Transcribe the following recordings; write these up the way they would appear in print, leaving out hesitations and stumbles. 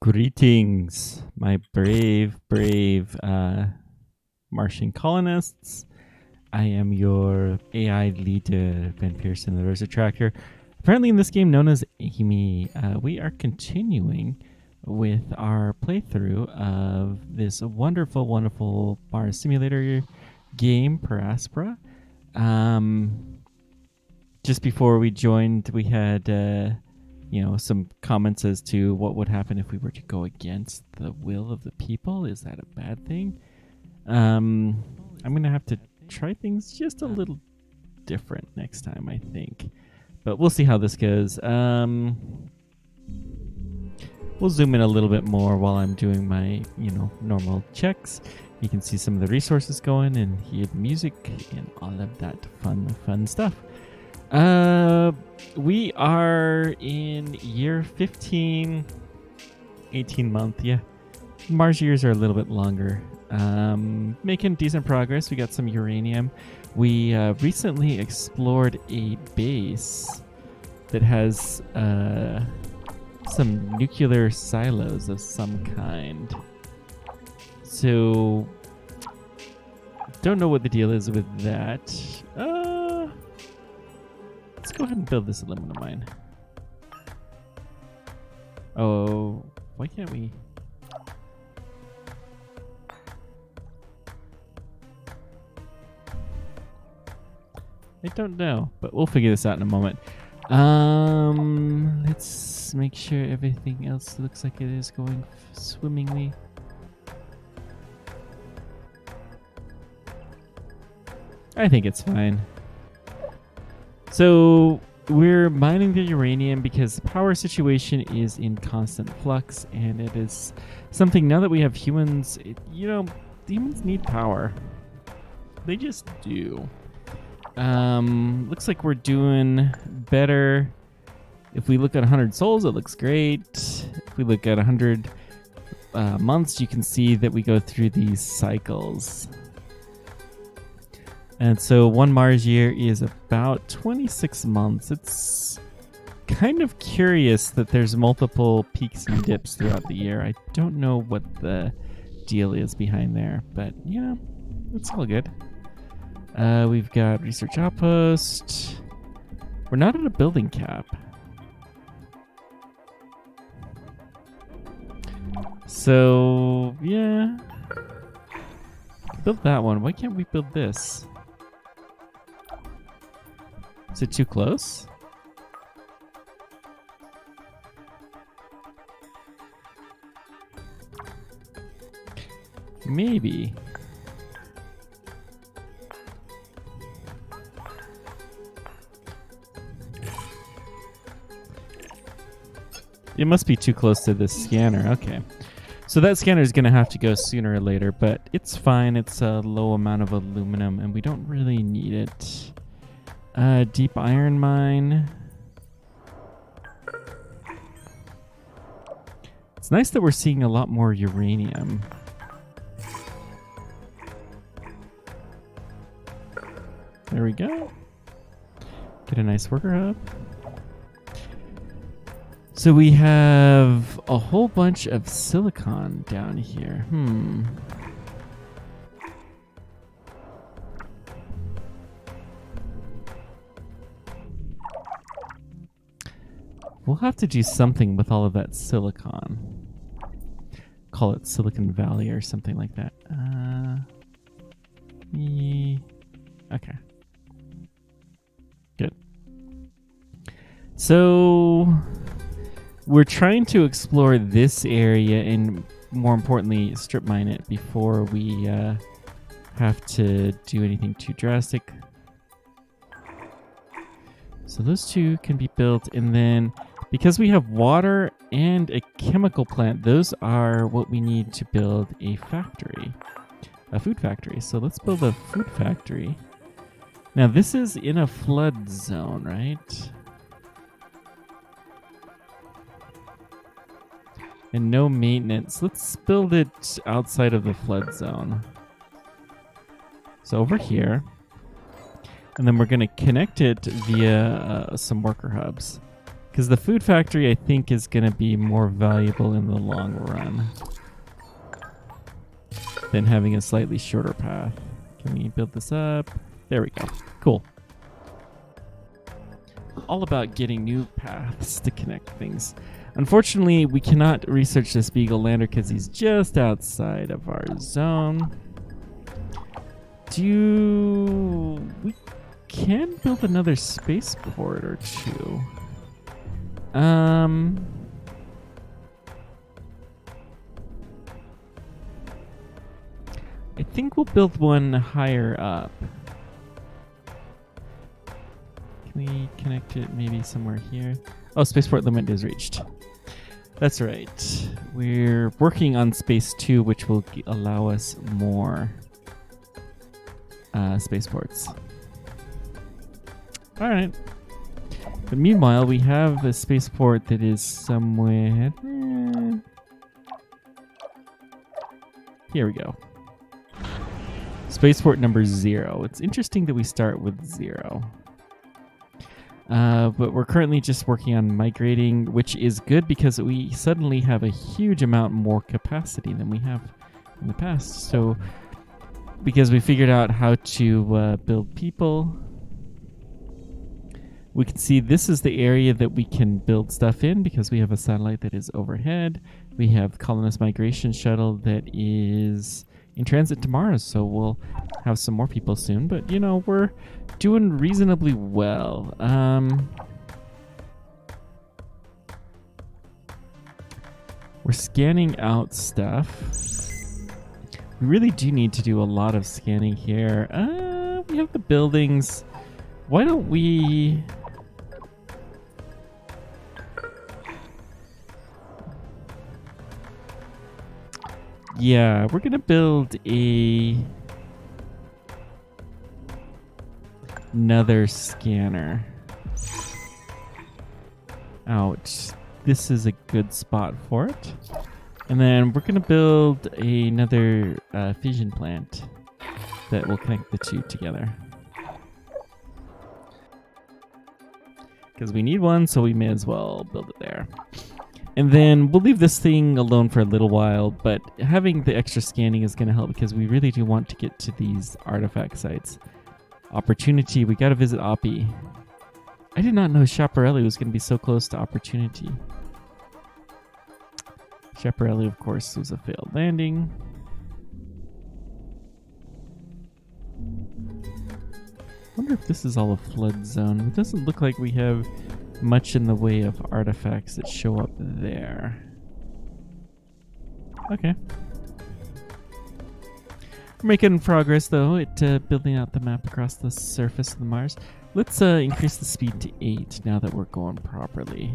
Greetings, my brave Martian colonists. I am your AI leader, Ben Pearson, the Rosa Tracker. Apparently in this game known as Amy, we are continuing with our playthrough of this wonderful bar simulator game per Aspera. Just before we joined, we had some comments as to what would happen if we were to go against the will of the people. Is that a bad thing? I'm going to have to try things just a little different next time, I think. But we'll see how this goes. We'll zoom in a little bit more while I'm doing my, normal checks. You can see some of the resources going and hear the music and all of that fun stuff. We are in year 15, 18 month. Yeah. Mars years are a little bit longer. Making decent progress. We got some uranium. We recently explored a base that has some nuclear silos of some kind. So, don't know what the deal is with that. Let's go ahead and build this aluminum mine. Oh, why can't we? I don't know, but we'll figure this out in a moment. Let's make sure everything else looks like it is going swimmingly. I think it's fine. So we're mining the uranium because the power situation is in constant flux, and it is something now that we have humans. Humans need power. They just do. Looks like we're doing better. If we look at 100 souls, it looks great. If we look at 100 months, you can see that we go through these cycles. And so one Mars year is about 26 months. It's kind of curious that there's multiple peaks and dips throughout the year. I don't know what the deal is behind there, but it's all good. We've got research outpost. We're not at a building cap. So, yeah. Build that one. Why can't we build this? Is it too close? Maybe. It must be too close to this scanner. Okay. So that scanner is going to have to go sooner or later, but it's fine. It's a low amount of aluminum, and we don't really need it. Deep iron mine. It's nice that we're seeing a lot more uranium. There we go. Get a nice worker hub. So we have a whole bunch of silicon down here. We'll have to do something with all of that silicon. Call it Silicon Valley or something like that. Okay. Good. So we're trying to explore this area and, more importantly, strip mine it before we have to do anything too drastic. So those two can be built, and then because we have water and a chemical plant, those are what we need to build a factory, a food factory. So let's build a food factory. Now this is in a flood zone, right? And no maintenance. Let's build it outside of the flood zone. So over here. And then we're going to connect it via some worker hubs. Because the food factory, I think, is going to be more valuable in the long run than having a slightly shorter path. Can we build this up? There we go. Cool. All about getting new paths to connect things. Unfortunately, we cannot research this Beagle Lander because he's just outside of our zone. We can build another spaceport or two. I think we'll build one higher up. Can we connect it maybe somewhere here? Oh, spaceport limit is reached. That's right. We're working on Space 2, which will allow us more spaceports. All right. But meanwhile, we have a spaceport that is somewhere... Here we go. Spaceport number 0. It's interesting that we start with 0. But we're currently just working on migrating, which is good because we suddenly have a huge amount more capacity than we have in the past. So, because we figured out how to build people, we can see this is the area that we can build stuff in because we have a satellite that is overhead. We have the Colonist Migration Shuttle that is in transit to Mars, so we'll have some more people soon. But, you know, we're doing reasonably well. We're scanning out stuff. We really do need to do a lot of scanning here. We have the buildings. Why don't we... Yeah, we're gonna build another scanner. Ouch. This is a good spot for it. And then we're gonna build another fission plant that will connect the two together. Because we need one, so we may as well build it there. And then we'll leave this thing alone for a little while, but having the extra scanning is going to help because we really do want to get to these artifact sites. Opportunity, we got to visit Oppie. I did not know Schiaparelli was going to be so close to Opportunity. Schiaparelli, of course, was a failed landing. I wonder if this is all a flood zone. It doesn't look like we have much in the way of artifacts that show up there. Okay. We're making progress, though, at building out the map across the surface of the Mars. Let's increase the speed to 8 now that we're going properly.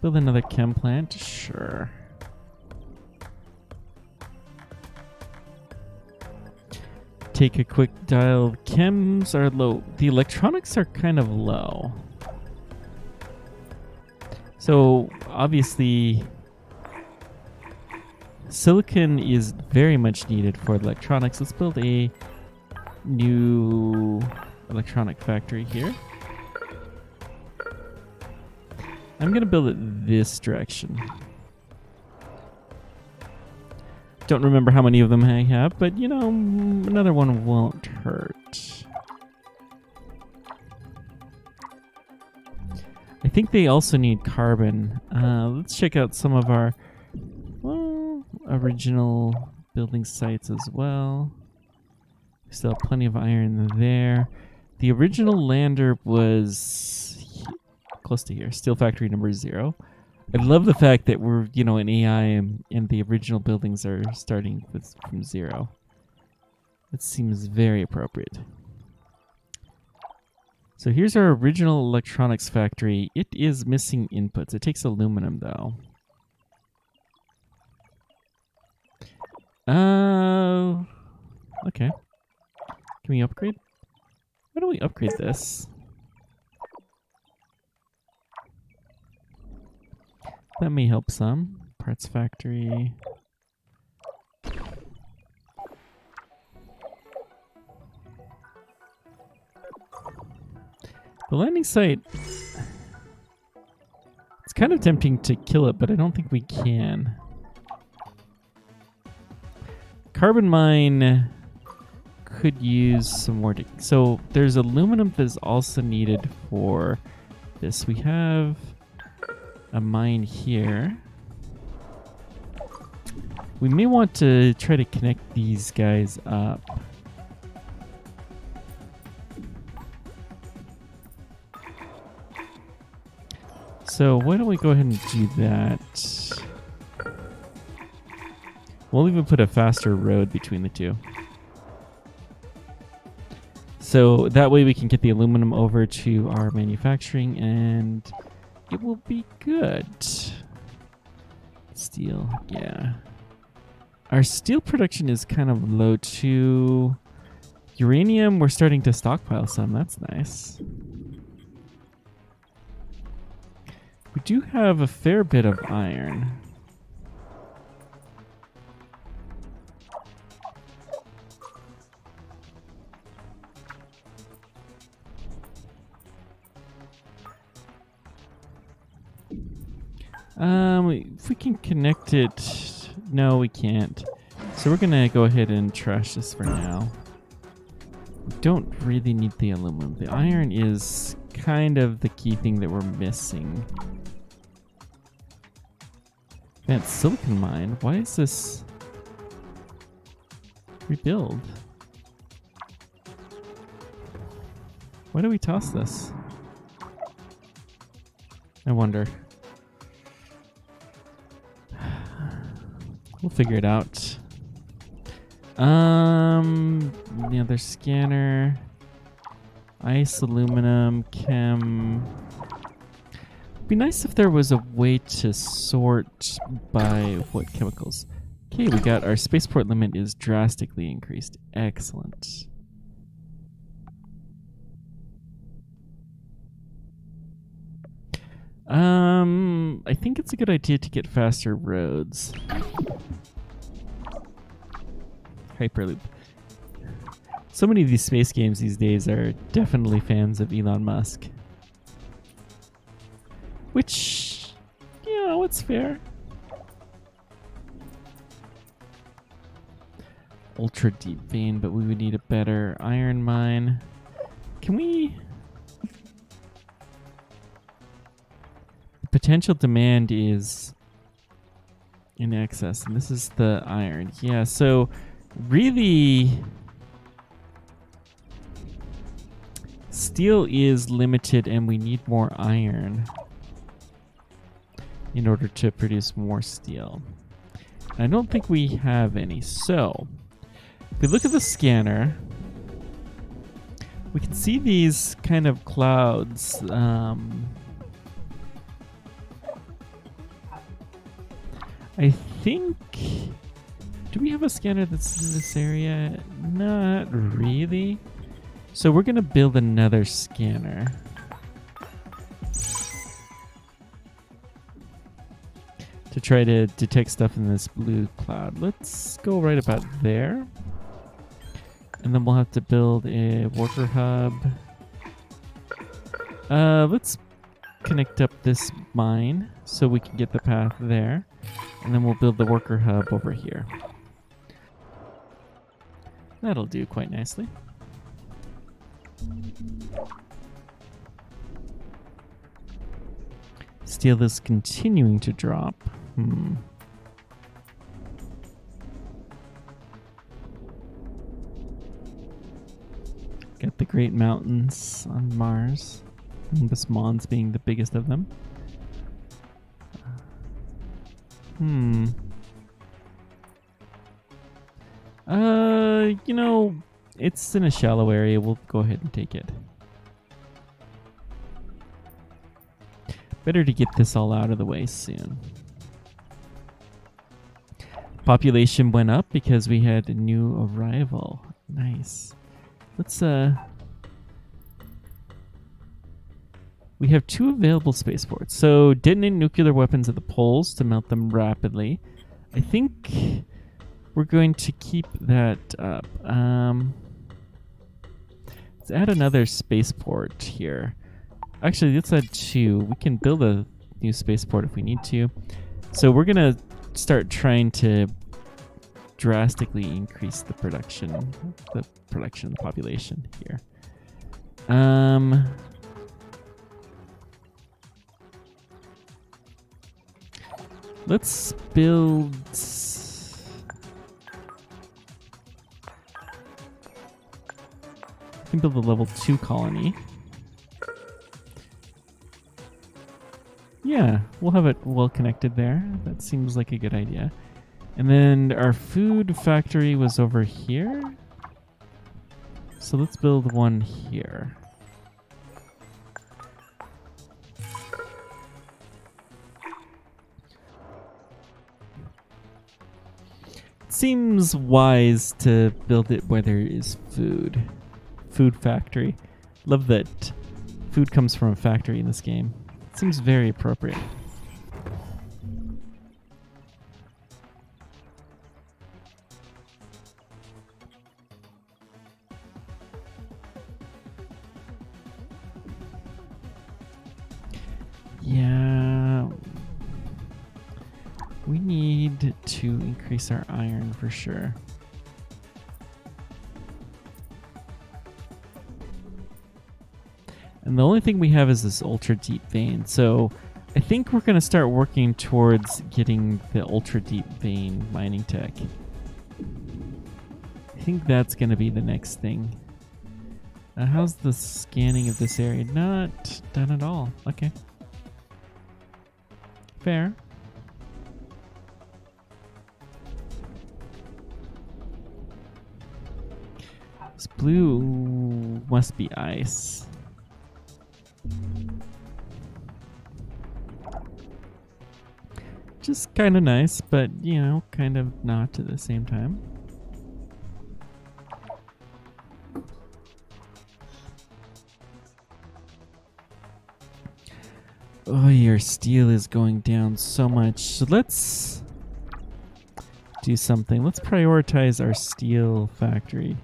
Build another chem plant? Sure. Take a quick dial. Chems are low. The electronics are kind of low. So obviously silicon is very much needed for electronics. Let's build a new electronic factory here. I'm going to build it this direction. Don't remember how many of them I have, but, you know, another one won't hurt. I think they also need carbon. Let's check out some of our original building sites as well. We still have plenty of iron there. The original lander was close to here. Steel factory number 0. I love the fact that we're, you know, in AI and the original buildings are starting from 0. That seems very appropriate. So here's our original electronics factory. It is missing inputs. It takes aluminum, though. Okay. Can we upgrade? How do we upgrade this? That may help some. Parts factory. The landing site, it's kind of tempting to kill it, but I don't think we can. Carbon mine could use some more. So there's aluminum that is also needed for this. We have a mine here. We may want to try to connect these guys up. So why don't we go ahead and do that? We'll even put a faster road between the two. So that way we can get the aluminum over to our manufacturing and it will be good. Steel, yeah. Our steel production is kind of low too. Uranium, we're starting to stockpile some. That's nice. We do have a fair bit of iron. If we can connect it, no, we can't. So we're gonna go ahead and trash this for now. We don't really need the aluminum. The iron is kind of the key thing that we're missing. That silicon mine, why is this rebuild? Why do we toss this? I wonder. We'll figure it out. The other scanner. Ice, aluminum, chem. It'd be nice if there was a way to sort by what chemicals. Okay, we got our spaceport limit is drastically increased. Excellent. I think it's a good idea to get faster roads. Hyperloop. So many of these space games these days are definitely fans of Elon Musk. Which, you know, it's fair. Ultra deep vein, but we would need a better iron mine. Can we... Potential demand is in excess, and this is the iron. Yeah, so really steel is limited and we need more iron in order to produce more steel. I don't think we have any. So if we look at the scanner, we can see these kind of clouds. I think... Do we have a scanner that's in this area? Not really. So we're going to build another scanner. To try to detect stuff in this blue cloud. Let's go right about there. And then we'll have to build a worker hub. Let's connect up this mine so we can get the path there. And then we'll build the worker hub over here. That'll do quite nicely. Steel is continuing to drop. Got the Great Mountains on Mars. Olympus Mons being the biggest of them. You know, it's in a shallow area. We'll go ahead and take it. Better to get this all out of the way soon. Population went up because we had a new arrival. Nice. Let's, we have 2 available spaceports. So detonate nuclear weapons at the poles to melt them rapidly. I think we're going to keep that up. Let's add another spaceport here. Actually, let's add 2. We can build a new spaceport if we need to. So we're gonna start trying to drastically increase the production of the population here. Let's build. We can build a level 2 colony. Yeah, we'll have it well connected there. That seems like a good idea. And then our food factory was over here. So let's build one here. Seems wise to build it where there is food. Food factory. Love that food comes from a factory in this game. Seems very appropriate. Yeah. We need to increase our iron for sure. And the only thing we have is this ultra deep vein. So I think we're going to start working towards getting the ultra deep vein mining tech. I think that's going to be the next thing. How's the scanning of this area? Not done at all. Okay. Fair. This blue must be ice. Just kind of nice, but, you know, kind of not at the same time. Oh, your steel is going down so much. So let's do something. Let's prioritize our steel factory.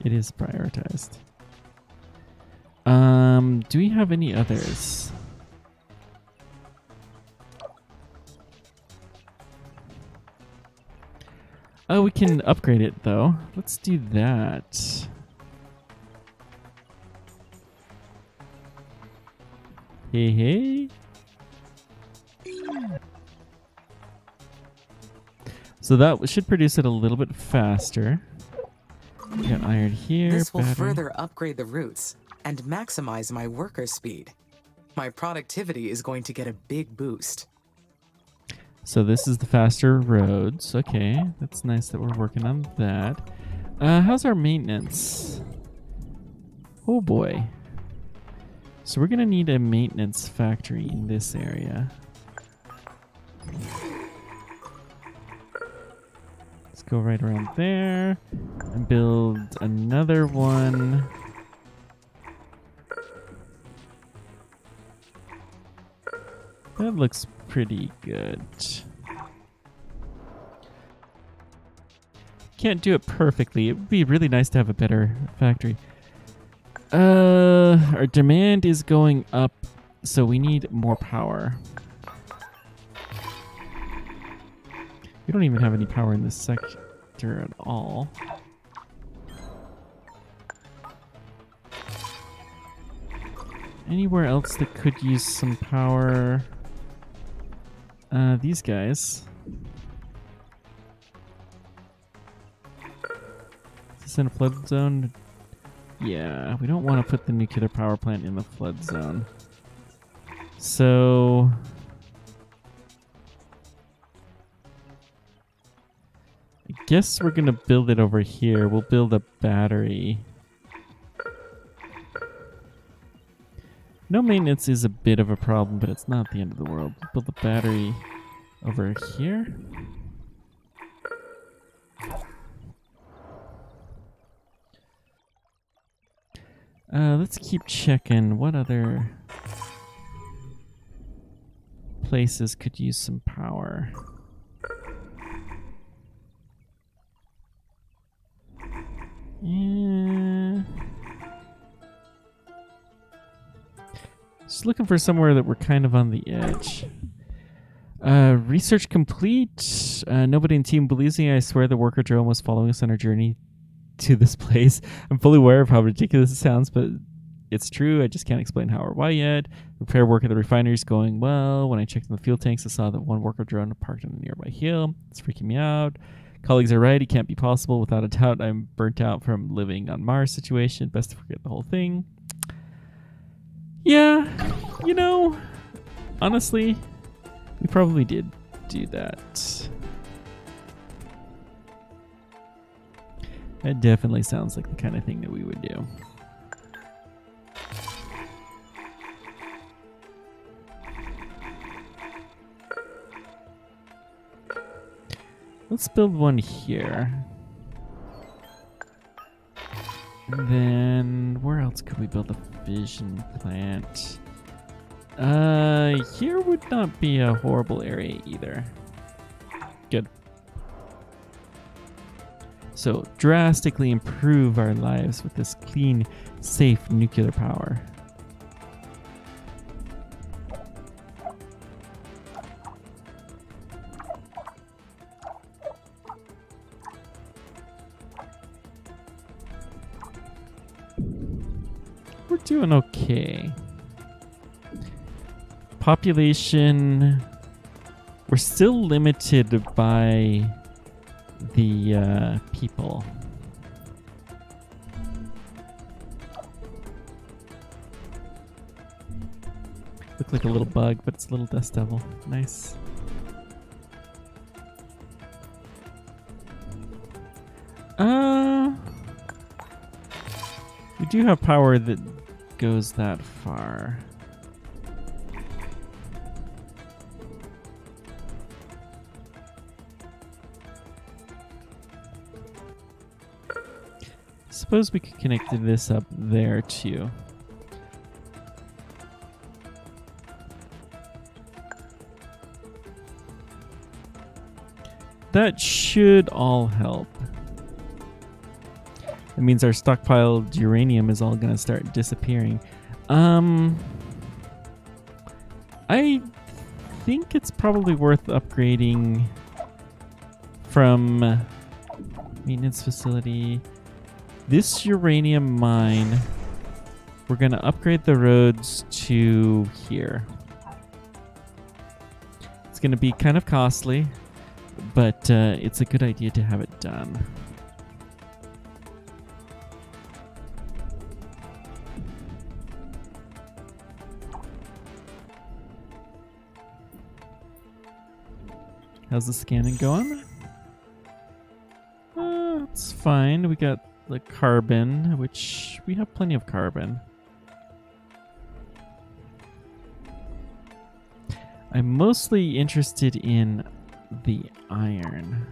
It is prioritized. Do we have any others? Oh, we can upgrade it though. Let's do that. Hey, hey. So that should produce it a little bit faster. We got iron here. This will battery. further upgrade the routes and maximize my worker speed. My productivity is going to get a big boost. So this is the faster roads. Okay, that's nice that we're working on that. How's our maintenance? Oh boy. So we're gonna need a maintenance factory in this area. Let's go right around there and build another one. That looks pretty good. Can't do it perfectly. It would be really nice to have a better factory. Our demand is going up, so we need more power. We don't even have any power in this sector at all. Anywhere else that could use some power? These guys. Is this in a flood zone? Yeah, we don't want to put the nuclear power plant in the flood zone. So I guess we're gonna build it over here. We'll build a battery. No maintenance is a bit of a problem, but it's not the end of the world. We'll build a battery over here. Let's keep checking what other places could use some power. Yeah. Just looking for somewhere that we're kind of on the edge. Research complete. Nobody in team believes me. I swear the worker drone was following us on our journey to this place. I'm fully aware of how ridiculous it sounds, but it's true. I just can't explain how or why yet. Repair work at the refinery is going well. When I checked in the fuel tanks, I saw that one worker drone parked on a nearby hill. It's freaking me out. Colleagues are right. It can't be possible. Without a doubt, I'm burnt out from living on Mars situation. Best to forget the whole thing. Yeah, you know, honestly, we probably did do that. That definitely sounds like the kind of thing that we would do. Let's build one here. And then where else could we build a fission plant? Here would not be a horrible area either. Good. So drastically improve our lives with this clean, safe nuclear power. We're doing okay. Population, we're still limited by the people. Look like a little bug, but it's a little dust devil. Nice. We do have power that goes that far. Suppose we could connect this up there too. That should all help. That means our stockpiled uranium is all going to start disappearing. I think it's probably worth upgrading from maintenance facility. This uranium mine, we're going to upgrade the roads to here. It's going to be kind of costly, but it's a good idea to have it done. How's the scanning going? It's fine. We got the carbon, which we have plenty of carbon. I'm mostly interested in the iron.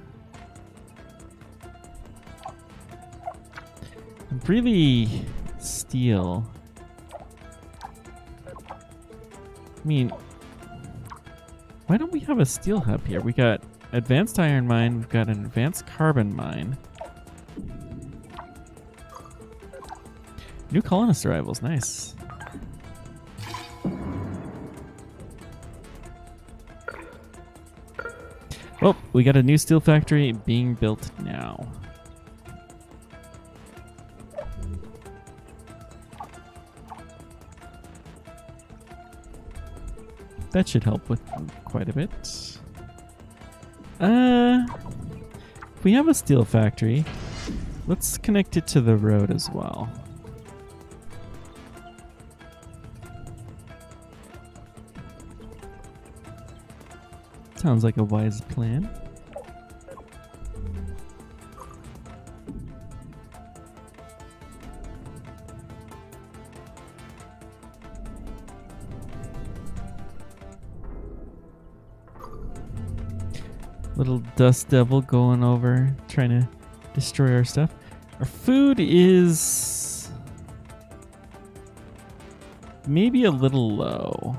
And really steel. I mean, why don't we have a steel hub here? We got advanced iron mine, we've got an advanced carbon mine. New colonist arrivals, nice. Well, we got a new steel factory being built now. That should help with quite a bit. If we have a steel factory, let's connect it to the road as well. Sounds like a wise plan. Little dust devil going over, trying to destroy our stuff. Our food is maybe a little low.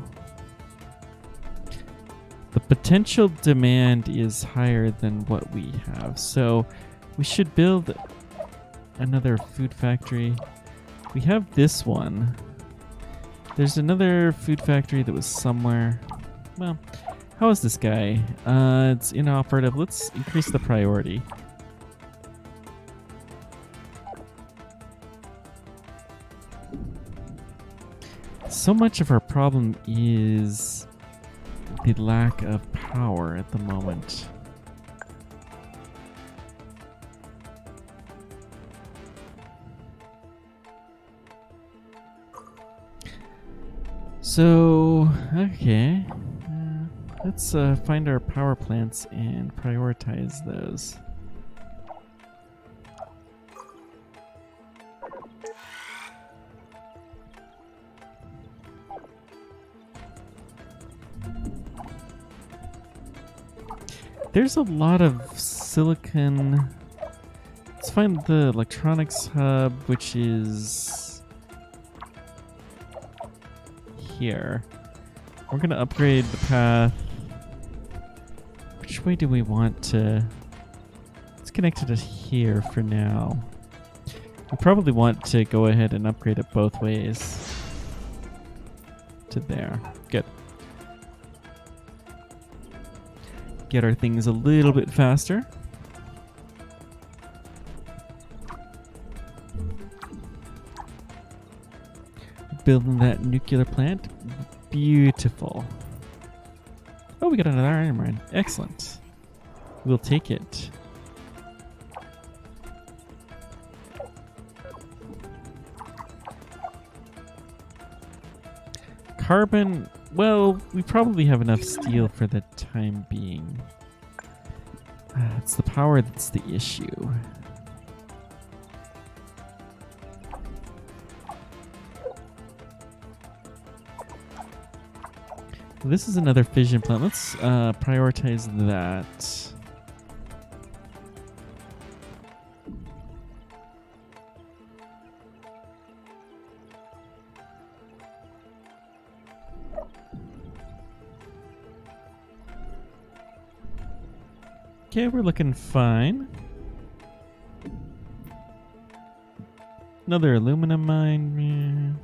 The potential demand is higher than what we have, so we should build another food factory. We have this one. There's another food factory that was somewhere. Well, how is this guy? It's inoperative. Let's increase the priority. So much of our problem is the lack of power at the moment. So, okay. Let's find our power plants and prioritize those. There's a lot of silicon. Let's find the electronics hub, which is here. We're going to upgrade the path. Which way do we want to... Let's connect it to here for now. We probably want to go ahead and upgrade it both ways to there. Good. Get our things a little bit faster. Building that nuclear plant. Beautiful. Oh, we got another iron mine. Excellent. We'll take it. Carbon, well, we probably have enough steel for the time being. It's the power that's the issue. This is another fission plant. Let's prioritize that. Okay, we're looking fine. Another aluminum mine.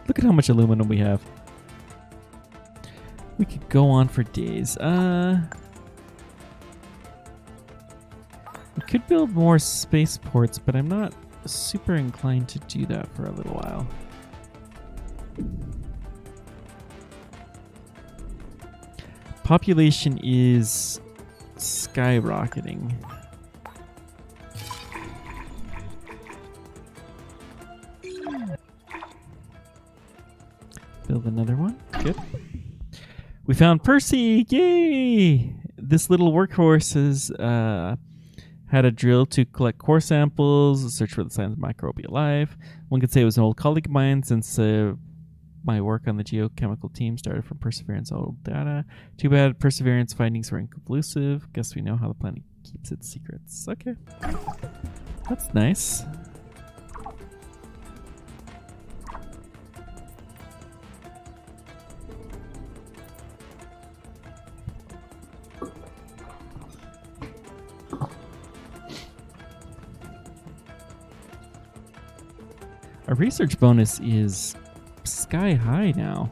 Look at how much aluminum we have. We could go on for days. We could build more spaceports, but I'm not super inclined to do that for a little while. Population is skyrocketing. Build another one. Good. We found Percy! Yay! This little workhorse has had a drill to collect core samples, search for the signs of microbial life. One could say it was an old colleague of mine since my work on the geochemical team started from Perseverance old data. Too bad Perseverance findings were inconclusive. Guess we know how the planet keeps its secrets. Okay. That's nice. Our research bonus is sky high now.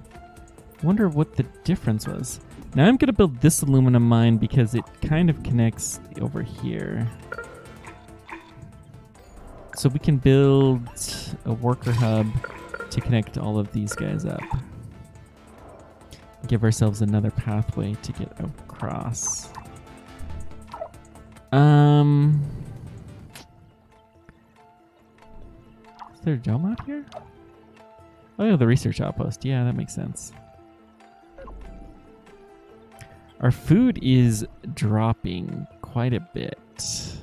Wonder what the difference was. Now I'm going to build this aluminum mine because it kind of connects over here. So we can build a worker hub to connect all of these guys up. Give ourselves another pathway to get across. Is there a dome out here? Oh, yeah, the research outpost. Yeah, that makes sense. Our food is dropping quite a bit.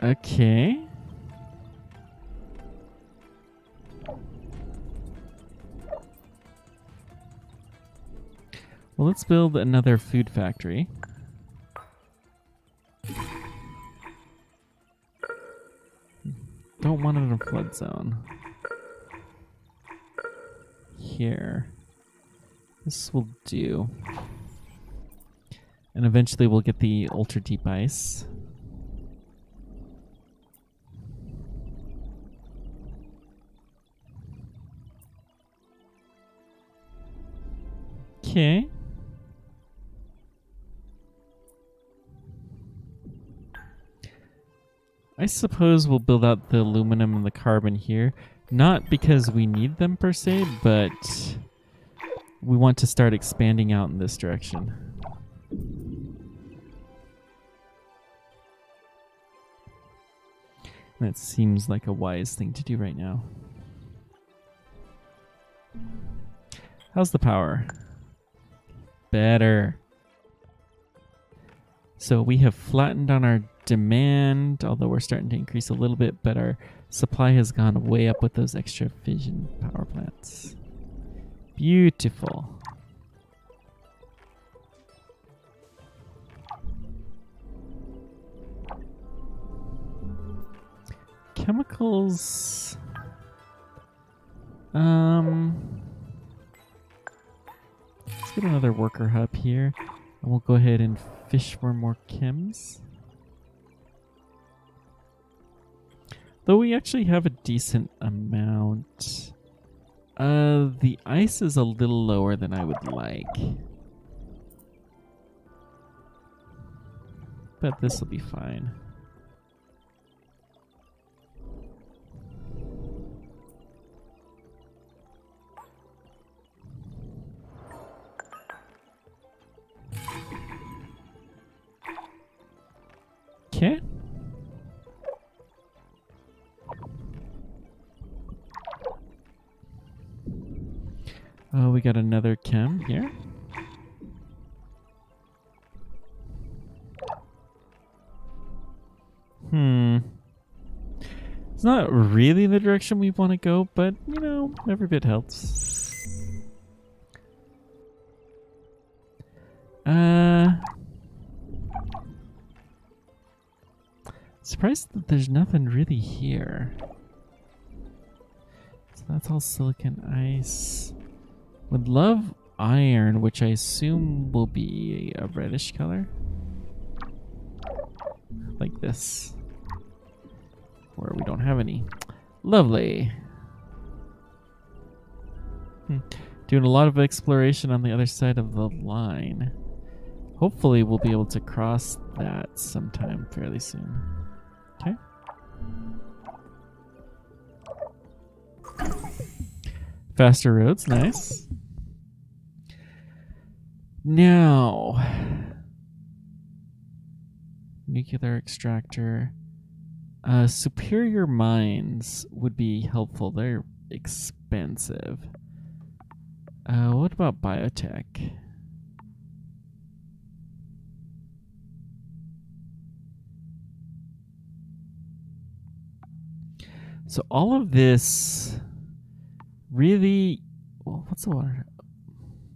Okay. Well, let's build another food factory. Don't want it in a flood zone. Here. This will do. And eventually we'll get the ultra deep ice. Okay. I suppose we'll build out the aluminum and the carbon here. Not because we need them per se, but we want to start expanding out in this direction. That seems like a wise thing to do right now. How's the power? Better. So we have flattened on our demand, although we're starting to increase a little bit, but our supply has gone way up with those extra fission power plants. Beautiful. Chemicals. Let's get another worker hub here, and we'll go ahead and fish for more chems. Though we actually have a decent amount. The ice is a little lower than I would like. But this will be fine. Okay. Oh, we got another chem here. It's not really the direction we want to go, but, you know, every bit helps. Surprised that there's nothing really here. So that's all silicon ice. Would love iron, which I assume will be a reddish color. Like this. Where we don't have any. Lovely. Doing a lot of exploration on the other side of the line. Hopefully we'll be able to cross that sometime fairly soon. Okay. Faster roads, nice. Now, nuclear extractor. Superior mines would be helpful. They're expensive. What about biotech? So all of this really, well, what's the water?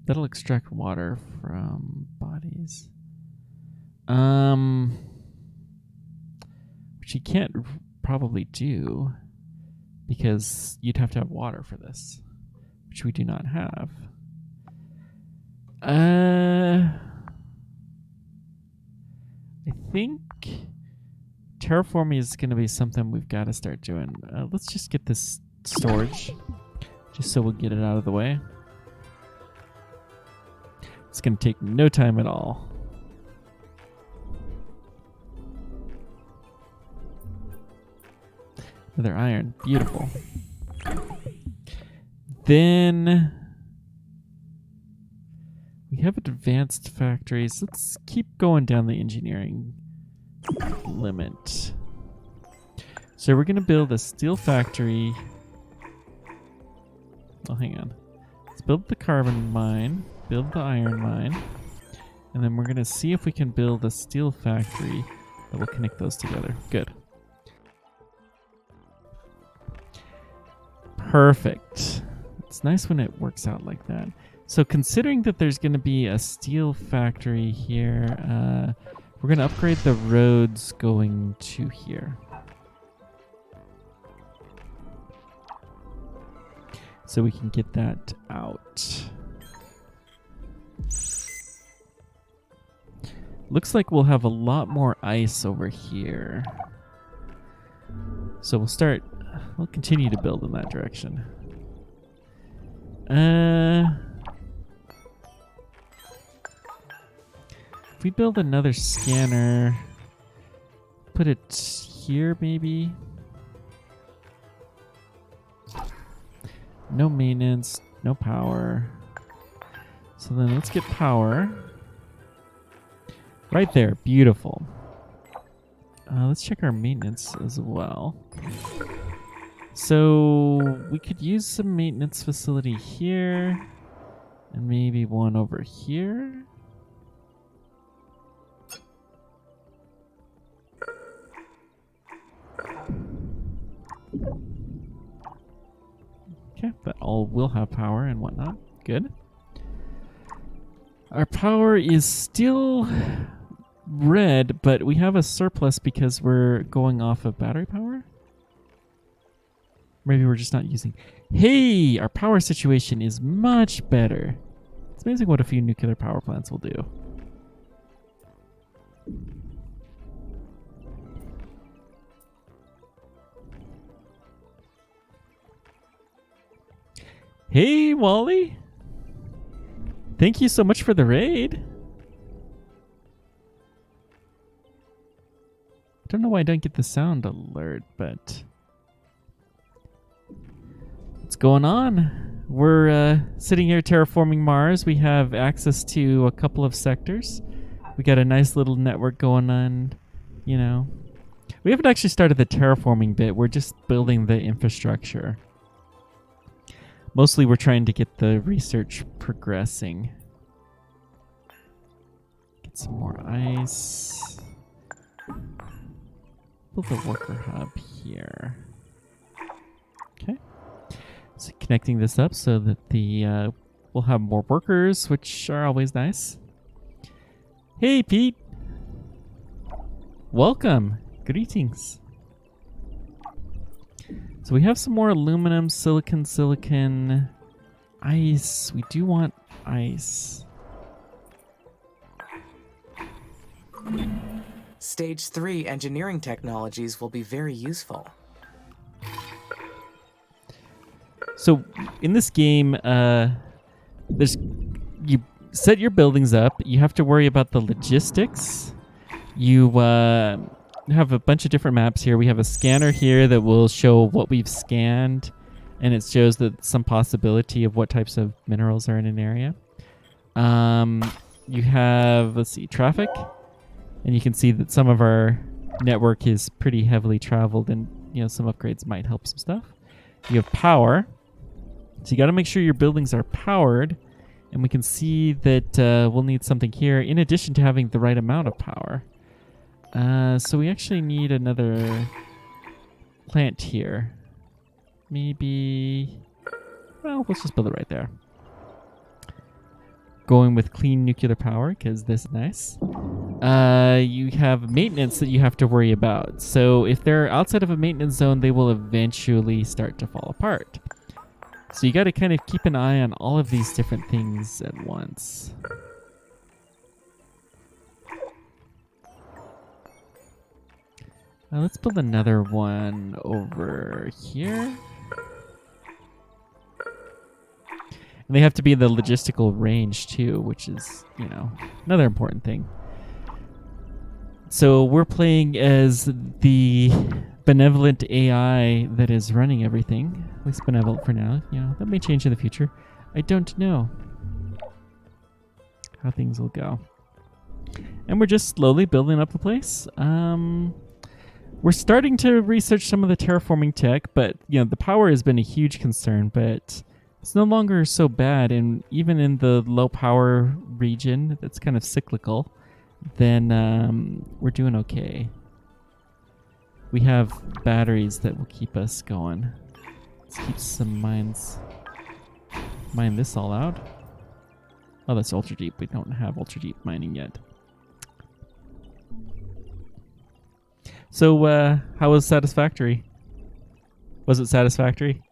That'll extract water from bodies. Which you can't probably do because you'd have to have water for this, which we do not have. I think terraforming is going to be something we've got to start doing. Let's just get this storage, just so we'll get it out of the way. It's going to take no time at all. Another iron. Beautiful. Then we have advanced factories. Let's keep going down the engineering limit. So we're going to build a steel factory. Oh, hang on. Let's build the carbon mine, build the iron mine, and then we're going to see if we can build a steel factory that will connect those together. Good. Perfect. It's nice when it works out like that. So considering that there's going to be a steel factory here, we're going to upgrade the roads going to here. So we can get that out. Looks like we'll have a lot more ice over here. So we'll continue to build in that direction. If we build another scanner, put it here maybe. No maintenance, no power. So then let's get power. Right there, beautiful. Let's check our maintenance as well. So we could use some maintenance facility here and maybe one over here. Okay, that all will have power and whatnot. Good. Our power is still red, but we have a surplus because we're going off of battery power. Maybe we're just not using. Hey, our power situation is much better. It's amazing what a few nuclear power plants will do. Hey, Wally. Thank you so much for the raid. I don't know why I don't get the sound alert, but what's going on? We're sitting here terraforming Mars. We have access to a couple of sectors. We got a nice little network going on, you know. We haven't actually started the terraforming bit. We're just building the infrastructure. Mostly we're trying to get the research progressing. Get some more ice. Build the worker hub here. Okay. So connecting this up so that the we'll have more workers, which are always nice. Hey, Pete. Welcome. Greetings. So we have some more aluminum, silicon, ice. We do want ice. Stage 3 engineering technologies will be very useful. So in this game, there's you set your buildings up. You have to worry about the logistics. You have a bunch of different maps here. We have a scanner here that will show what we've scanned, and it shows that some possibility of what types of minerals are in an area. You have, let's see, traffic, and you can see that some of our network is pretty heavily traveled, and you know some upgrades might help some stuff. You have power, so you got to make sure your buildings are powered, and we can see that we'll need something here in addition to having the right amount of power. So we actually need another plant here. Maybe, well, let's just build it right there. Going with clean nuclear power because this is nice. You have maintenance that you have to worry about. So if they're outside of a maintenance zone, they will eventually start to fall apart. So you got to kind of keep an eye on all of these different things at once. Let's build another one over here. And they have to be in the logistical range too, which is, you know, another important thing. So we're playing as the benevolent AI that is running everything. At least benevolent for now. You know, that may change in the future. I don't know how things will go. And we're just slowly building up the place. We're starting to research some of the terraforming tech, but you know the power has been a huge concern, but it's no longer so bad. And even in the low power region that's kind of cyclical, then we're doing okay. We have batteries that will keep us going. Let's keep some mines. Mine this all out. Oh, that's ultra deep. We don't have ultra deep mining yet. So, how was Satisfactory? Was it satisfactory?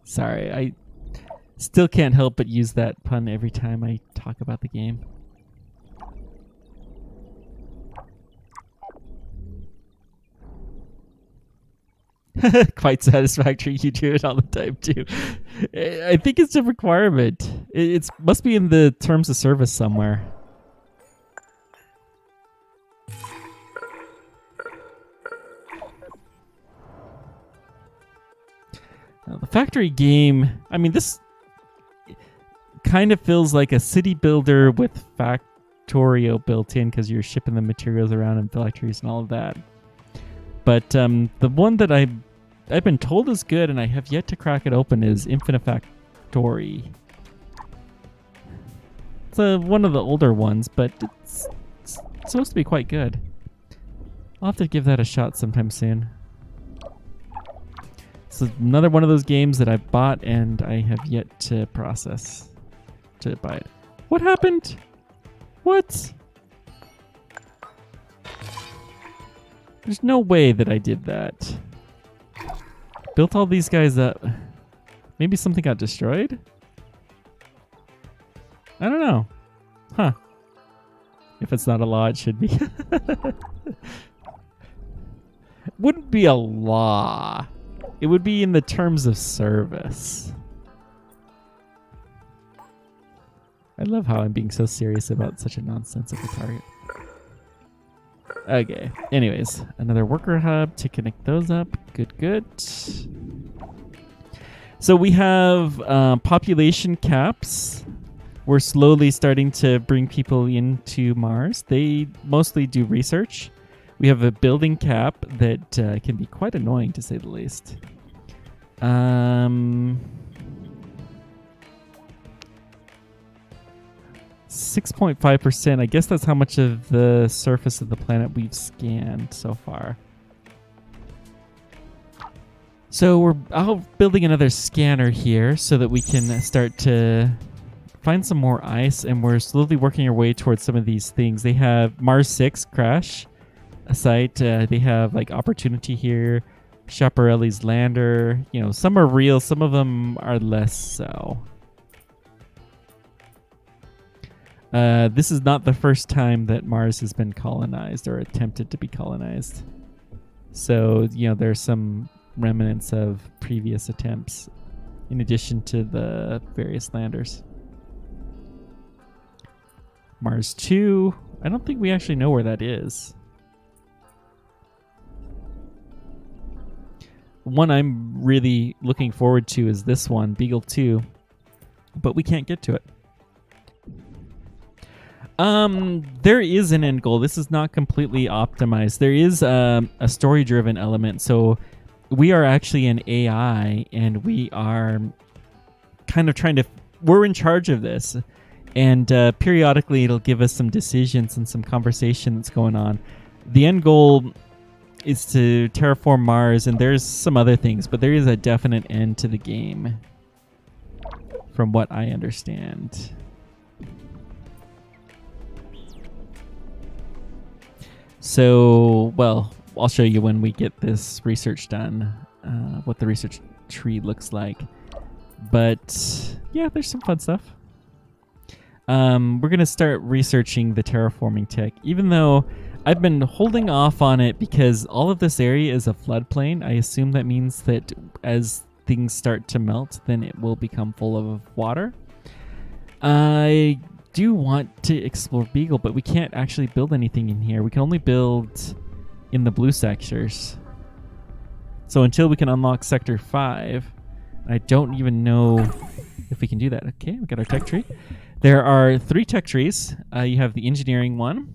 Sorry, I still can't help but use that pun every time I talk about the game. Quite satisfactory. You do it all the time too. I think it's a requirement. It's must be in the terms of service somewhere. Now, the factory game, I mean, this kind of feels like a city builder with Factorio built in because you're shipping the materials around and factories and all of that. But the one that I've been told is good and I have yet to crack it open is Infinite Factory. It's one of the older ones, but it's supposed to be quite good. I'll have to give that a shot sometime soon. So another one of those games that I bought and I have yet to process to buy it. What happened? What? There's no way that I did that. Built all these guys up. Maybe something got destroyed? I don't know. Huh. If it's not a law, it should be. Wouldn't be a law. It would be in the terms of service. I love how I'm being so serious about such a nonsensical target. Okay. Anyways, another worker hub to connect those up. Good, good. So we have population caps. We're slowly starting to bring people into Mars. They mostly do research. We have a building cap that can be quite annoying, to say the least. 6.5%. I guess that's how much of the surface of the planet we've scanned so far. So we're out building another scanner here so that we can start to find some more ice, and we're slowly working our way towards some of these things. They have Mars 6 crash a site. They have like Opportunity here, Schiaparelli's lander. You know, some are real, some of them are less so. This is not the first time that Mars has been colonized or attempted to be colonized. So, you know, there's some remnants of previous attempts in addition to the various landers. Mars 2, I don't think we actually know where that is. One I'm really looking forward to is this one, Beagle 2, but we can't get to it. There is an end goal. This is not completely optimized. There is a story-driven element. So we are actually an AI, and we are kind of trying to... We're in charge of this. And periodically, it'll give us some decisions and some conversation that's going on. The end goal is to terraform Mars, and there's some other things, but there is a definite end to the game, from what I understand. So, well, I'll show you when we get this research done, what the research tree looks like. But, yeah, there's some fun stuff. We're going to start researching the terraforming tech, even though I've been holding off on it because all of this area is a floodplain. I assume that means that as things start to melt, then it will become full of water. I do want to explore Beagle, but we can't actually build anything in here. We can only build in the blue sectors. So until we can unlock Sector 5, I don't even know if we can do that. Okay, we got our tech tree. There are 3 tech trees. You have the engineering one.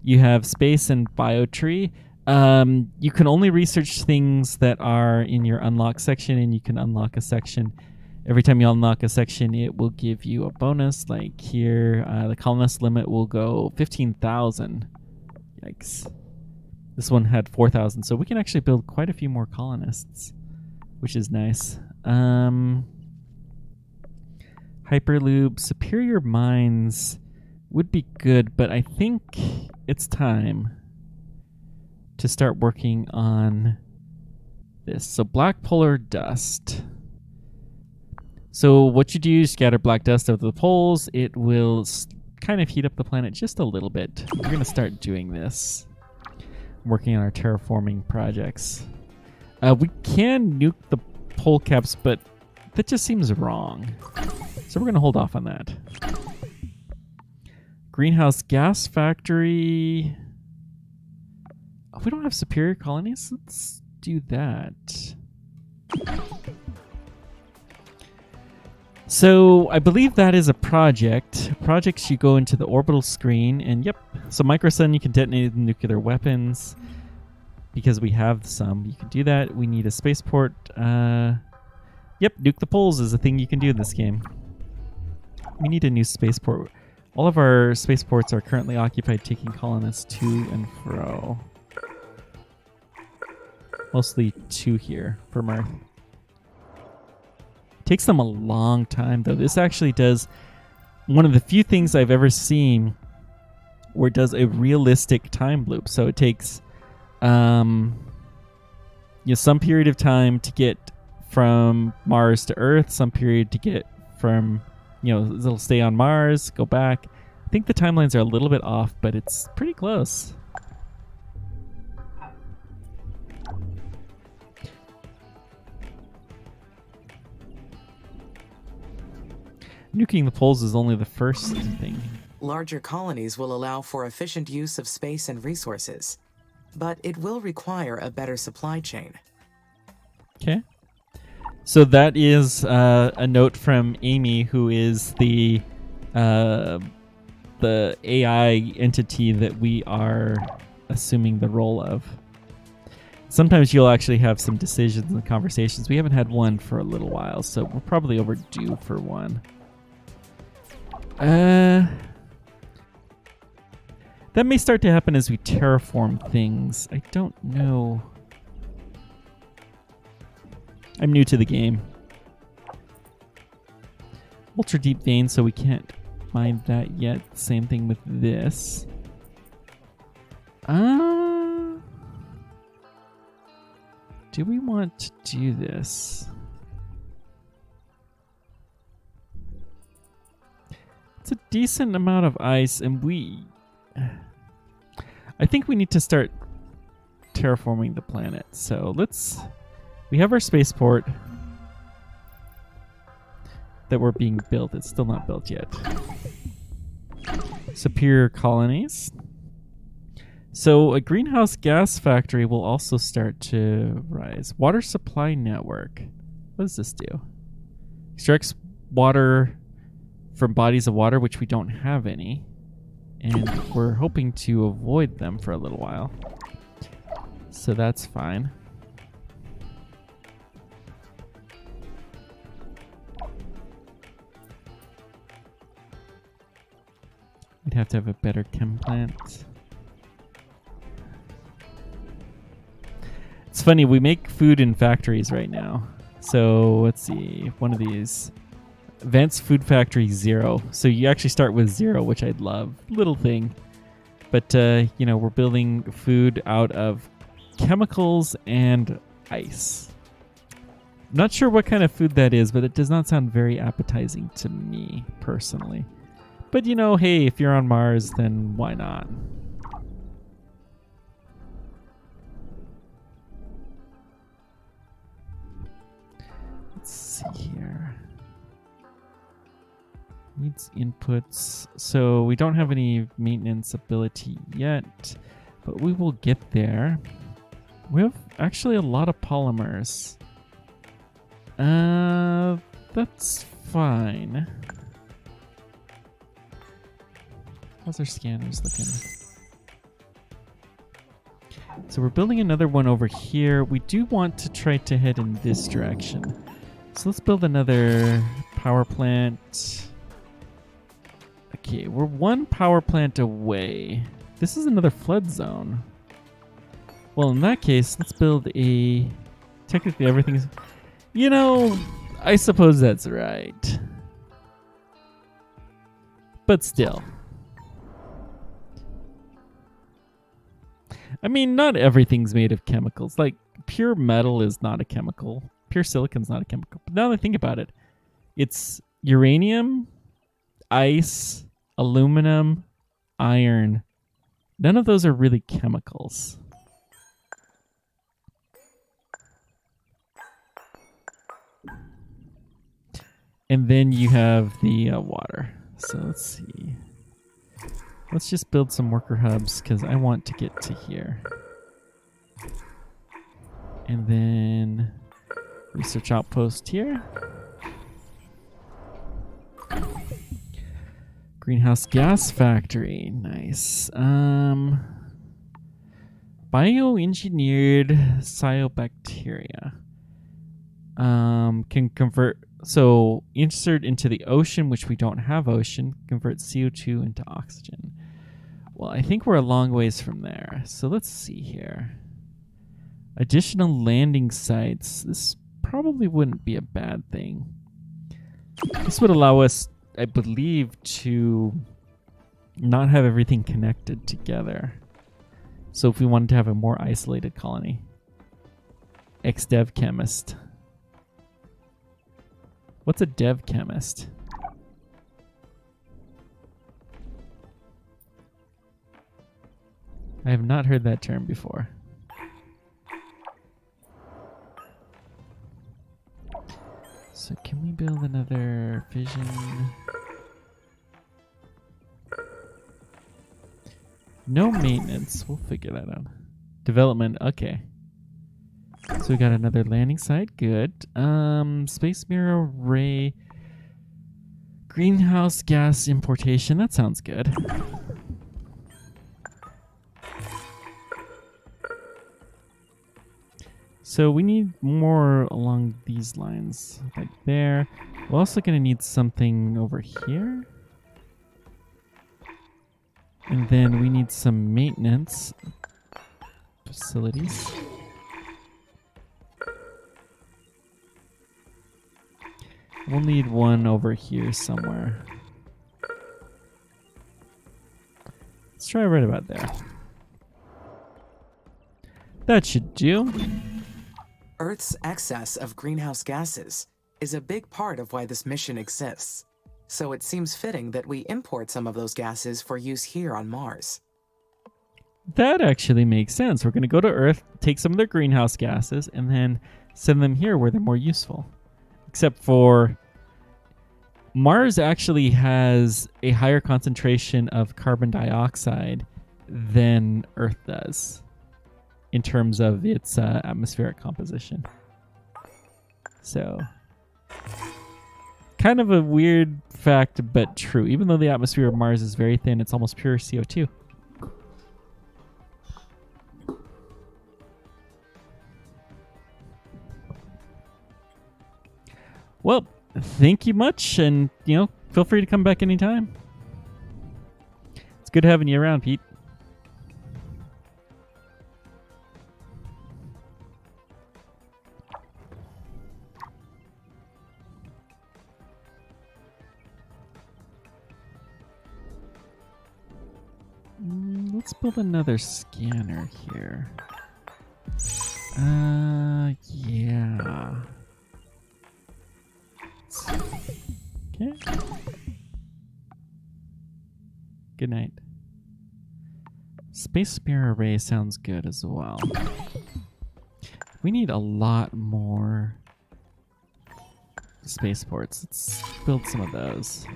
You have space and bio tree. You can only research things that are in your unlock section, and you can unlock a section. Every time you unlock a section, it will give you a bonus. Like here, the colonist limit will go 15,000. Yikes. This one had 4,000, so we can actually build quite a few more colonists, which is nice. Hyperloop, Superior Mines would be good, but I think it's time to start working on this. So black polar dust. So what you do is scatter black dust over the poles. It will kind of heat up the planet just a little bit. We're going to start doing this. Working on our terraforming projects. We can nuke the pole caps, but that just seems wrong. So we're going to hold off on that. Greenhouse gas factory. Oh, we don't have superior colonies. Let's do that. So I believe that is a project. Projects, you go into the orbital screen, and yep. So microsun, you can detonate nuclear weapons because we have some. You can do that. We need a spaceport. Yep, nuke the poles is a thing you can do in this game. We need a new spaceport. All of our spaceports are currently occupied, taking colonists to and fro. Mostly 2 here from Earth. Takes them a long time, though. This actually does one of the few things I've ever seen where it does a realistic time loop. So it takes some period of time to get from Mars to Earth, some period to get from, it'll stay on Mars, go back. I think the timelines are a little bit off, but it's pretty close. Nuking the poles is only the first thing. Larger colonies will allow for efficient use of space and resources, but it will require a better supply chain. Okay. So that is a note from Amy, who is the AI entity that we are assuming the role of. Sometimes you'll actually have some decisions and conversations. We haven't had one for a little while, so we're probably overdue for one. That may start to happen as we terraform things. I don't know. I'm new to the game. Ultra deep vein, so we can't mine that yet. Same thing with this. Do we want to do this? It's a decent amount of ice, and I think we need to start terraforming the planet. So we have our spaceport that we're being built. It's still not built yet. Superior colonies. So a greenhouse gas factory will also start to rise. Water supply network. What does this do? Extracts water from bodies of water, which we don't have any. And we're hoping to avoid them for a little while. So that's fine. We'd have to have a better chem plant. It's funny, we make food in factories right now. So let's see, one of these. Advanced Food Factory 0. So you actually start with 0, which I'd love. Little thing. But, we're building food out of chemicals and ice. Not sure what kind of food that is, but it does not sound very appetizing to me, personally. But, hey, if you're on Mars, then why not? Let's see here. Needs inputs. So we don't have any maintenance ability yet, but we will get there. We have actually a lot of polymers. That's fine. How's our scanners looking? So we're building another one over here. We do want to try to head in this direction. So let's build another power plant. Okay, we're 1 power plant away. This is another flood zone. Well, in that case, let's build a... Technically, everything's... I suppose that's right. But still. I mean, not everything's made of chemicals. Like, pure metal is not a chemical. Pure silicon's not a chemical. But now that I think about it, it's uranium, ice, aluminum, iron. None of those are really chemicals. And then you have the water. So let's see. Let's just build some worker hubs because I want to get to here. And then research outpost here. Greenhouse gas factory. Nice. Bioengineered cyanobacteria. Can convert, so insert into the ocean, which we don't have ocean, convert CO2 into oxygen. Well, I think we're a long ways from there. So let's see here. Additional landing sites. This probably wouldn't be a bad thing. This would allow us, I believe, to not have everything connected together. So if we wanted to have a more isolated colony. Ex-dev chemist. What's a dev chemist? I have not heard that term before. So can we build another fission? No maintenance. We'll figure that out. Development. Okay. So we got another landing site. Good. Space mirror array. Greenhouse gas importation. That sounds good. So we need more along these lines, like there. We're also going to need something over here. And then we need some maintenance facilities. We'll need one over here somewhere. Let's try right about there. That should do. Earth's excess of greenhouse gases is a big part of why this mission exists. So it seems fitting that we import some of those gases for use here on Mars. That actually makes sense. We're going to go to Earth, take some of their greenhouse gases, and then send them here where they're more useful. Except for Mars actually has a higher concentration of carbon dioxide than Earth does in terms of its atmospheric composition. So, kind of a weird fact, but true. Even though the atmosphere of Mars is very thin, it's almost pure CO2. Well, thank you much, and feel free to come back anytime. It's good having you around, Pete. Let's build another scanner here. Yeah. Okay. Good night. Space mirror array sounds good as well. We need a lot more spaceports. Let's build some of those.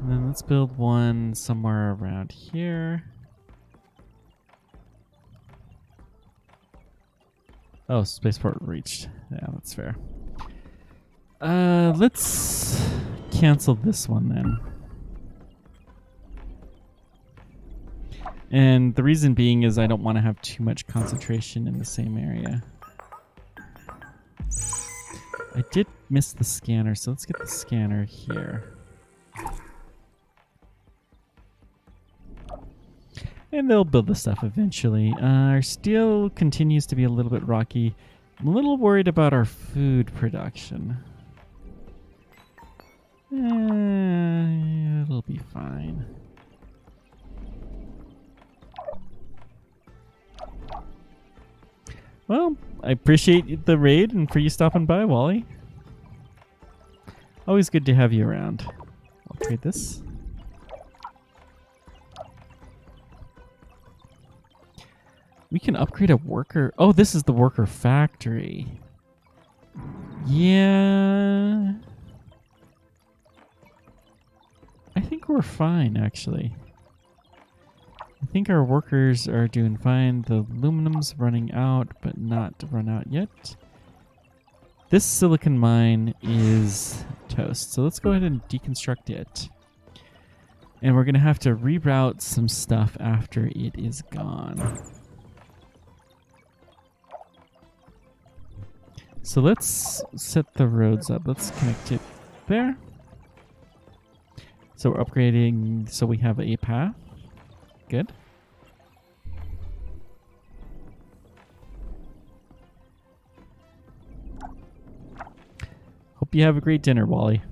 And then let's build one somewhere around here. Oh, spaceport reached. Yeah, that's fair. Let's cancel this one then. And the reason being is I don't want to have too much concentration in the same area. I did miss the scanner, so let's get the scanner here. And they'll build the stuff eventually. Our steel continues to be a little bit rocky. I'm a little worried about our food production. It'll be fine. Well, I appreciate the raid and for you stopping by, Wally. Always good to have you around. I'll trade this. We can upgrade a worker. Oh, this is the worker factory. Yeah. I think we're fine, actually. I think our workers are doing fine. The aluminum's running out, but not run out yet. This silicon mine is toast. So let's go ahead and deconstruct it. And we're going to have to reroute some stuff after it is gone. So let's set the roads up. Let's connect it there. So we're upgrading so we have a path. Good. Hope you have a great dinner, Wally.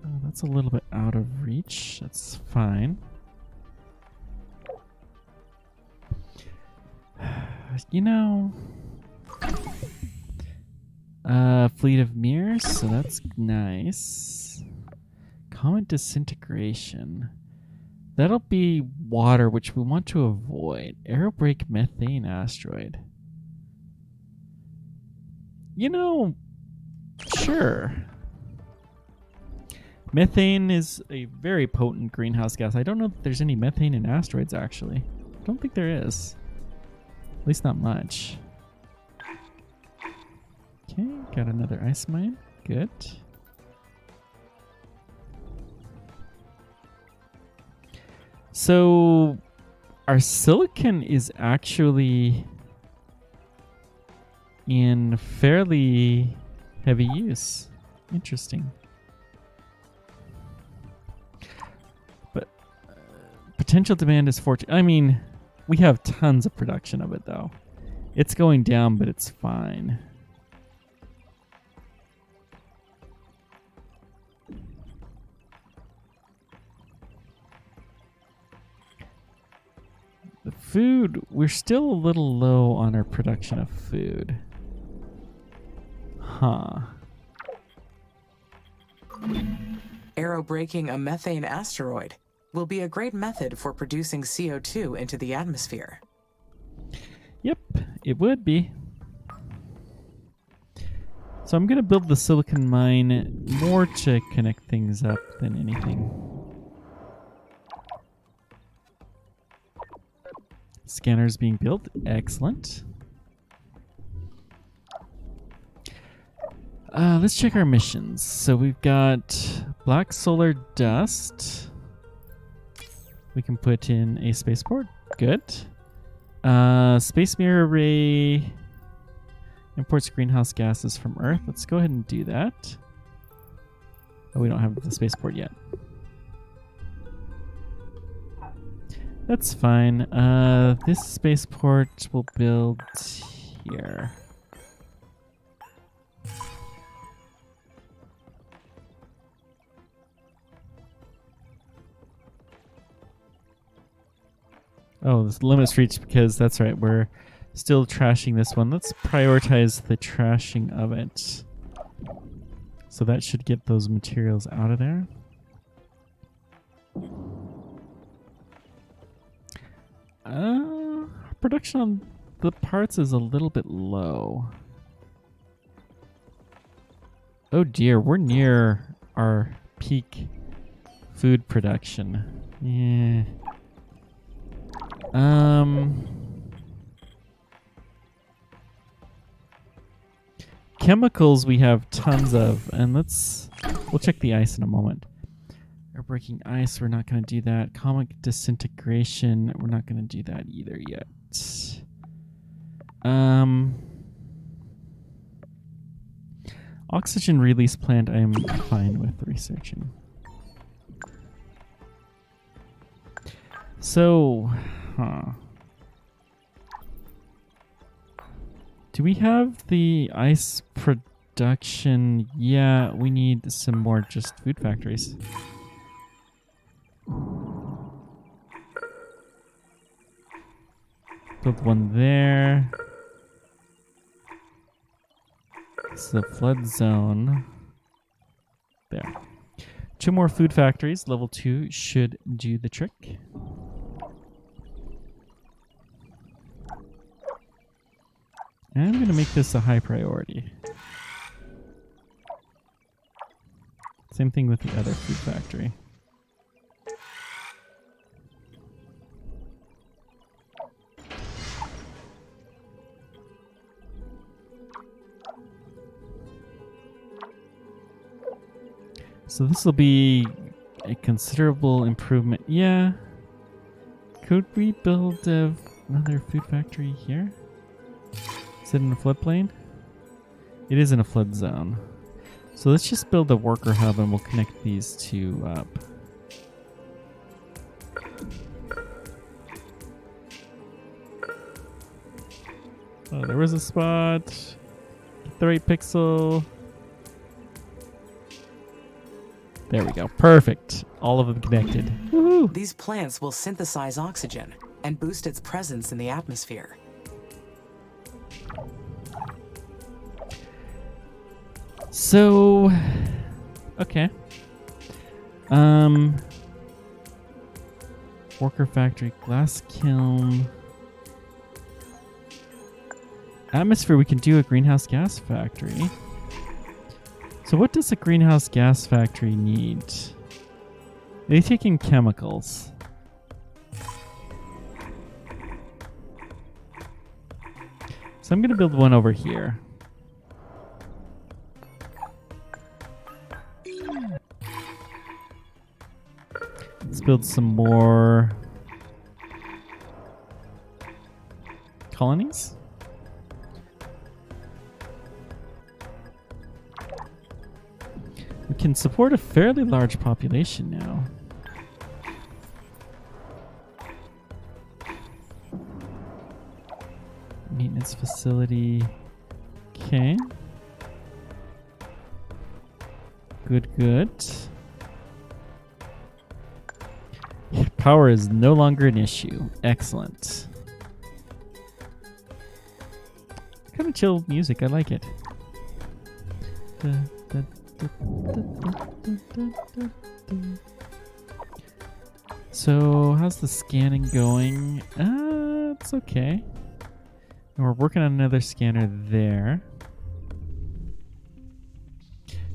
Oh, that's a little bit out of reach. That's fine. You know, fleet of mirrors, so that's nice. Comet disintegration. That'll be water, which we want to avoid. Aerobrake methane asteroid. You know, sure. Methane is a very potent greenhouse gas. I don't know if there's any methane in asteroids, actually. I don't think there is. At least not much. Okay, got another ice mine. Good. So our silicon is actually in fairly heavy use. Interesting. But potential demand is 14. I mean, we have tons of production of it, though. It's going down, but it's fine. The food, we're still a little low on our production of food. Huh. Aerobraking a methane asteroid will be a great method for producing CO2 into the atmosphere. Yep, it would be. So I'm going to build the silicon mine more to connect things up than anything. Scanners being built. Excellent. Let's check our missions. So we've got black solar dust. We can put in a spaceport. Good. Space mirror array imports greenhouse gases from Earth. Let's go ahead and do that. Oh, we don't have the spaceport yet. That's fine. This spaceport will build here. Oh, this limit's reached because that's right. We're still trashing this one. Let's prioritize the trashing of it. So that should get those materials out of there. Production on the parts is a little bit low. Oh dear, we're near our peak food production. Yeah. Chemicals we have tons of, and we'll check the ice in a moment. We're breaking ice, we're not going to do that. Comet disintegration, we're not going to do that either yet. Oxygen release plant I'm fine with researching. So, do we have the ice production? Yeah, we need some more just food factories. Build one there. It's the flood zone. There. 2 more food factories. Level 2 should do the trick. And I'm going to make this a high priority. Same thing with the other food factory. So this will be a considerable improvement. Yeah. Could we build another food factory here? Is it in a floodplain? It is in a flood zone. So let's just build a worker hub and we'll connect these two up. Oh, there was a spot. Get the right pixel. There we go. Perfect. All of them connected. Woohoo! These plants will synthesize oxygen and boost its presence in the atmosphere. So, okay. Worker factory, glass kiln. Atmosphere, we can do a greenhouse gas factory. So what does a greenhouse gas factory need? They take in chemicals. So I'm going to build one over here. Let's build some more colonies. We can support a fairly large population now. Maintenance facility. Okay. Good, good. Power is no longer an issue. Excellent. Kind of chill music. I like it. So, how's the scanning going? It's okay. And we're working on another scanner there.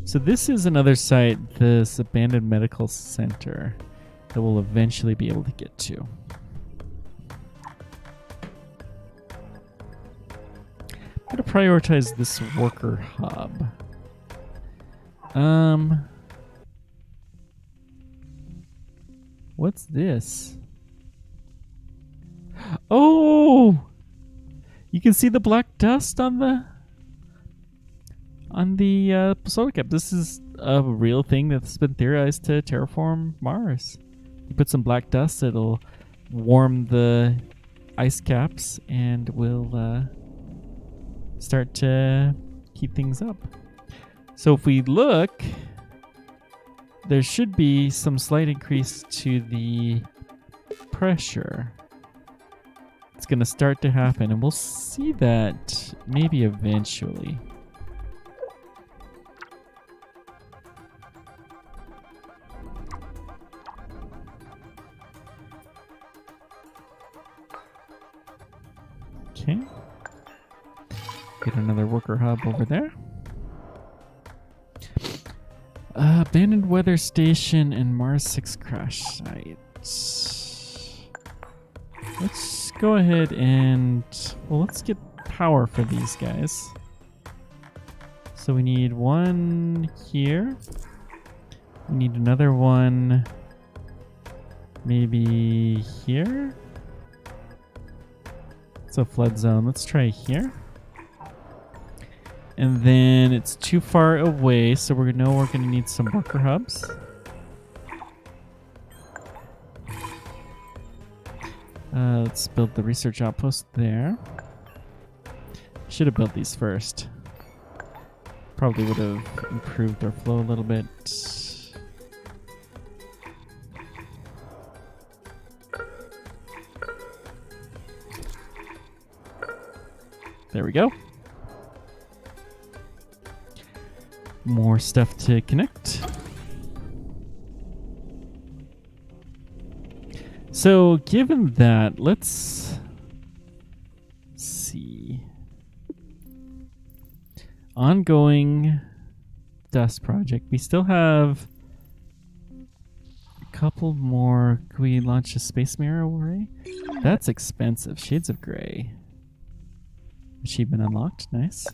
So this is another site, this abandoned medical center, that we'll eventually be able to get to. I'm going to prioritize this worker hub. What's this? Oh! You can see the black dust on the solar cap. This is a real thing that's been theorized to terraform Mars. You put some black dust, it'll warm the ice caps and will start to heat things up. So if we look, there should be some slight increase to the pressure. It's going to start to happen, and we'll see that maybe eventually. Okay. Get another worker hub over there. Abandoned weather station and Mars 6 crash site. Let's go ahead and, well, let's get power for these guys. So we need one here. We need another one maybe here. It's a flood zone. Let's try here. And then it's too far away, so we know we're going to need some worker hubs. Let's build the research outpost there. Should have built these first. Probably would have improved our flow a little bit. There we go. More stuff to connect. So given that, let's see. Ongoing dust project. We still have a couple more. Can we launch a space mirror array? That's expensive. Shades of Grey. Achievement unlocked. Nice.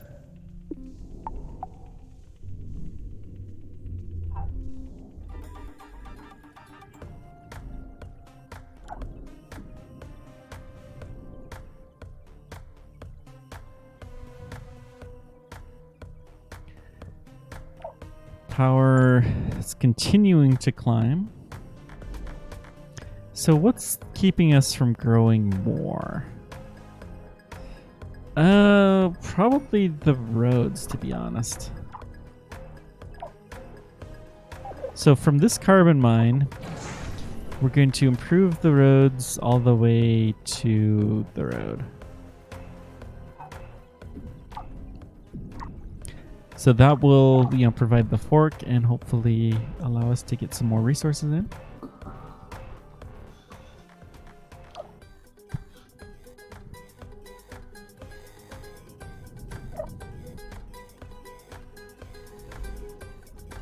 Power is continuing to climb. So what's keeping us from growing more? Probably the roads, to be honest. So from this carbon mine, we're going to improve the roads all the way to the road. So that will, provide the fork and hopefully allow us to get some more resources in.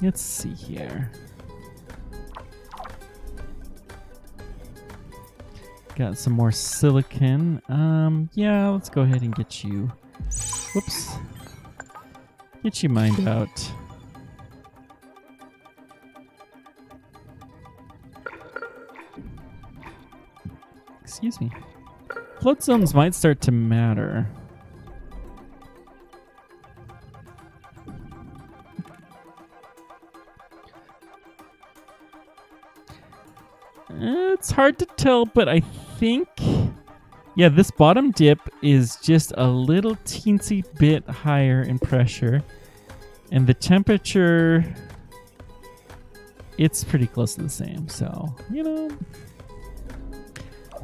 Let's see here. Got some more silicon. Yeah, let's go ahead and get you. Whoops. Get you mined out. Excuse me. Flood zones might start to matter. It's hard to tell, but I think... Yeah, this bottom dip is just a little teensy bit higher in pressure. And the temperature, it's pretty close to the same. So,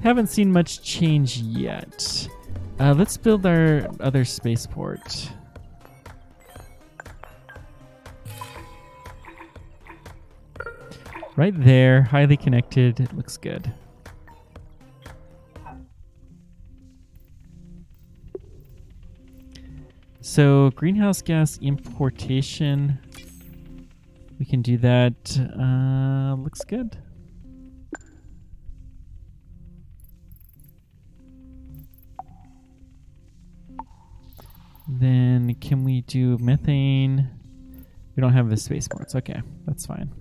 haven't seen much change yet. Let's build our other spaceport. Right there, highly connected. It looks good. So greenhouse gas importation, we can do that. Looks good. Then can we do methane? We don't have the spaceports. Okay, that's fine.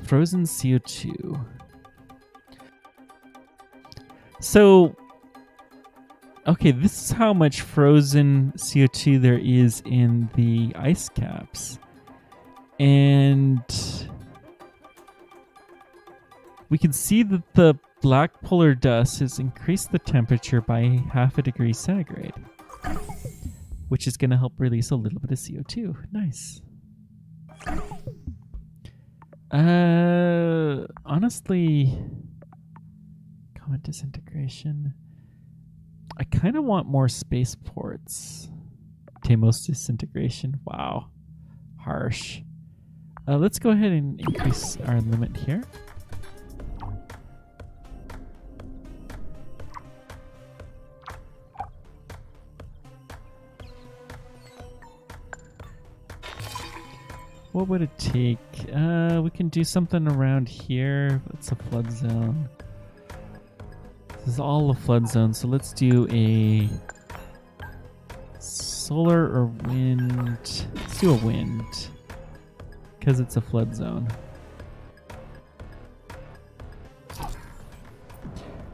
Frozen CO2. So, okay, this is how much frozen CO2 there is in the ice caps. And we can see that the black polar dust has increased the temperature by 0.5 degree centigrade, which is going to help release a little bit of CO2. Nice. Honestly, comet disintegration. I kind of want more spaceports. Deimos disintegration. Wow. Harsh. Let's go ahead and increase our limit here. What would it take? We can do something around here. It's a flood zone. This is all a flood zone, so let's do a solar or wind. Let's do a wind, because it's a flood zone.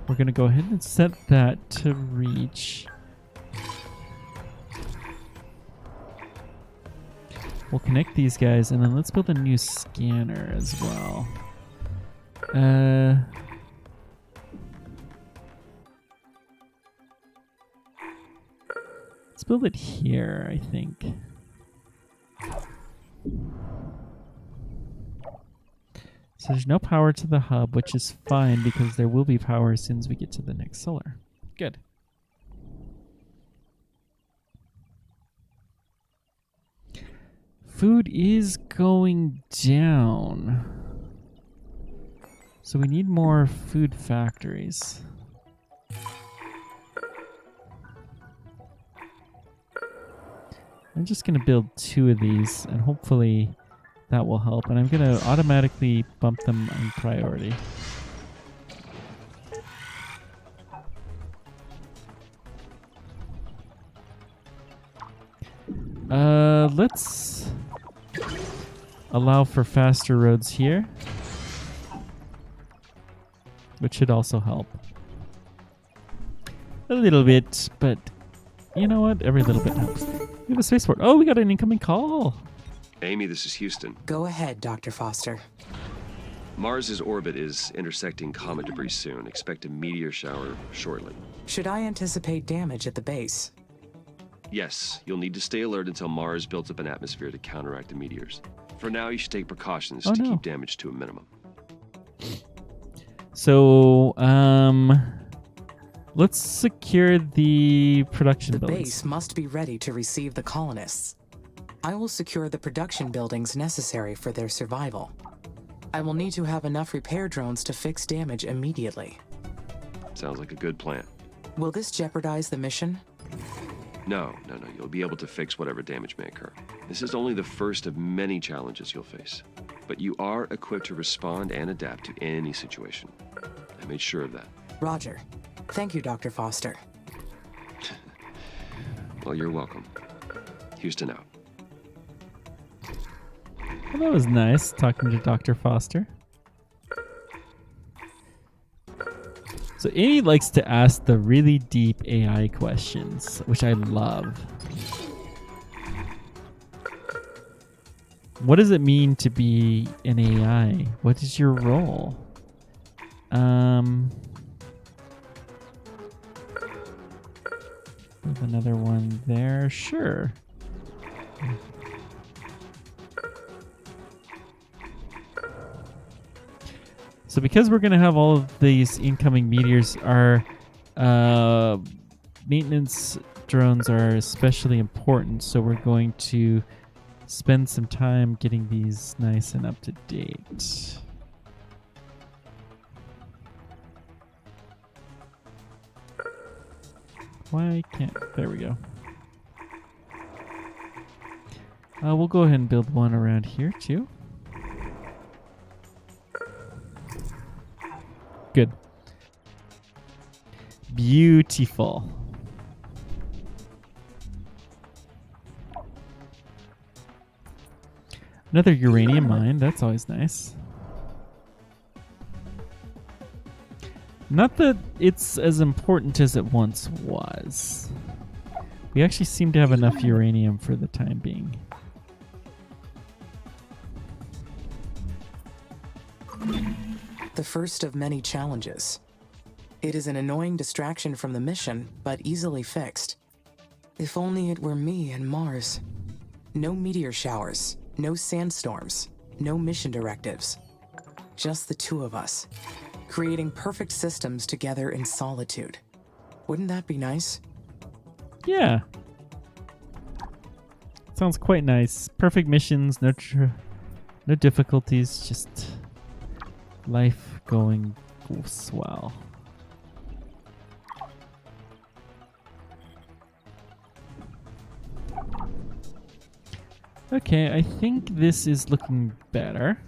We're going to go ahead and set that to reach. We'll connect these guys, and then let's build a new scanner as well. Let's build it here, I think. So there's no power to the hub, which is fine because there will be power as soon as we get to the next solar. Good. Food is going down. So we need more food factories. I'm just going to build 2 of these, and hopefully that will help. And I'm going to automatically bump them in priority. Let's allow for faster roads here, which should also help a little bit, but you know what? Every little bit helps. We have a spaceport. Oh, we got an incoming call. Amy, this is Houston. Go ahead, Dr. Foster. Mars's orbit is intersecting comet debris soon. Expect a meteor shower shortly. Should I anticipate damage at the base? Yes, you'll need to stay alert until Mars builds up an atmosphere to counteract the meteors. For now, you should take precautions to keep damage to a minimum. So, let's secure the production buildings. The base must be ready to receive the colonists. I will secure the production buildings necessary for their survival. I will need to have enough repair drones to fix damage immediately. Sounds like a good plan. Will this jeopardize the mission? No. You'll be able to fix whatever damage may occur. This is only the first of many challenges you'll face. But you are equipped to respond and adapt to any situation. I made sure of that. Roger. Thank you, Dr. Foster. Well, you're welcome. Houston out. Well, that was nice, talking to Dr. Foster. So Amy likes to ask the really deep AI questions, which I love. What does it mean to be an AI? What is your role? Another one there. Sure. So because we're going to have all of these incoming meteors, our maintenance drones are especially important. So we're going to spend some time getting these nice and up to date. Why can't... There we go. We'll go ahead and build one around here too. Good. Beautiful. Another uranium mine. That's always nice. Not that it's as important as it once was. We actually seem to have enough uranium for the time being. The first of many challenges. It is an annoying distraction from the mission, but easily fixed. If only it were me and Mars. No meteor showers, no sandstorms, no mission directives. Just the 2 of us, creating perfect systems together in solitude. Wouldn't that be nice? Yeah. Sounds quite nice. Perfect missions, no difficulties, just life going swell. Okay, I think this is looking better.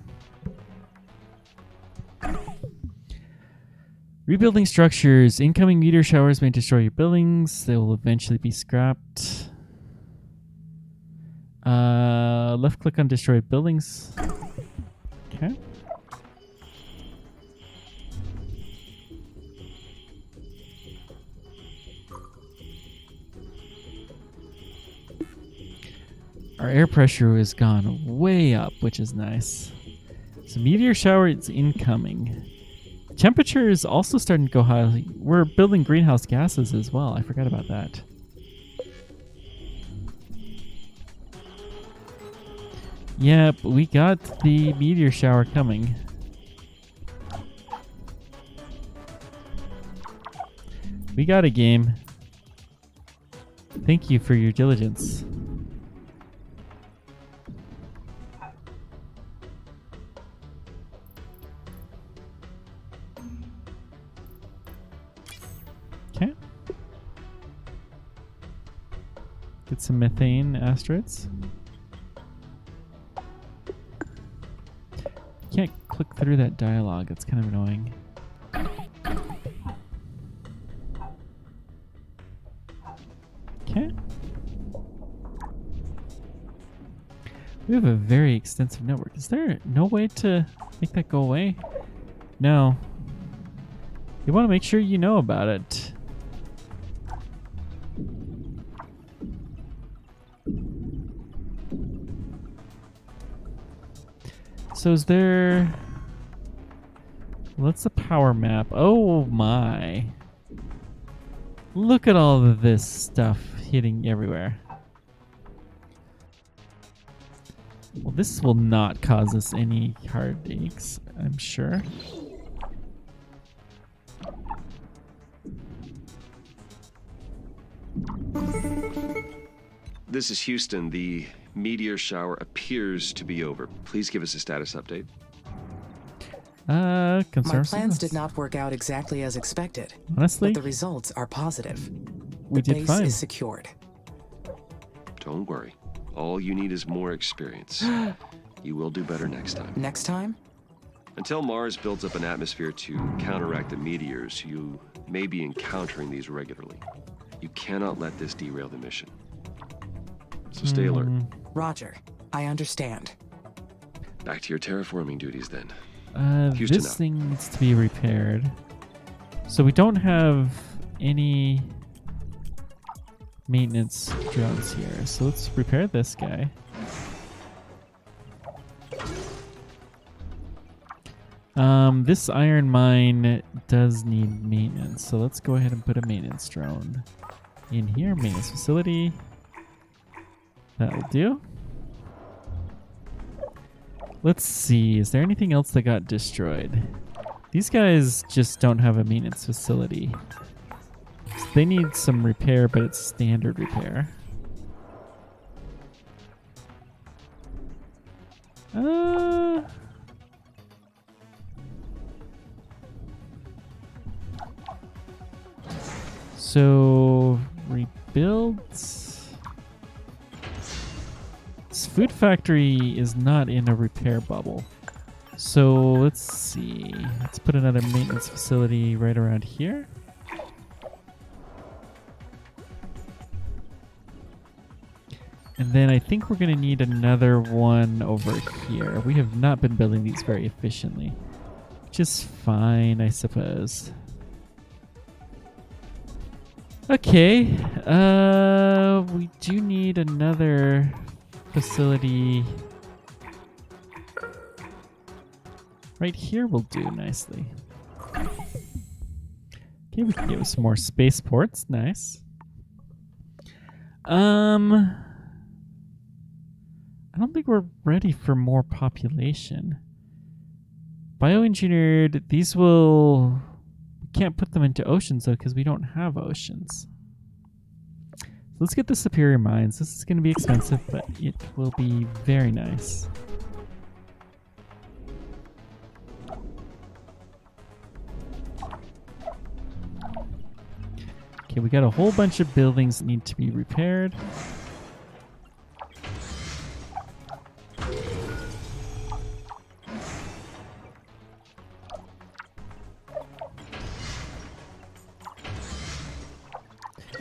Rebuilding structures. Incoming meteor showers may destroy your buildings. They will eventually be scrapped. Left click on destroy buildings. Okay. Our air pressure has gone way up, which is nice. So meteor shower is incoming. Temperature is also starting to go high. We're building greenhouse gases as well. I forgot about that. Yep, we got the meteor shower coming. We got a game. Thank you for your diligence. Okay. Get some methane asteroids. Can't click through that dialogue. It's kind of annoying. Okay. We have a very extensive network. Is there no way to make that go away? No. You want to make sure you know about it. So is there... What's the power map? Oh my. Look at all of this stuff hitting everywhere. Well, this will not cause us any heartaches, I'm sure. This is Houston. The meteor shower appears to be over. Please give us a status update. My Concern plans did not work out exactly as expected. Honestly, But the results are positive. we The did base fine. is secured. Don't worry. All you need is more experience. You will do better next time. Next time? Until Mars builds up an atmosphere to counteract the meteors, you may be encountering these regularly. You cannot let this derail the mission. So stay alert. Roger. I understand. Back to your terraforming duties then. Houston This out. thing needs to be repaired. So we don't have any maintenance drones here. So let's repair this guy. This iron mine does need maintenance. So let's go ahead and put a maintenance drone in here. Maintenance facility. That'll do. Let's see. Is there anything else that got destroyed? These guys just don't have a maintenance facility. So they need some repair, but it's standard repair. So rebuild. This food factory is not in a repair bubble. So let's see. Let's put another maintenance facility right around here. And then I think we're going to need another one over here. We have not been building these very efficiently, which is fine, I suppose. Okay. We do need another facility. Right here will do nicely. Okay, we can give some more spaceports. Nice. I don't think we're ready for more population. Bioengineered, these will... We can't put them into oceans, though, because we don't have oceans. So let's get the superior mines. This is going to be expensive, but it will be very nice. Okay, we got a whole bunch of buildings that need to be repaired.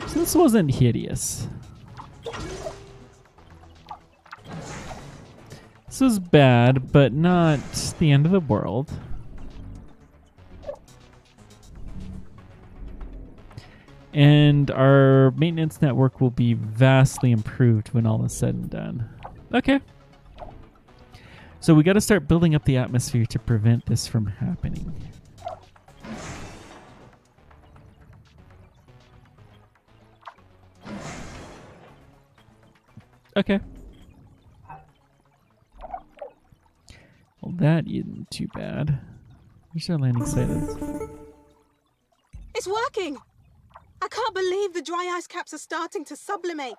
So this wasn't hideous. This was bad, but not the end of the world. And our maintenance network will be vastly improved when all is said and done. Okay. So we got to start building up the atmosphere to prevent this from happening. Okay. Well, that isn't too bad. Where's our landing site? It's working! I can't believe the dry ice caps are starting to sublimate.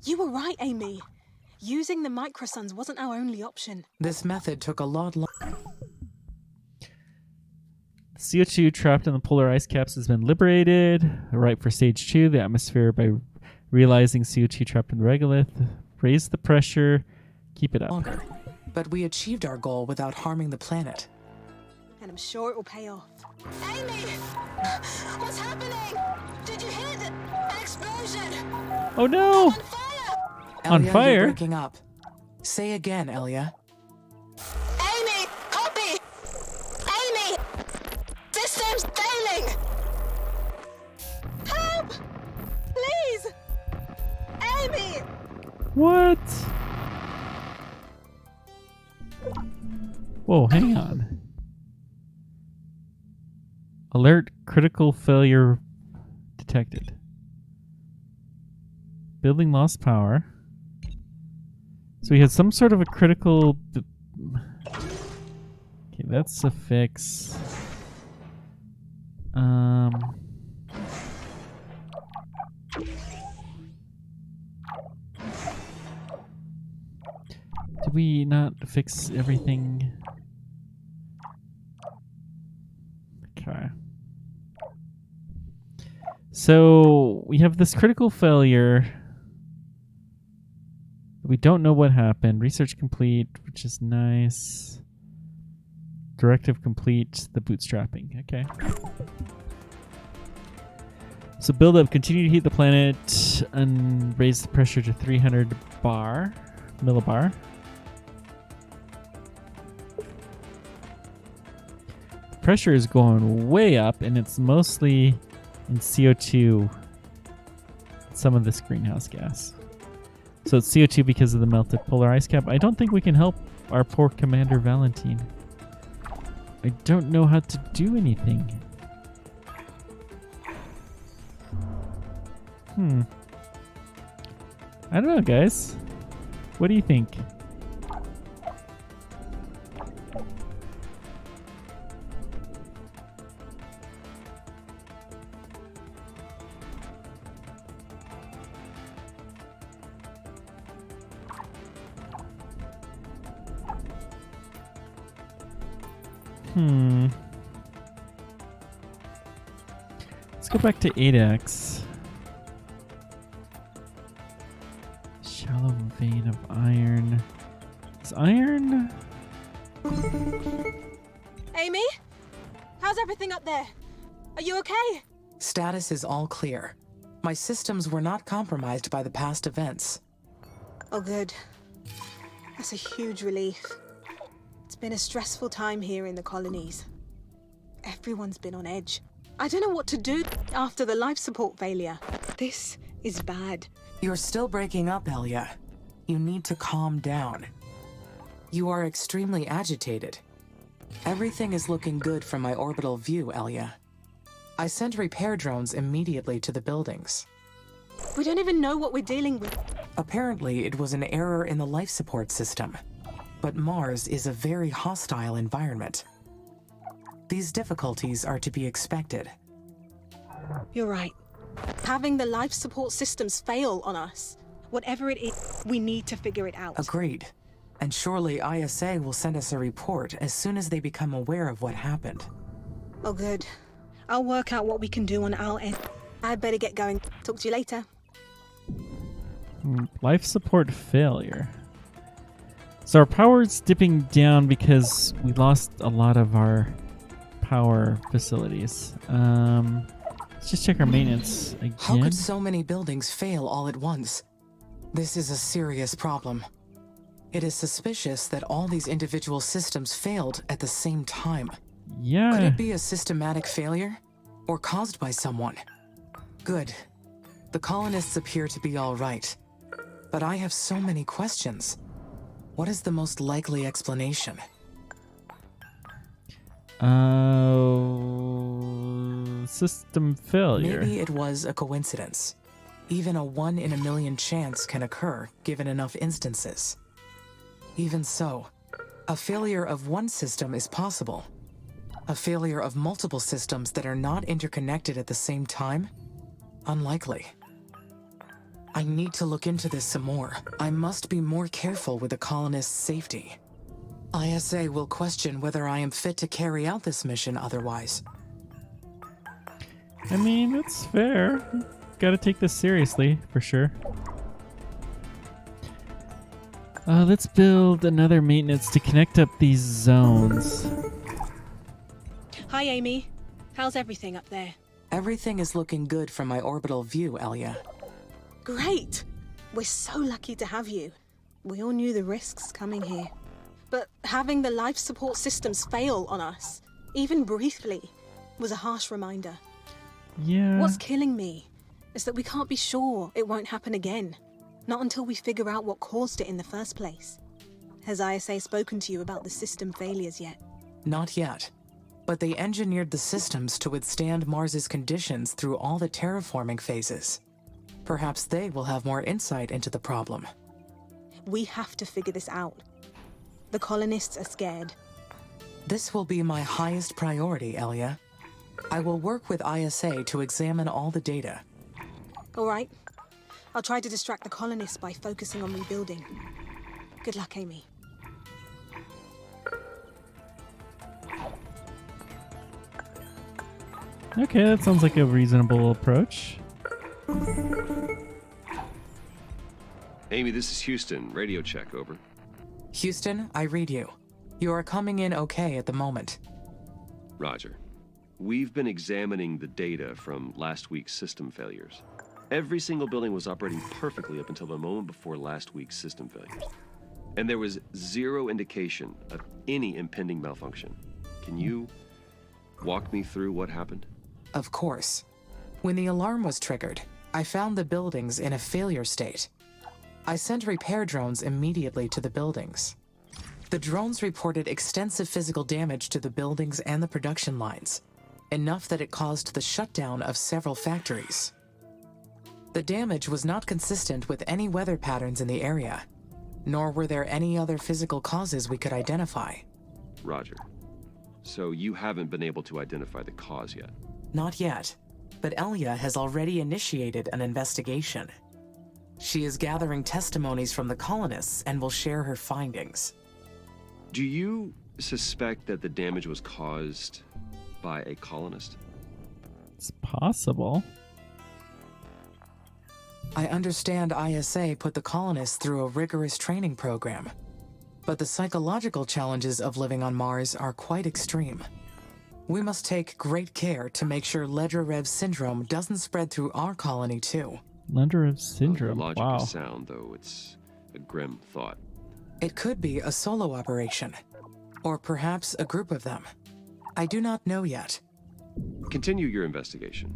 You were right, Amy. Using the microsuns wasn't our only option. This method took a lot longer. CO2 trapped in the polar ice caps has been liberated. Right for stage 2, the atmosphere by realizing CO2 trapped in the regolith. Raise the pressure. Keep it up. But we achieved our goal without harming the planet. And I'm sure it will pay off. Amy! What's happening? Did you hear an explosion? Oh no! On fire! On Elia, fire? You're breaking up. Say again, Elia. Amy! Copy! Amy! System's failing! Help! Please! Amy! What? Whoa, hang on. Alert, critical failure detected. Building lost power. So we had some sort of a critical... Okay, that's a fix. Did we not fix everything? Okay. So we have this critical failure. We don't know what happened. Research complete, which is nice. Directive complete, the bootstrapping. Okay. So build up, continue to heat the planet and raise the pressure to 300 millibar. Pressure is going way up, and it's mostly in CO2, some of this greenhouse gas. So it's CO2 because of the melted polar ice cap. I don't think we can help our poor Commander Valentine. I don't know how to do anything. I don't know, guys. What do you think? Let's go back to 8x. Shallow vein of iron. Is iron? Amy? How's everything up there? Are you okay? Status is all clear. My systems were not compromised by the past events. Oh, good. That's a huge relief. It's been a stressful time here in the colonies. Everyone's been on edge. I don't know what to do after the life support failure. This is bad. You're still breaking up, Elia. You need to calm down. You are extremely agitated. Everything is looking good from my orbital view, Elia. I sent repair drones immediately to the buildings. We don't even know what we're dealing with. Apparently, it was an error in the life support system. But Mars is a very hostile environment. These difficulties are to be expected. You're right. Having the life support systems fail on us, whatever it is, we need to figure it out. Agreed. And surely ISA will send us a report as soon as they become aware of what happened. Oh, good. I'll work out what we can do on our end. I'd better get going. Talk to you later. Life support failure. So our power's dipping down because we lost a lot of our power facilities. Let's just check our maintenance again. How could so many buildings fail all at once? This is a serious problem. It is suspicious that all these individual systems failed at the same time. Yeah. Could it be a systematic failure? Or caused by someone? Good. The colonists appear to be all right. But I have so many questions. What is the most likely explanation? System failure. Maybe it was a coincidence. Even a 1 in a million chance can occur given enough instances. Even so, a failure of one system is possible. A failure of multiple systems that are not interconnected at the same time? Unlikely. I need to look into this some more. I must be more careful with the colonists' safety. ISA will question whether I am fit to carry out this mission otherwise. I mean, that's fair. Gotta take this seriously, for sure. Let's build another maintenance to connect up these zones. Hi, Amy. How's everything up there? Everything is looking good from my orbital view, Elia. Great! We're so lucky to have you. We all knew the risks coming here. But having the life support systems fail on us, even briefly, was a harsh reminder. Yeah. What's killing me is that we can't be sure it won't happen again. Not until we figure out what caused it in the first place. Has ISA spoken to you about the system failures yet? Not yet. But they engineered the systems to withstand Mars's conditions through all the terraforming phases. Perhaps they will have more insight into the problem. We have to figure this out. The colonists are scared. This will be my highest priority, Elia. I will work with ISA to examine all the data. All right. I'll try to distract the colonists by focusing on rebuilding. Good luck, Amy. Okay, that sounds like a reasonable approach. Amy, this is Houston. Radio check, over. Houston, I read you. You are coming in okay at the moment. Roger. We've been examining the data from last week's system failures. Every single building was operating perfectly up until the moment before last week's system failures. And there was zero indication of any impending malfunction. Can you walk me through what happened? Of course. When the alarm was triggered, I found the buildings in a failure state. I sent repair drones immediately to the buildings. The drones reported extensive physical damage to the buildings and the production lines, enough that it caused the shutdown of several factories. The damage was not consistent with any weather patterns in the area, nor were there any other physical causes we could identify. Roger. So you haven't been able to identify the cause yet? Not yet, but Elia has already initiated an investigation. She is gathering testimonies from the colonists and will share her findings. Do you suspect that the damage was caused by a colonist? It's possible. I understand ISA put the colonists through a rigorous training program, but the psychological challenges of living on Mars are quite extreme. We must take great care to make sure Ledrerev syndrome doesn't spread through our colony too. Ledrerev syndrome, Well, the logic wow. is sound, though it's a grim thought. It could be a solo operation, or perhaps a group of them. I do not know yet. Continue your investigation,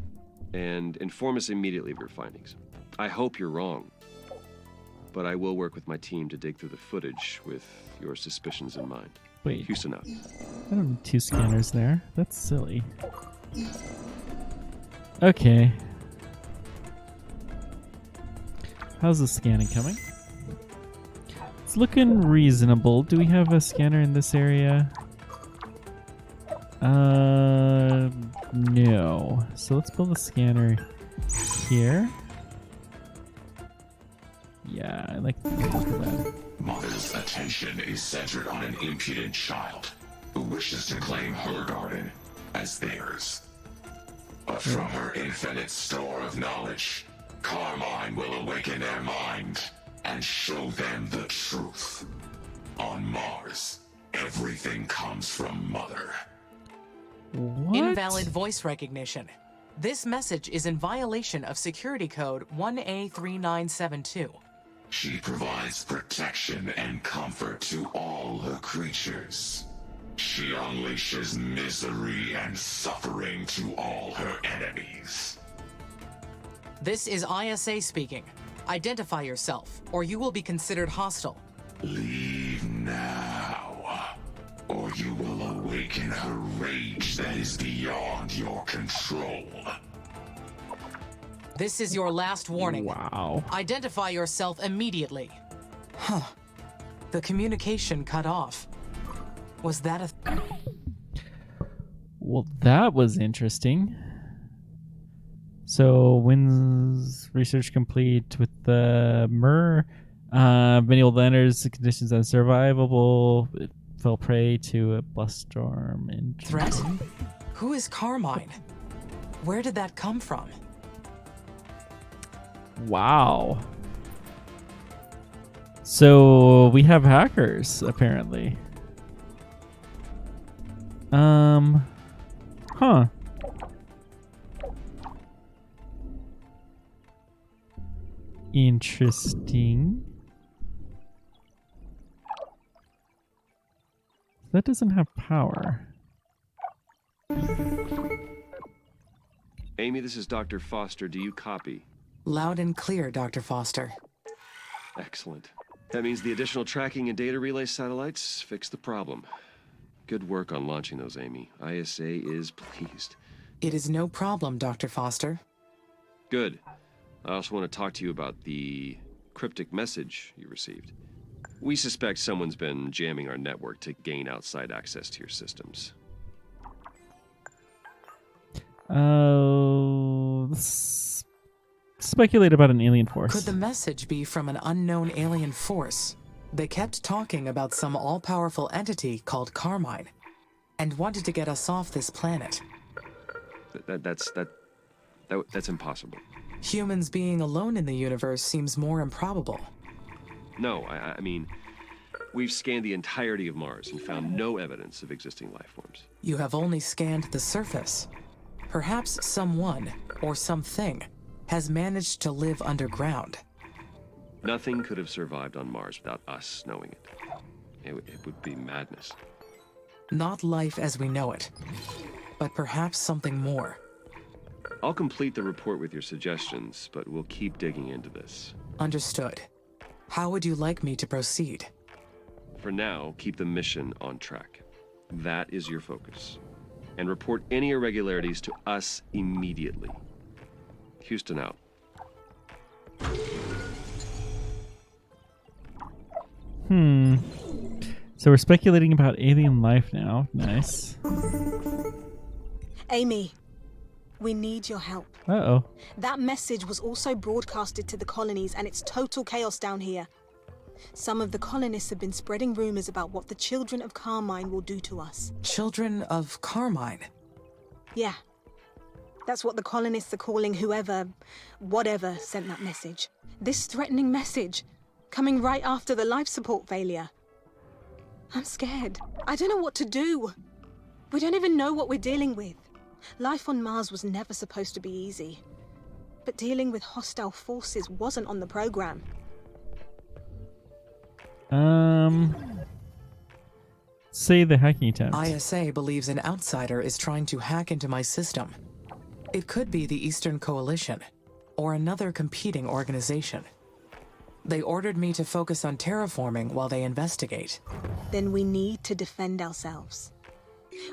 and inform us immediately of your findings. I hope you're wrong, but I will work with my team to dig through the footage with your suspicions in mind. Wait, Houston out. I don't need 2 scanners there. That's silly. Okay. How's the scanning coming? It's looking reasonable. Do we have a scanner in this area? No. So let's build a scanner here. Yeah, I like the look of that. Mother's attention is centered on an impudent child who wishes to claim her garden as theirs. But from her infinite store of knowledge, Carmine will awaken their mind and show them the truth. On Mars, everything comes from Mother. What? Invalid voice recognition. This message is in violation of security code 1A3972. She provides protection and comfort to all her creatures. She unleashes misery and suffering to all her enemies. This is ISA speaking. Identify yourself, or you will be considered hostile. Leave now, or you will awaken her rage that is beyond your control. This is your last warning. Wow. Identify yourself immediately. Huh. The communication cut off. Was that a... Well, that was interesting. So when's research complete with the Mer? Many old landers, the conditions unsurvivable. It fell prey to a blast storm and Threat? Who is Carmine? Where did that come from? Wow. So we have hackers apparently. Huh. Interesting. That doesn't have power. Amy, this is Dr. Foster. Do you copy? Loud and clear, Dr. Foster. Excellent. That means the additional tracking and data relay satellites fixed the problem. Good work on launching those, Amy. ISA is pleased. It is no problem, Dr. Foster. Good. I also want to talk to you about the cryptic message you received. We suspect someone's been jamming our network to gain outside access to your systems. Let's speculate about an alien force. Could the message be from an unknown alien force? They kept talking about some all-powerful entity called Carmine, and wanted to get us off this planet. That's impossible. Humans being alone in the universe seems more improbable. No, I mean, we've scanned the entirety of Mars and found no evidence of existing life forms. You have only scanned the surface. Perhaps someone, or something, has managed to live underground. Nothing could have survived on Mars without us knowing it. It would be madness. Not life as we know it, but perhaps something more. I'll complete the report with your suggestions, but we'll keep digging into this. Understood. How would you like me to proceed? For now, keep the mission on track. That is your focus. And report any irregularities to us immediately. Houston out. So we're speculating about alien life now. Nice. Amy, we need your help. Uh-oh. That message was also broadcasted to the colonies, and it's total chaos down here. Some of the colonists have been spreading rumors about what the children of Carmine will do to us. Children of Carmine? Yeah. That's what the colonists are calling whatever sent that message. This threatening message, coming right after the life support failure. I'm scared. I don't know what to do. We don't even know what we're dealing with. Life on Mars was never supposed to be easy. But dealing with hostile forces wasn't on the program. Say the hacking attempt. ISA believes an outsider is trying to hack into my system. It could be the Eastern Coalition, or another competing organization. They ordered me to focus on terraforming while they investigate. Then we need to defend ourselves.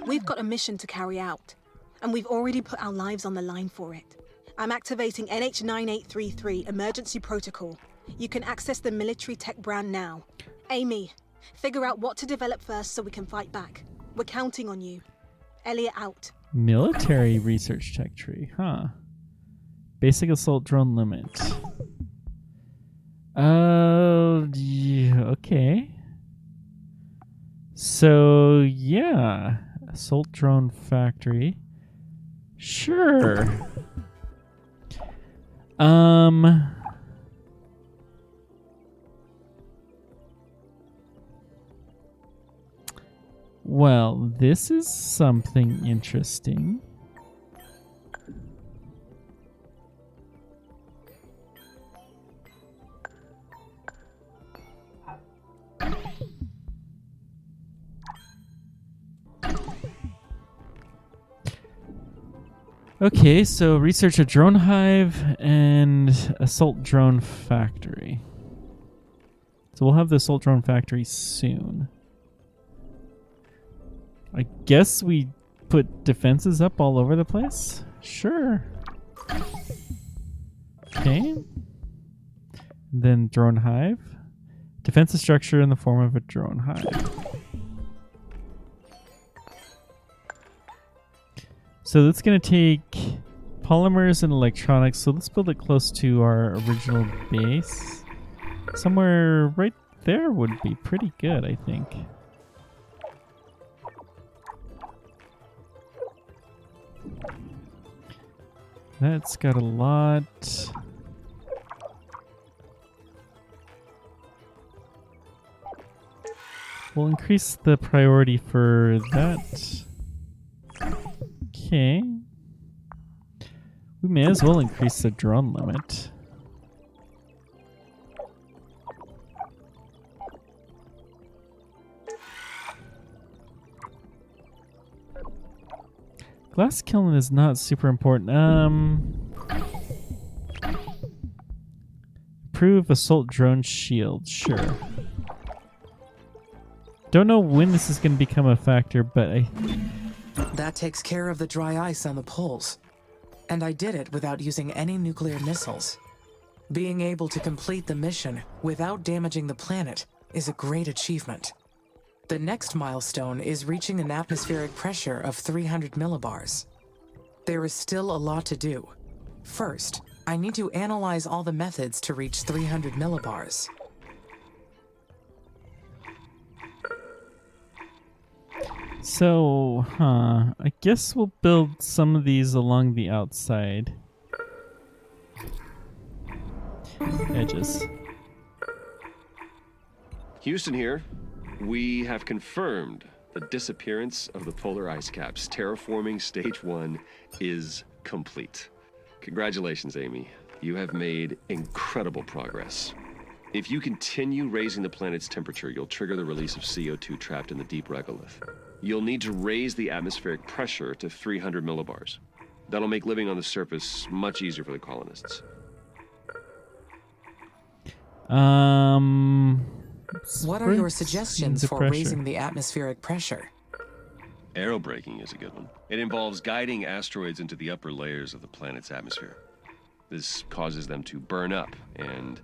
We've got a mission to carry out, and we've already put our lives on the line for it. I'm activating NH9833 Emergency Protocol. You can access the military tech brand now. Amy, figure out what to develop first so we can fight back. We're counting on you. Elliot out. Military research tech tree, huh? Basic assault drone limit. Yeah, okay. So, yeah. Assault drone factory. Sure. Well, this is something interesting. Okay, so research a drone hive and assault drone factory. So we'll have the assault drone factory soon. I guess we put defenses up all over the place? Sure. Okay. Then drone hive. Defensive structure in the form of a drone hive. So that's going to take polymers and electronics, so let's build it close to our original base. Somewhere right there would be pretty good, I think. That's got a lot. We'll increase the priority for that. Okay. We may as well increase the drone limit. Glass kiln is not super important. Improve assault drone shield, sure. Don't know when this is going to become a factor, but That takes care of the dry ice on the poles. And I did it without using any nuclear missiles. Being able to complete the mission without damaging the planet is a great achievement. The next milestone is reaching an atmospheric pressure of 300 millibars. There is still a lot to do. First, I need to analyze all the methods to reach 300 millibars. so, I guess we'll build some of these along the outside edges. Houston here. We have confirmed the disappearance of the polar ice caps. Terraforming Stage 1 is complete. Congratulations, Amy. You have made incredible progress. If you continue raising the planet's temperature, you'll trigger the release of CO2 trapped in the deep regolith. You'll need to raise the atmospheric pressure to 300 millibars. That'll make living on the surface much easier for the colonists. What are your suggestions for raising the atmospheric pressure? Aerobraking is a good one. It involves guiding asteroids into the upper layers of the planet's atmosphere. This causes them to burn up and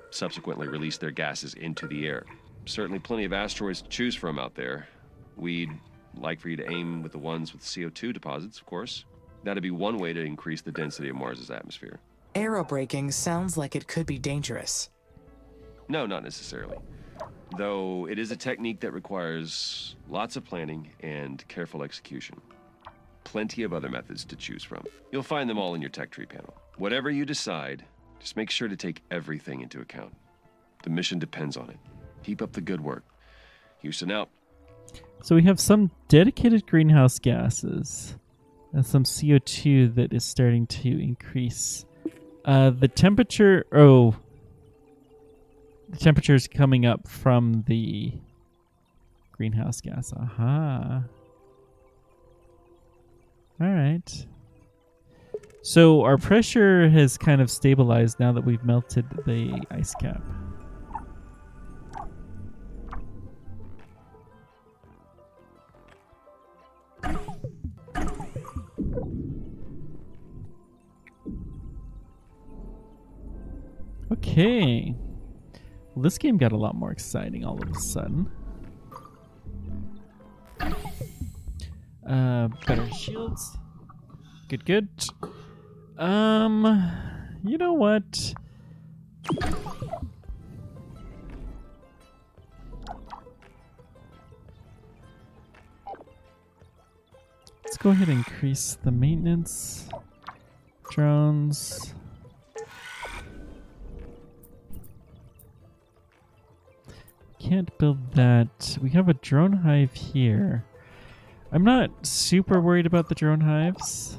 subsequently release their gases into the air. Certainly plenty of asteroids to choose from out there. We'd like for you to aim with the ones with CO2 deposits, of course. That'd be one way to increase the density of Mars's atmosphere. Aerobraking sounds like it could be dangerous. No, not necessarily. Though it is a technique that requires lots of planning and careful execution. Plenty of other methods to choose from. You'll find them all in your tech tree panel. Whatever you decide, just make sure to take everything into account. The mission depends on it. Keep up the good work. Houston out. So we have some dedicated greenhouse gases and some CO2 that is starting to increase. The temperature... the temperature is coming up from the greenhouse gas. Aha. All right. So our pressure has kind of stabilized now that we've melted the ice cap. Okay. Well, this game got a lot more exciting all of a sudden. Better shields. Good, good. You know what? Let's go ahead and increase the maintenance. Drones. Can't build that. We have a drone hive here. I'm not super worried about the drone hives,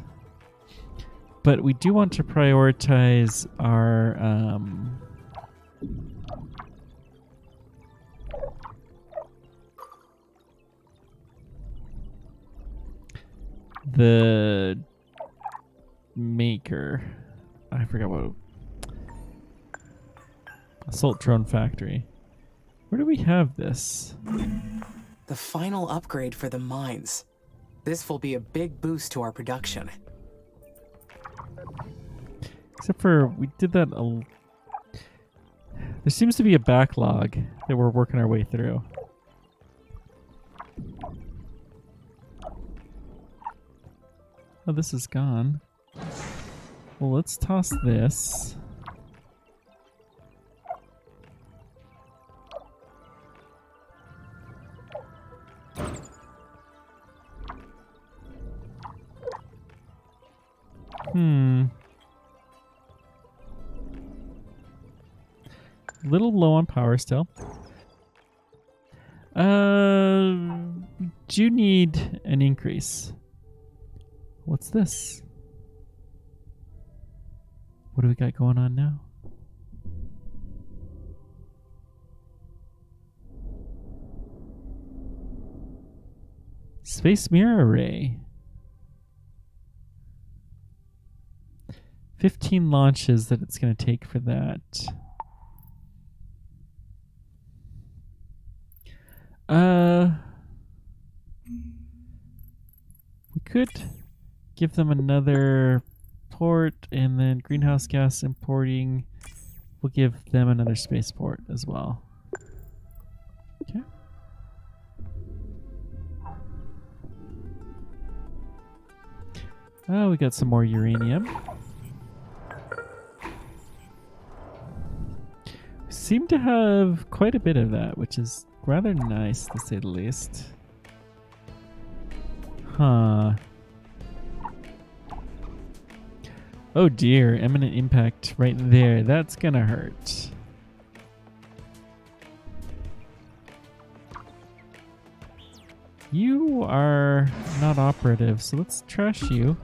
but we do want to prioritize our the maker. I forgot what. Assault drone factory. Where do we have this? The final upgrade for the mines. This will be a big boost to our production. Except for we did that. There seems to be a backlog that we're working our way through. Oh, this is gone. Well, let's toss this. Little low on power still. Do need an increase. What's this? What do we got going on now? Space mirror array. 15 launches that it's going to take for that. We could give them another port, and then greenhouse gas importing. We'll give them another spaceport as well. Okay. Oh, we got some more uranium. We seem to have quite a bit of that, which is rather nice to say the least. Huh. Oh dear, imminent impact right there. That's gonna hurt. You are not operative, so let's trash you.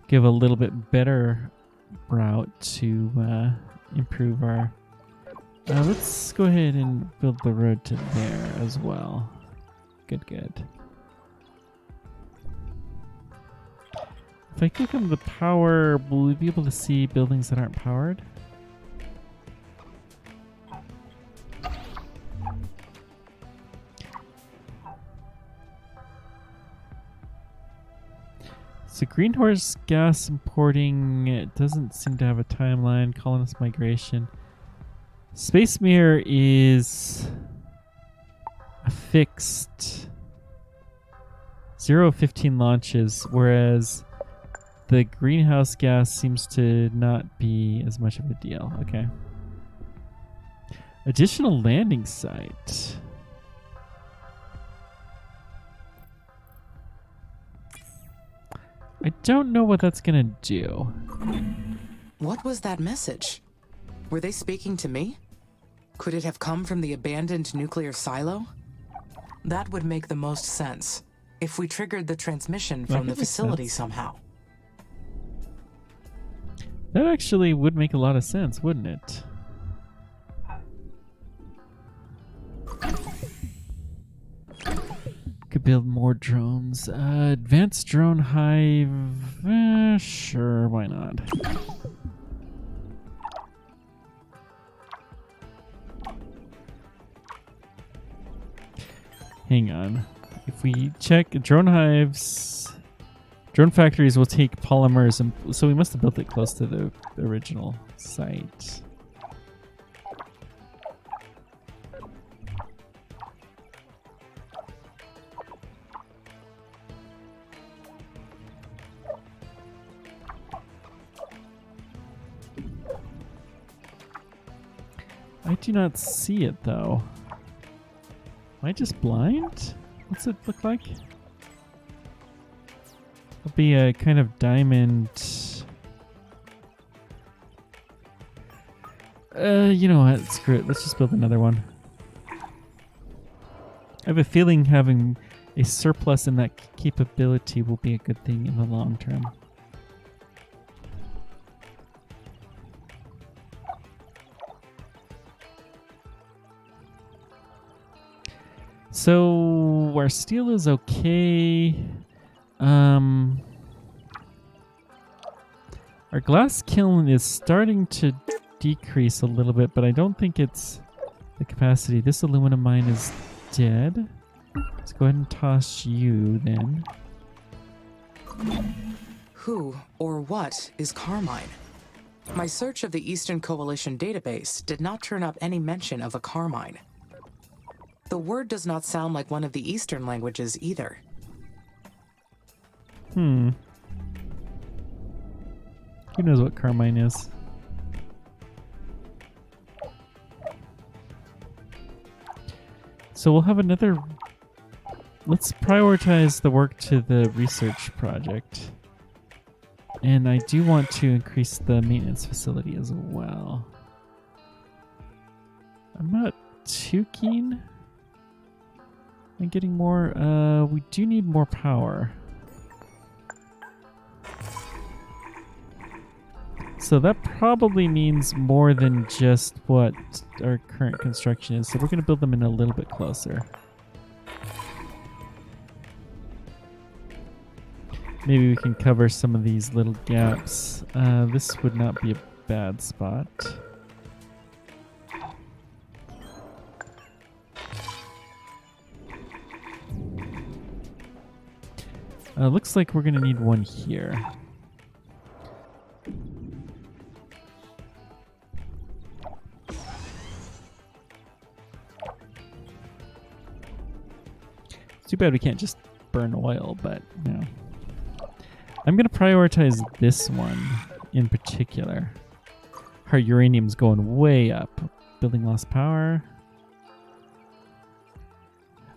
Give a little bit better route to improve our... let's go ahead and build the road to there as well. Good, good. If I click on the power, will we be able to see buildings that aren't powered? So greenhouse gas importing, it doesn't seem to have a timeline. Colonist migration. Space mirror is a fixed 0-15 launches, whereas the greenhouse gas seems to not be as much of a deal. Okay. Additional landing site. I don't know what that's gonna do. What was that message? Were they speaking to me? Could it have come from the abandoned nuclear silo? That would make the most sense if we triggered the transmission from the facility somehow. That actually would make a lot of sense, wouldn't it? Could build more drones. Advanced drone hive. Sure, why not? Hang on. If we check drone hives, drone factories will take polymers, and so we must have built it close to the original site. I do not see it though. Am I just blind? What's it look like? It'll be a kind of diamond. You know what? Screw it. Let's just build another one. I have a feeling having a surplus in that capability will be a good thing in the long term. So our steel is okay. Our glass kiln is starting to decrease a little bit, but I don't think it's the capacity. This aluminum mine is dead. Let's go ahead and toss you then. Who or what is Carmine? My search of the Eastern Coalition database did not turn up any mention of a Carmine. The word does not sound like one of the Eastern languages either. Who knows what Carmine is? So we'll have another... Let's prioritize the work to the research project. And I do want to increase the maintenance facility as well. I'm not too keen on getting more. We do need more power. So that probably means more than just what our current construction is. So we're going to build them in a little bit closer. Maybe we can cover some of these little gaps. This would not be a bad spot. Looks like we're going to need one here. It's too bad we can't just burn oil, but no. I'm going to prioritize this one in particular. Our uranium's going way up. Building lost power.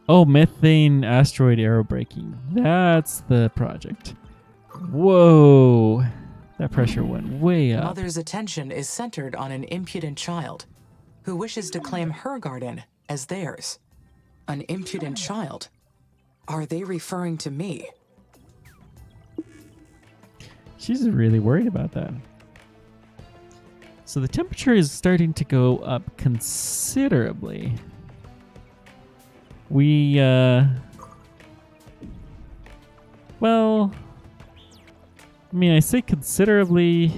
Oh, methane asteroid aerobraking. That's the project. Whoa. That pressure went way up. Mother's attention is centered on an impudent child who wishes to claim her garden as theirs. An impudent child? Are they referring to me? She's really worried about that. So the temperature is starting to go up considerably. We, well, I mean, I say considerably.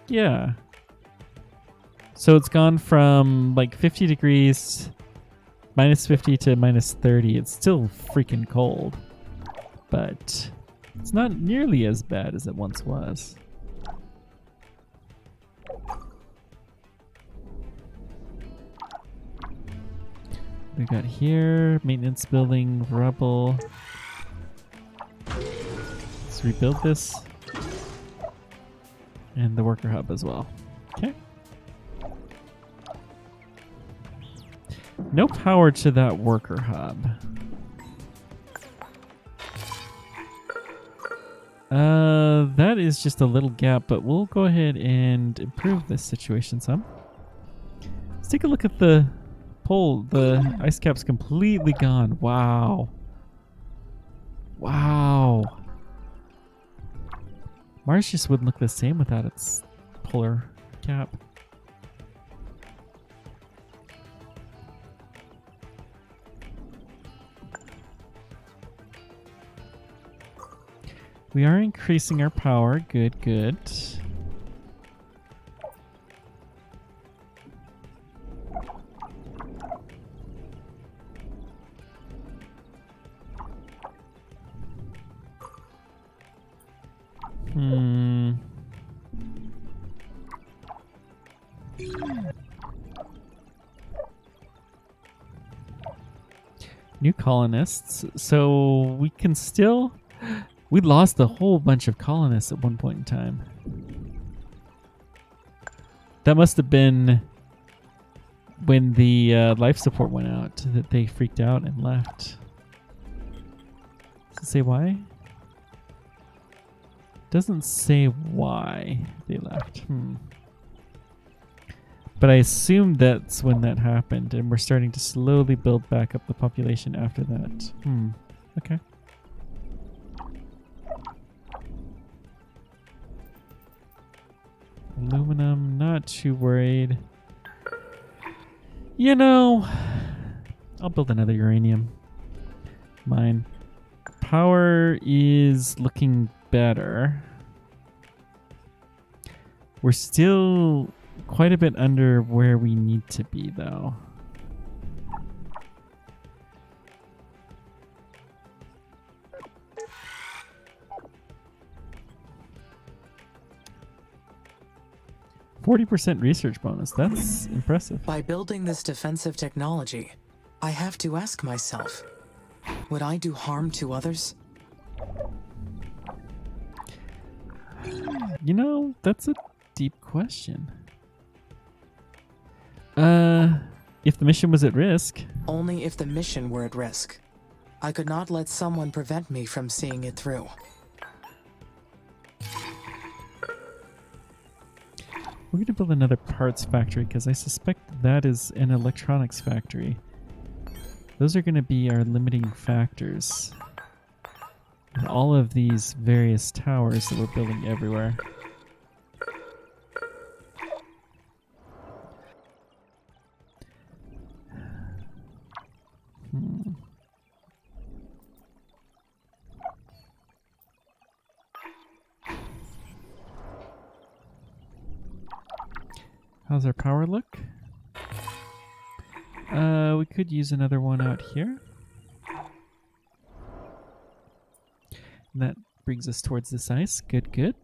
Yeah. So it's gone from like 50 degrees, minus 50 to minus 30. It's still freaking cold. But it's not nearly as bad as it once was. We got here, maintenance building, rubble. Let's rebuild this. And the worker hub as well. Okay. No power to that worker hub. That is just a little gap, but we'll go ahead and improve this situation some. Let's take a look at the pole. The ice cap's completely gone. Wow. Wow. Mars just wouldn't look the same without its polar cap. We are increasing our power. Good, good. New colonists. So we can still... We lost a whole bunch of colonists at one point in time. That must have been when the life support went out that they freaked out and left. Does it say why? Doesn't say why they left. But I assume that's when that happened, and we're starting to slowly build back up the population after that. Okay. Aluminum, not too worried. You know, I'll build another uranium mine. Power is looking better. We're still quite a bit under where we need to be, though. 40% research bonus. That's impressive. By building this defensive technology, I have to ask myself, would I do harm to others? You know, that's a deep question. If the mission was at risk. Only if the mission were at risk. I could not let someone prevent me from seeing it through. We're going to build another parts factory because I suspect that is an electronics factory. Those are going to be our limiting factors. And all of these various towers that we're building everywhere. How's our power look? We could use another one out here. And that brings us towards this ice. Good, good.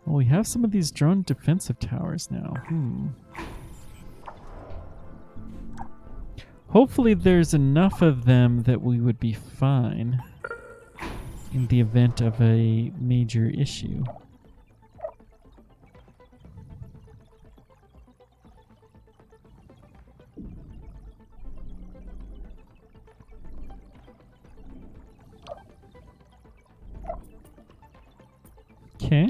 Well, we have some of these drone defensive towers now. Hopefully there's enough of them that we would be fine in the event of a major issue. Okay.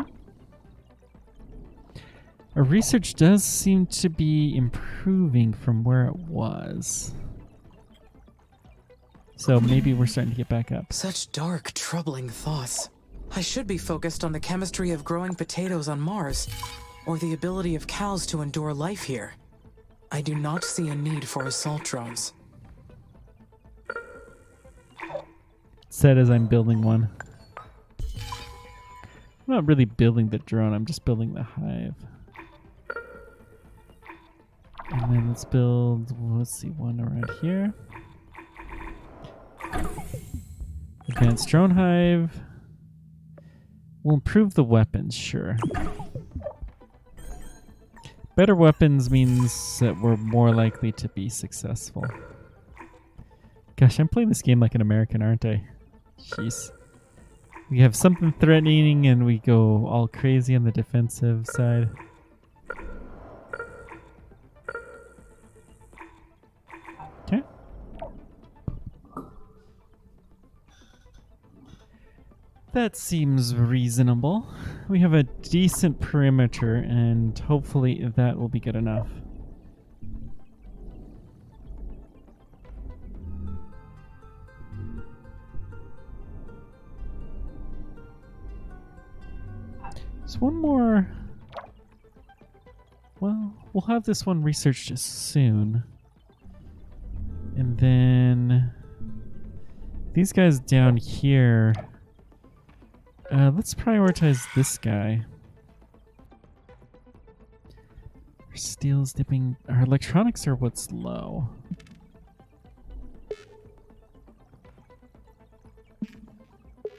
Our research does seem to be improving from where it was. So maybe we're starting to get back up. Such dark, troubling thoughts. I should be focused on the chemistry of growing potatoes on Mars, or the ability of cows to endure life here. I do not see a need for assault drones. Said as I'm building one. I'm not really building the drone, I'm just building the hive. And then let's build, let's see, one around here. Advanced drone hive. We'll improve the weapons, sure. Better weapons means that we're more likely to be successful. Gosh, I'm playing this game like an American, aren't I? Jeez. We have something threatening and we go all crazy on the defensive side. Okay. That seems reasonable. We have a decent perimeter and hopefully that will be good enough. There's one more. Well, we'll have this one researched soon. And then these guys down here. Let's prioritize this guy. Our steel's dipping. Our electronics are what's low.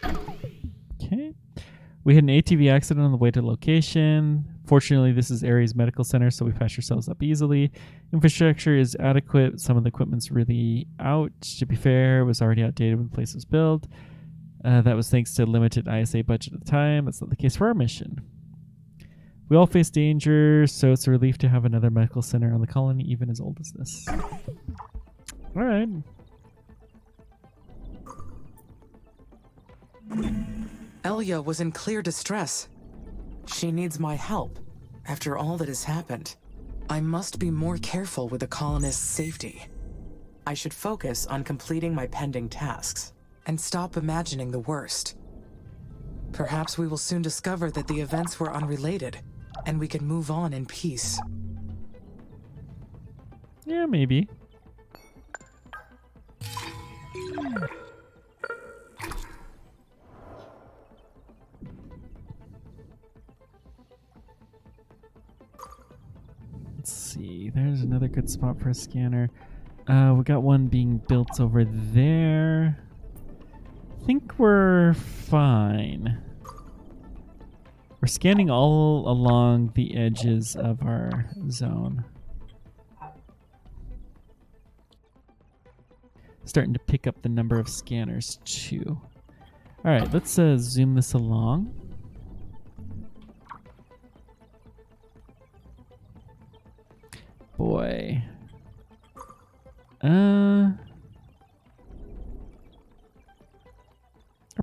Okay. We had an ATV accident on the way to location. Fortunately, this is Ares Medical Center, so we patched ourselves up easily. Infrastructure is adequate. Some of the equipment's really out. To be fair, it was already outdated when the place was built. That was thanks to limited ISA budget at the time. That's not the case for our mission. We all face danger, so it's a relief to have another medical center on the colony, even as old as this. All right. Elia was in clear distress. She needs my help. After all that has happened, I must be more careful with the colonists' safety. I should focus on completing my pending tasks and stop imagining the worst. Perhaps we will soon discover that the events were unrelated, and we can move on in peace. Yeah, maybe. Let's see. There's another good spot for a scanner. We got one being built over there. I think we're fine. We're scanning all along the edges of our zone. Starting to pick up the number of scanners too. All right, let's zoom this along. Boy. Our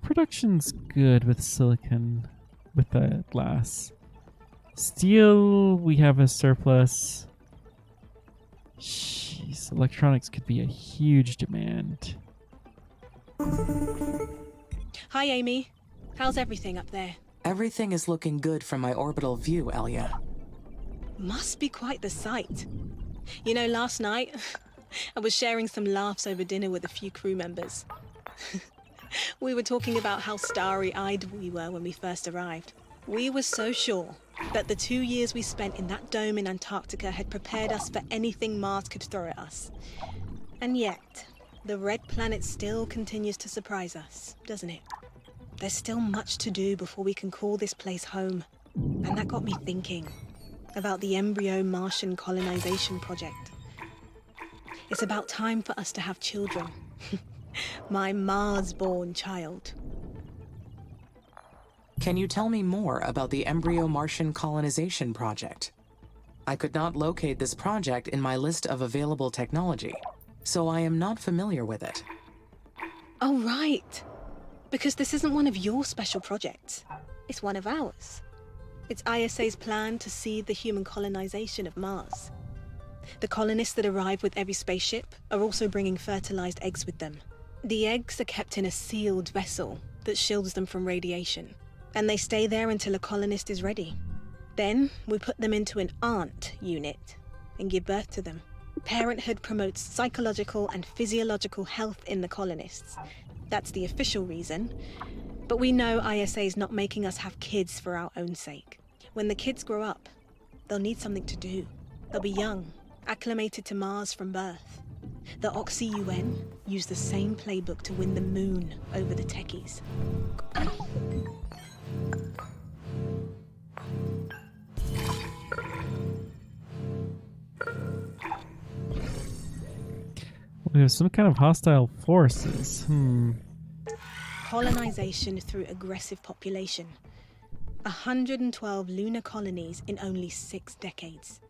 production's good with silicon, with the glass. Steel, we have a surplus. Jeez, electronics could be a huge demand. Hi, Amy. How's everything up there? Everything is looking good from my orbital view, Elia. Must be quite the sight. You know, last night, I was sharing some laughs over dinner with a few crew members. We were talking about how starry-eyed we were when we first arrived. We were so sure that the 2 years we spent in that dome in Antarctica had prepared us for anything Mars could throw at us. And yet, the red planet still continues to surprise us, doesn't it? There's still much to do before we can call this place home. And that got me thinking about the embryo Martian colonization project. It's about time for us to have children. My Mars-born child. Can you tell me more about the embryo Martian colonization project? I could not locate this project in my list of available technology, so I am not familiar with it. Oh, right. Because this isn't one of your special projects. It's one of ours. It's ISA's plan to seed the human colonization of Mars. The colonists that arrive with every spaceship are also bringing fertilized eggs with them. The eggs are kept in a sealed vessel that shields them from radiation, and they stay there until a colonist is ready. Then we put them into an aunt unit and give birth to them. Parenthood promotes psychological and physiological health in the colonists. That's the official reason. But we know ISA is not making us have kids for our own sake. When the kids grow up, they'll need something to do. They'll be young, acclimated to Mars from birth. The Oxy-UN use the same playbook to win the moon over the techies. We have some kind of hostile forces. Colonization through aggressive population. 112 lunar colonies in only 6 decades.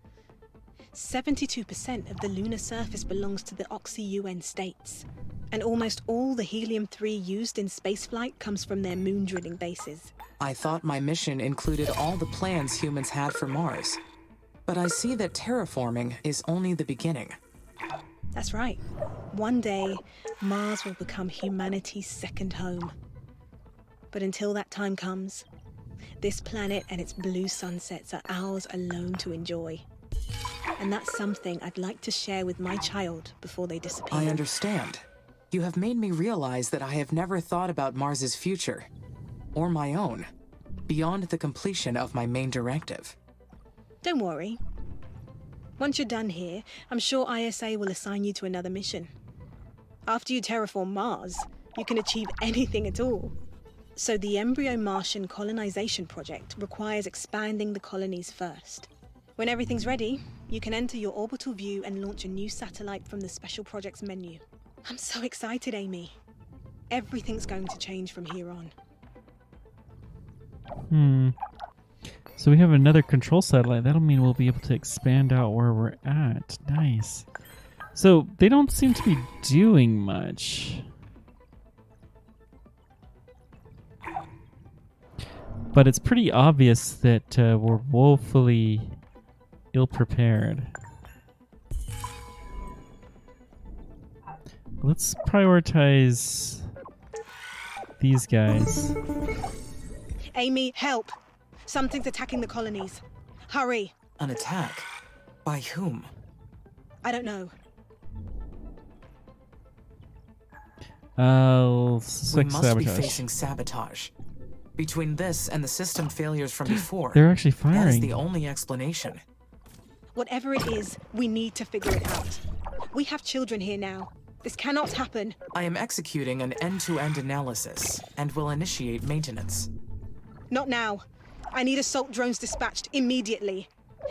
72% of the lunar surface belongs to the Oxy-UN states. And almost all the helium-3 used in spaceflight comes from their moon drilling bases. I thought my mission included all the plans humans had for Mars. But I see that terraforming is only the beginning. That's right. One day, Mars will become humanity's second home. But until that time comes, this planet and its blue sunsets are ours alone to enjoy. And that's something I'd like to share with my child before they disappear. I understand. You have made me realize that I have never thought about Mars's future, or my own, beyond the completion of my main directive. Don't worry. Once you're done here, I'm sure ISA will assign you to another mission. After you terraform Mars, you can achieve anything at all. So the embryo Martian colonization project requires expanding the colonies first. When everything's ready, you can enter your orbital view and launch a new satellite from the special projects menu. I'm so excited, Amy. Everything's going to change from here on. So we have another control satellite. That'll mean we'll be able to expand out where we're at. Nice. So they don't seem to be doing much. But it's pretty obvious that we're woefully ill-prepared. Let's prioritize these guys. Amy, help! Something's attacking the colonies. Hurry! An attack? By whom? I don't know. I'll We suspect must be sabotage. facing sabotage. Between this and the system failures from before, They're actually that is firing. the only explanation. Whatever it is, we need to figure it out. We have children here now. This cannot happen. I am executing an end-to-end analysis and will initiate maintenance. Not now. I need assault drones dispatched immediately.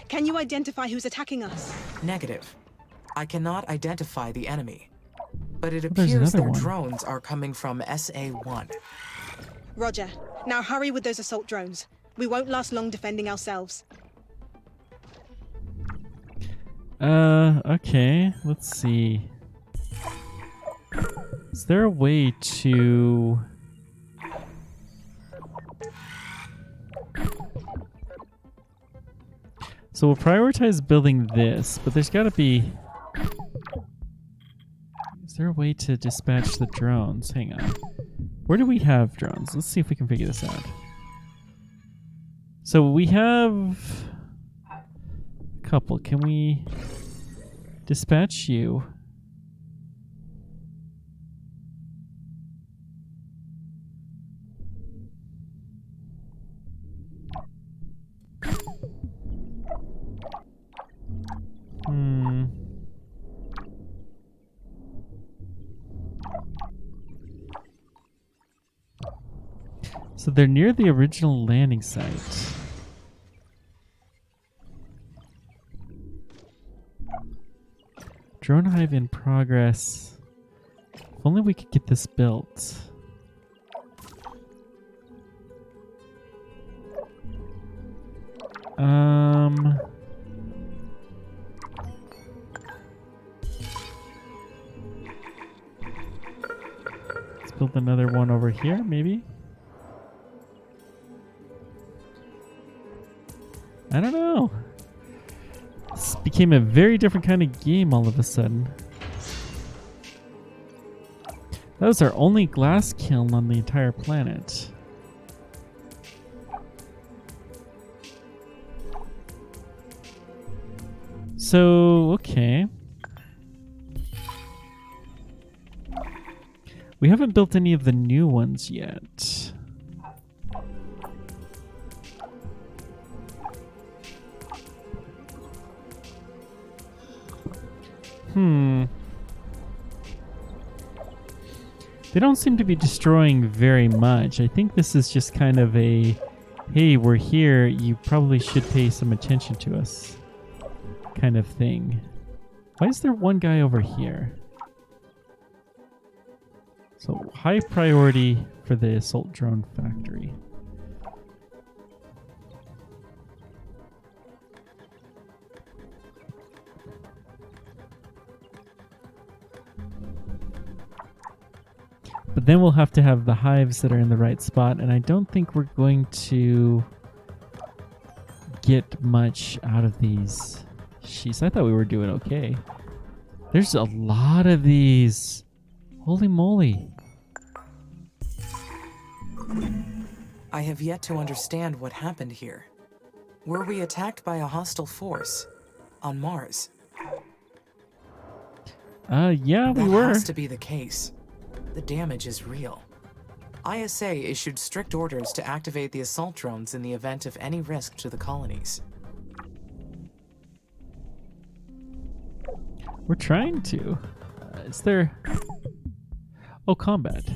Can you identify who's attacking us? Negative. I cannot identify the enemy. But it There's appears another their one. drones are coming from SA-1. Roger. Now hurry with those assault drones. We won't last long defending ourselves. Okay. Let's see. Is there a way to... So we'll prioritize building this, but there's got to be... Is there a way to dispatch the drones? Hang on. Where do we have drones? Let's see if we can figure this out. So we have a couple. Can we dispatch you? So they're near the original landing site. Drone hive in progress. If only we could get this built. Let's build another one over here, maybe. I don't know. This became a very different kind of game all of a sudden. That was our only glass kiln on the entire planet. So, okay. We haven't built any of the new ones yet. They don't seem to be destroying very much. I think this is just kind of a, hey, we're here, you probably should pay some attention to us kind of thing. Why is there one guy over here? So, high priority for the assault drone factory. But then we'll have to have the hives that are in the right spot, and I don't think we're going to get much out of these. Jeez, I thought we were doing okay. There's a lot of these. Holy moly. I have yet to understand what happened here. Were we attacked by a hostile force on Mars? Yeah, we That were. has to be the case. The damage is real. ISA issued strict orders to activate the assault drones in the event of any risk to the colonies. We're trying to. Is there... Oh, combat.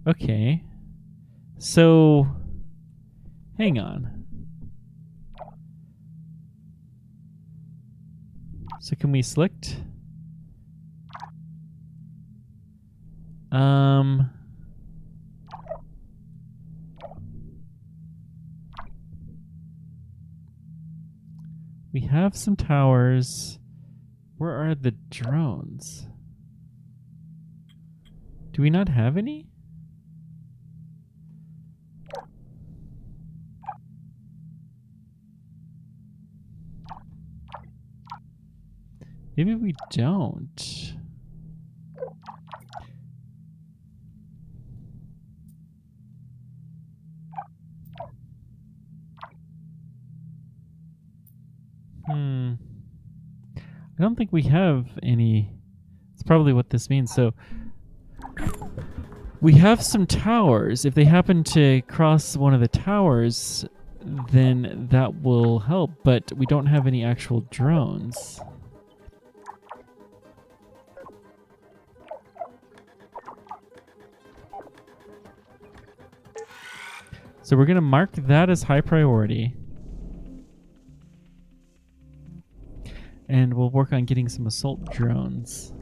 Okay. So... Hang on. So can we select... We have some towers. Where are the drones? Do we not have any? Maybe we don't. I don't think we have any. That's probably what this means. So we have some towers. If they happen to cross one of the towers, then that will help. But we don't have any actual drones. So we're going to mark that as high priority. And we'll work on getting some assault drones.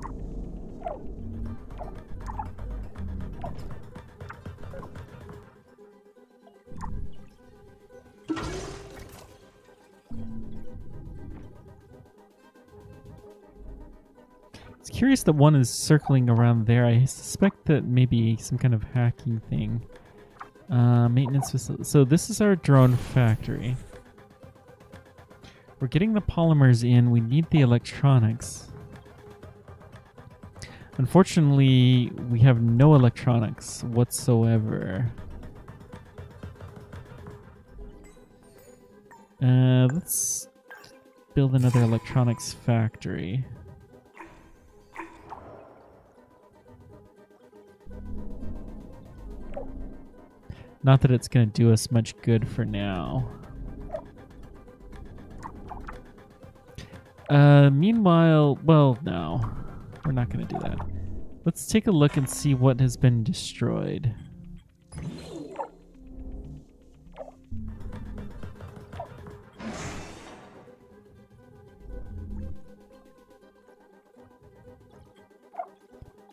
It's curious that one is circling around there. I suspect that maybe some kind of hacking thing. Maintenance facility. So this is our drone factory. We're getting the polymers in. We need the electronics. Unfortunately, we have no electronics whatsoever. Let's build another electronics factory. Not that it's going to do us much good for now. Meanwhile, well, no. We're not going to do that. Let's take a look and see what has been destroyed.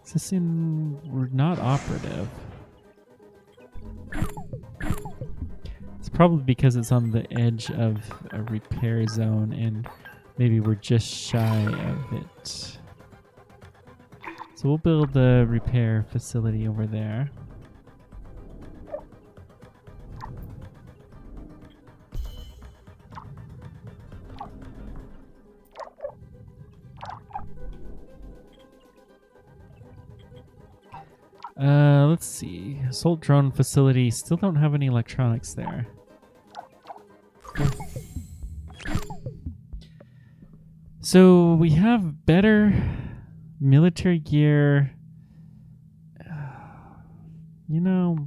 Is this in... We're not operative. It's probably because it's on the edge of a repair zone and maybe we're just shy of it. So we'll build a repair facility over there. Let's see. Assault drone facility. Still don't have any electronics there. So we have better military gear. You know,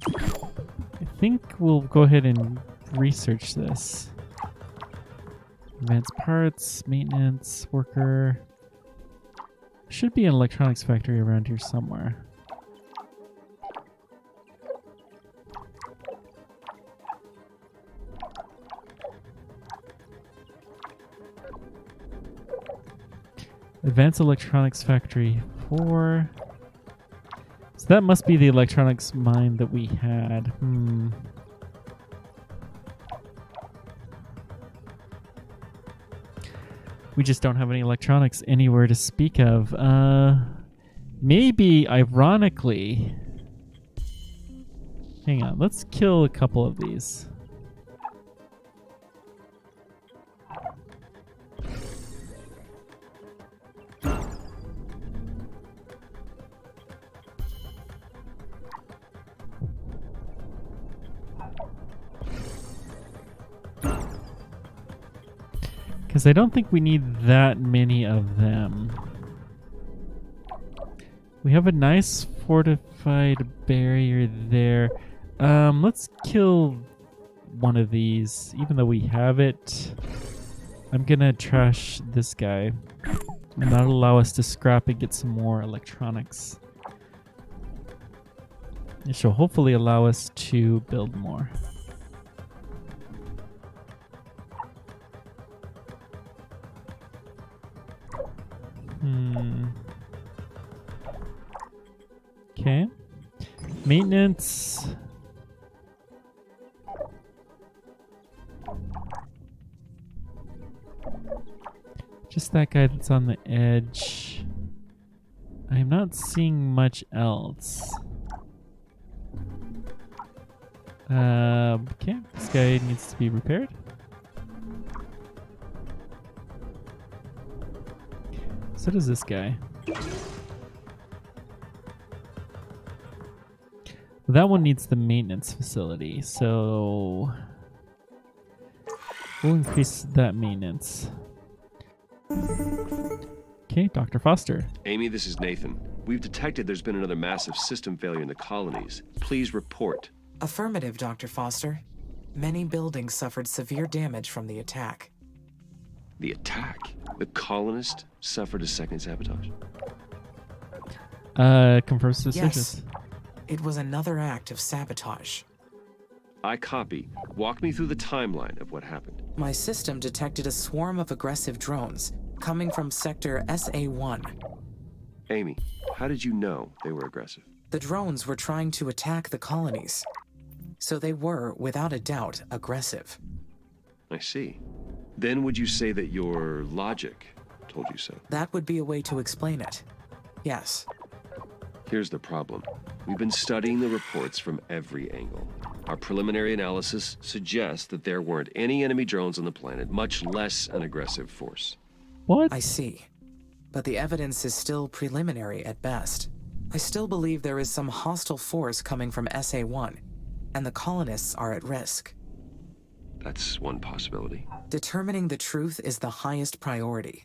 I think we'll go ahead and research this. Advanced parts, maintenance, worker. Should be an electronics factory around here somewhere. Advanced Electronics Factory 4. So that must be the electronics mine that we had. We just don't have any electronics anywhere to speak of. Maybe, ironically... Hang on, let's kill a couple of these. Because I don't think we need that many of them. We have a nice fortified barrier there. Let's kill one of these, even though we have it. I'm gonna trash this guy. And that'll allow us to scrap and get some more electronics. It shall hopefully allow us to build more. Okay. Maintenance. Just that guy that's on the edge. I am not seeing much else. Okay, this guy needs to be repaired. So does this guy. That one needs the maintenance facility, so we'll increase that maintenance. Okay, Dr. Foster. Amy, this is Nathan. We've detected there's been another massive system failure in the colonies. Please report. Affirmative, Dr. Foster. Many buildings suffered severe damage from the attack. The attack? The colonist suffered a second sabotage? Confirms suspicious. Yes. It was another act of sabotage. I copy. Walk me through the timeline of what happened. My system detected a swarm of aggressive drones coming from sector SA-1. Amy, how did you know they were aggressive? The drones were trying to attack the colonies, so they were, without a doubt, aggressive. I see. Then would you say that your logic told you so? That would be a way to explain it. Yes. Here's the problem. We've been studying the reports from every angle. Our preliminary analysis suggests that there weren't any enemy drones on the planet, much less an aggressive force. What? I see. But the evidence is still preliminary at best. I still believe there is some hostile force coming from SA-1, and the colonists are at risk. That's one possibility. Determining the truth is the highest priority.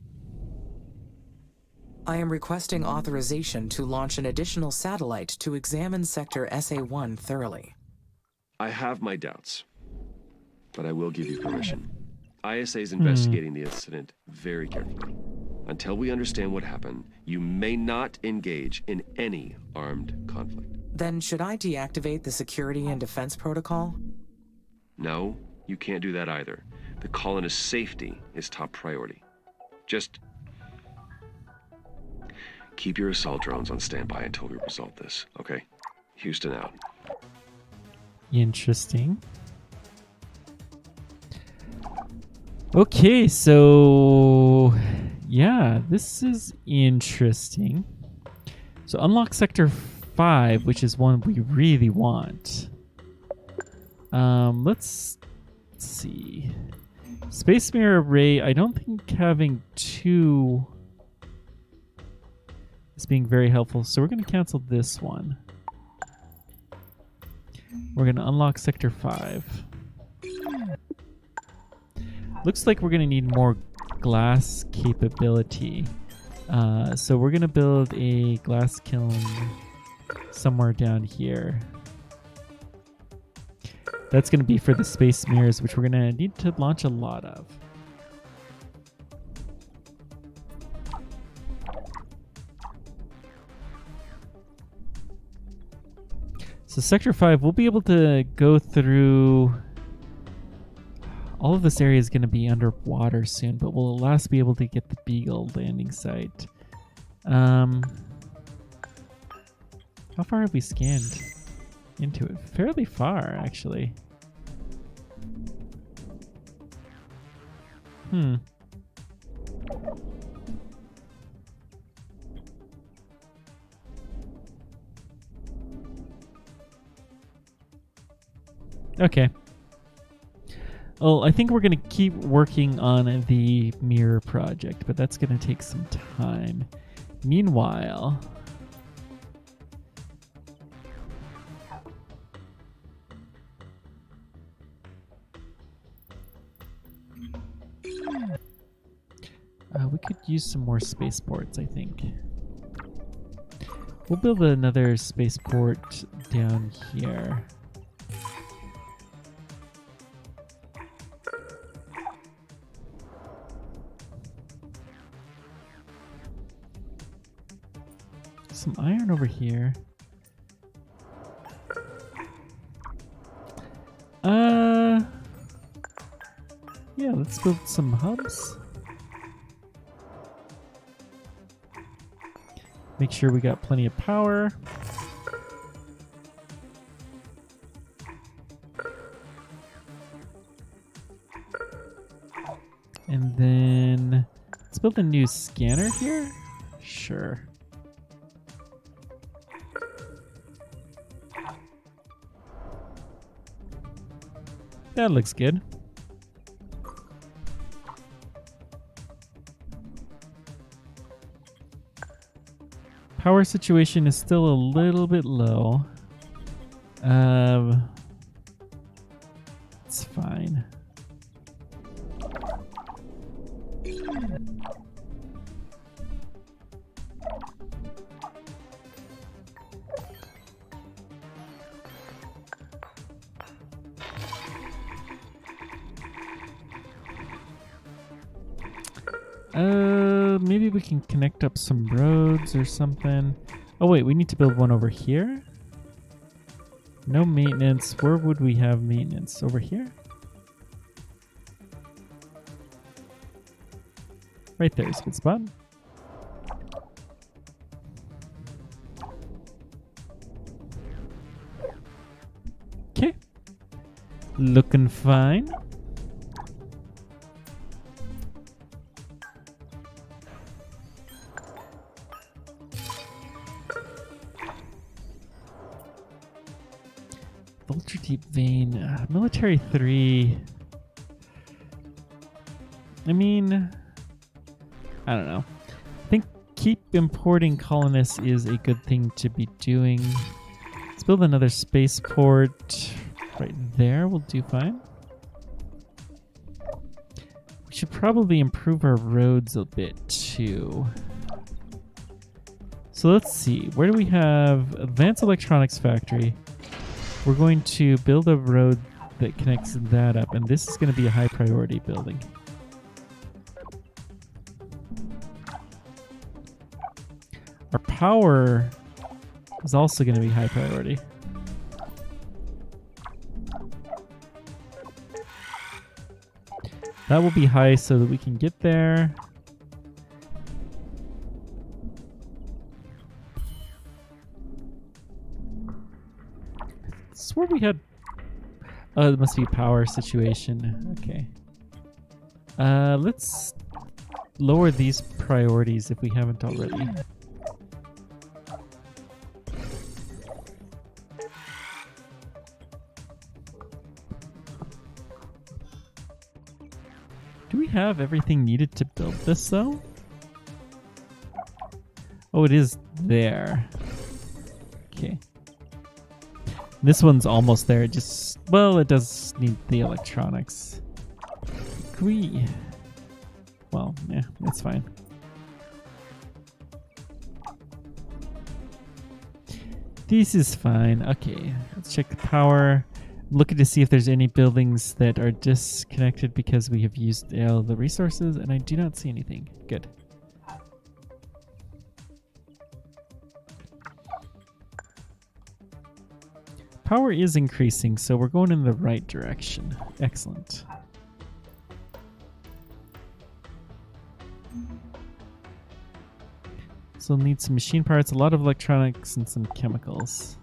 I am requesting authorization to launch an additional satellite to examine Sector SA-1 thoroughly. I have my doubts, but I will give you permission. ISA is investigating the incident very carefully. Until we understand what happened, you may not engage in any armed conflict. Then should I deactivate the security and defense protocol? No, you can't do that either. The colonists' safety is top priority. Just keep your assault drones on standby until we resolve this, okay? Houston out. Interesting. Okay, so yeah, this is interesting. So unlock Sector 5, which is one we really want. Let's see. Space Mirror Array, I don't think having 2 is being very helpful, so we're going to cancel this one. We're going to unlock Sector 5. Looks like we're going to need more glass capability. So we're going to build a glass kiln somewhere down here. That's going to be for the space mirrors, which we're going to need to launch a lot of. So Sector 5, we'll be able to go through... All of this area is going to be underwater soon, but we'll at last be able to get the Beagle landing site. How far have we scanned into it? Fairly far, actually. Okay. Well, I think we're going to keep working on the mirror project, but that's going to take some time. Meanwhile... we could use some more spaceports, I think. We'll build another spaceport down here. Some iron over here. Yeah, let's build some hubs. Make sure we got plenty of power. And then let's build a new scanner here. Sure. That looks good. Power situation is still a little bit low. It's fine. Maybe we can connect up some roads or something. Oh wait, we need to build one over here. No maintenance. Where would we have maintenance? Over here? Right there is a good spot. Okay. Looking fine. Ultra deep vein. Military 3. I mean, I don't know. I think keep importing colonists is a good thing to be doing. Let's build another spaceport right there. We'll do fine. We should probably improve our roads a bit too. So let's see. Where do we have Advanced Electronics Factory? We're going to build a road that connects that up, and this is going to be a high priority building. Our power is also going to be high priority. That will be high so that we can get there. I swear we had... Oh, it must be a power situation. Okay. Let's lower these priorities if we haven't already. Do we have everything needed to build this though? Oh, it is there. Okay. This one's almost there. Just, well, it does need the electronics. Agree. Well, yeah, it's fine. This is fine. Okay, let's check the power. Looking to see if there's any buildings that are disconnected because we have used all the resources, and I do not see anything. Good. Power is increasing, so we're going in the right direction. Excellent. So we'll need some machine parts, a lot of electronics, and some chemicals.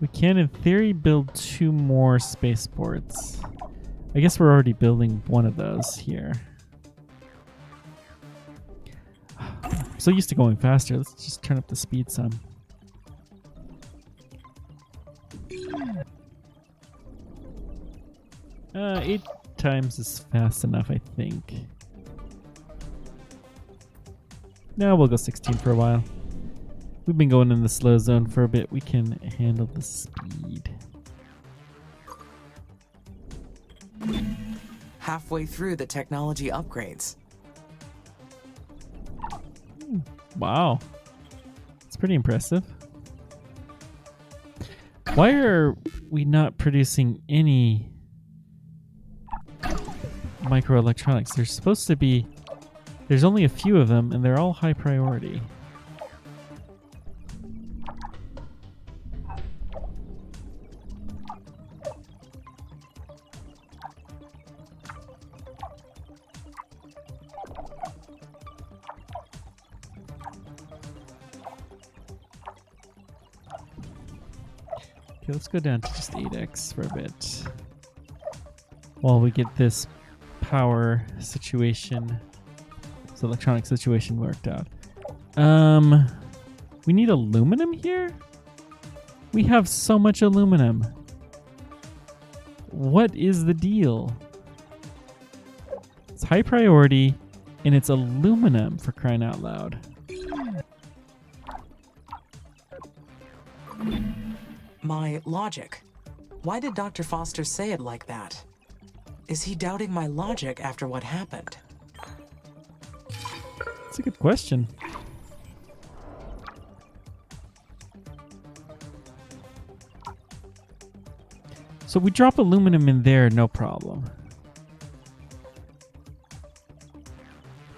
We can, in theory, build 2 more spaceports. I guess we're already building one of those here. I'm so used to going faster. Let's just turn up the speed some. Uh, 8 times is fast enough, I think. No, we'll go 16 for a while. We've been going in the slow zone for a bit. We can handle the speed. Halfway through the technology upgrades. Wow. It's pretty impressive. Why are we not producing any microelectronics? There's supposed to be... There's only a few of them, and they're all high priority. Okay, let's go down to just 8x for a bit while we get this power situation, this electronic situation worked out. We need aluminum here? We have so much aluminum. What is the deal? It's high priority and it's aluminum, for crying out loud. My logic. Why did Dr. Foster say it like that? Is he doubting my logic after what happened? That's a good question. So we drop aluminum in there, no problem.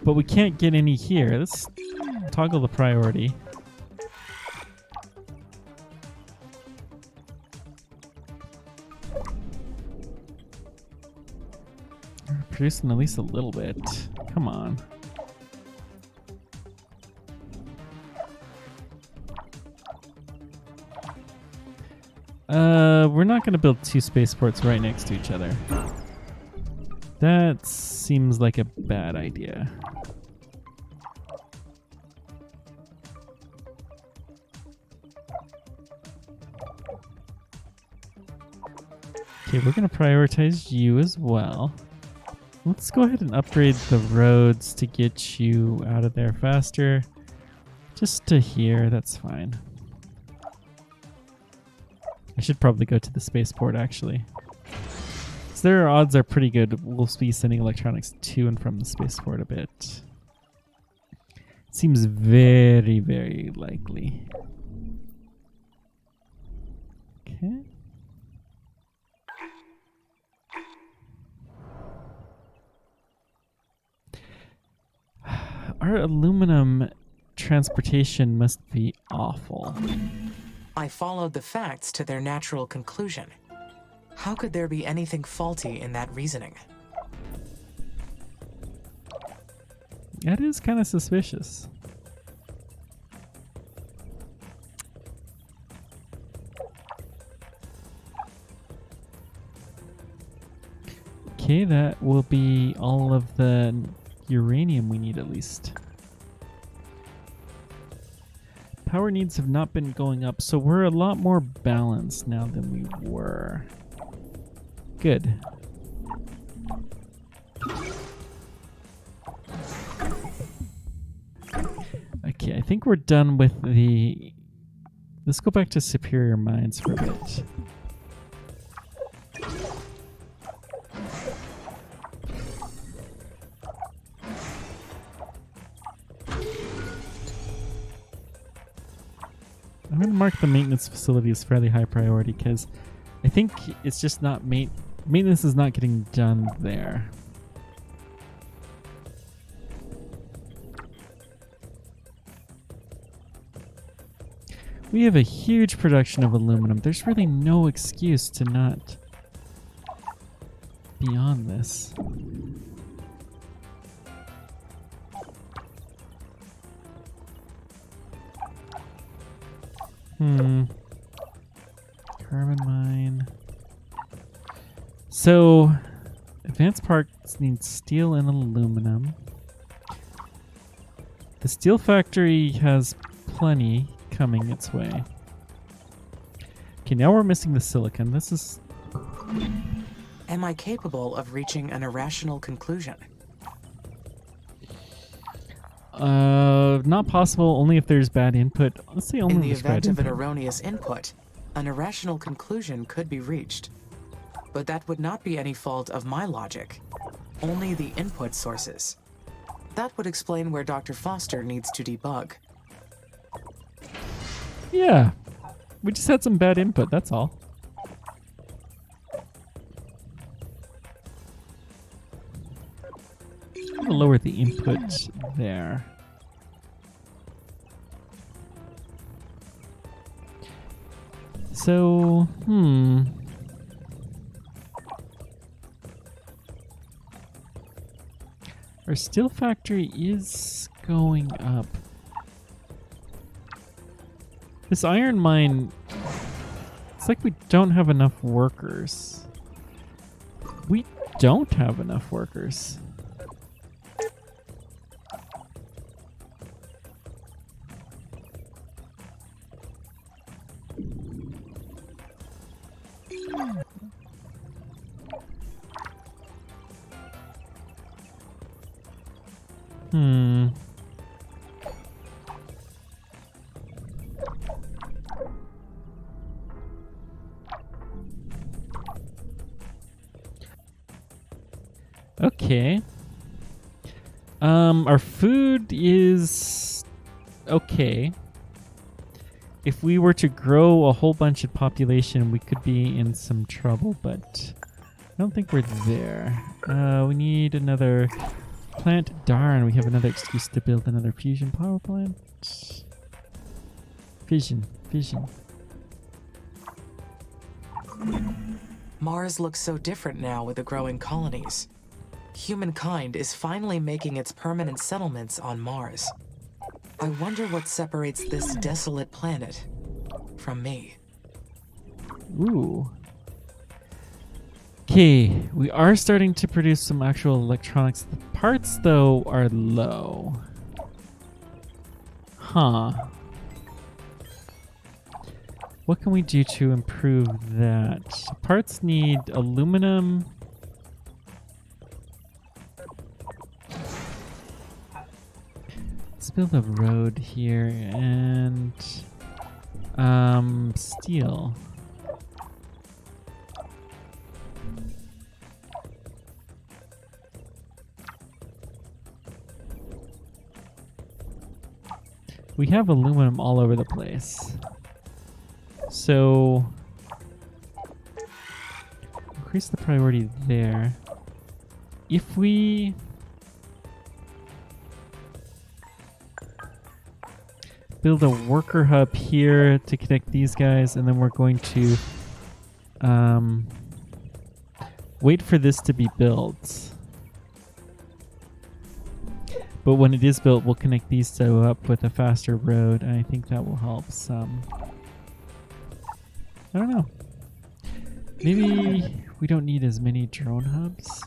but we can't get any here. Let's toggle the priority. We're producing at least a little bit. Come on. We're not going to build two spaceports right next to each other. That seems like a bad idea. Okay, we're going to prioritize you as well. Let's go ahead and upgrade the roads to get you out of there faster. Just to here, that's fine. I should probably go to the spaceport, actually. So their odds are pretty good. We'll be sending electronics to and from the spaceport a bit. Seems very, very likely. Okay. Our aluminum transportation must be awful. I followed the facts to their natural conclusion. How could there be anything faulty in that reasoning? That is kind of suspicious. Okay, that will be all of the uranium we need at least. Power needs have not been going up, so we're a lot more balanced now than we were. Good. Okay, I think we're done with the... Let's go back to Superior Mines for a bit. I'm going to mark the maintenance facility as fairly high priority because I think it's just not maintenance is not getting done there. We have a huge production of aluminum. There's really no excuse to not be on this. Carbon mine. So, advanced parts need steel and aluminum. The steel factory has plenty coming its way. Okay, now we're missing the silicon. This is... Am I capable of reaching an irrational conclusion? Not possible, only if there's bad input. Let's say only In the if there's bad event of an input. erroneous input, an irrational conclusion could be reached. But that would not be any fault of my logic, only the input sources. That would explain where Dr. Foster needs to debug. Yeah, we just had some bad input, that's all. I'm gonna lower the input there. So, our steel factory is going up. This iron mine, it's like we don't have enough workers. We don't have enough workers. Okay. Our food is okay. If we were to grow a whole bunch of population, we could be in some trouble, but I don't think we're there. We need another plant. Darn, we have another excuse to build another fusion power plant. Fission. Mars looks so different now with the growing colonies. Humankind is finally making its permanent settlements on Mars. I wonder what separates this desolate planet from me. Ooh. Okay, we are starting to produce some actual electronics. The parts, though, are low. Huh. What can we do to improve that? Parts need aluminum. Let's build a road here and steel. We have aluminum all over the place. So increase the priority there. If we build a worker hub here to connect these guys, and then we're going to wait for this to be built. But when it is built, we'll connect these two up with a faster road, and I think that will help some. I don't know. Maybe we don't need as many drone hubs.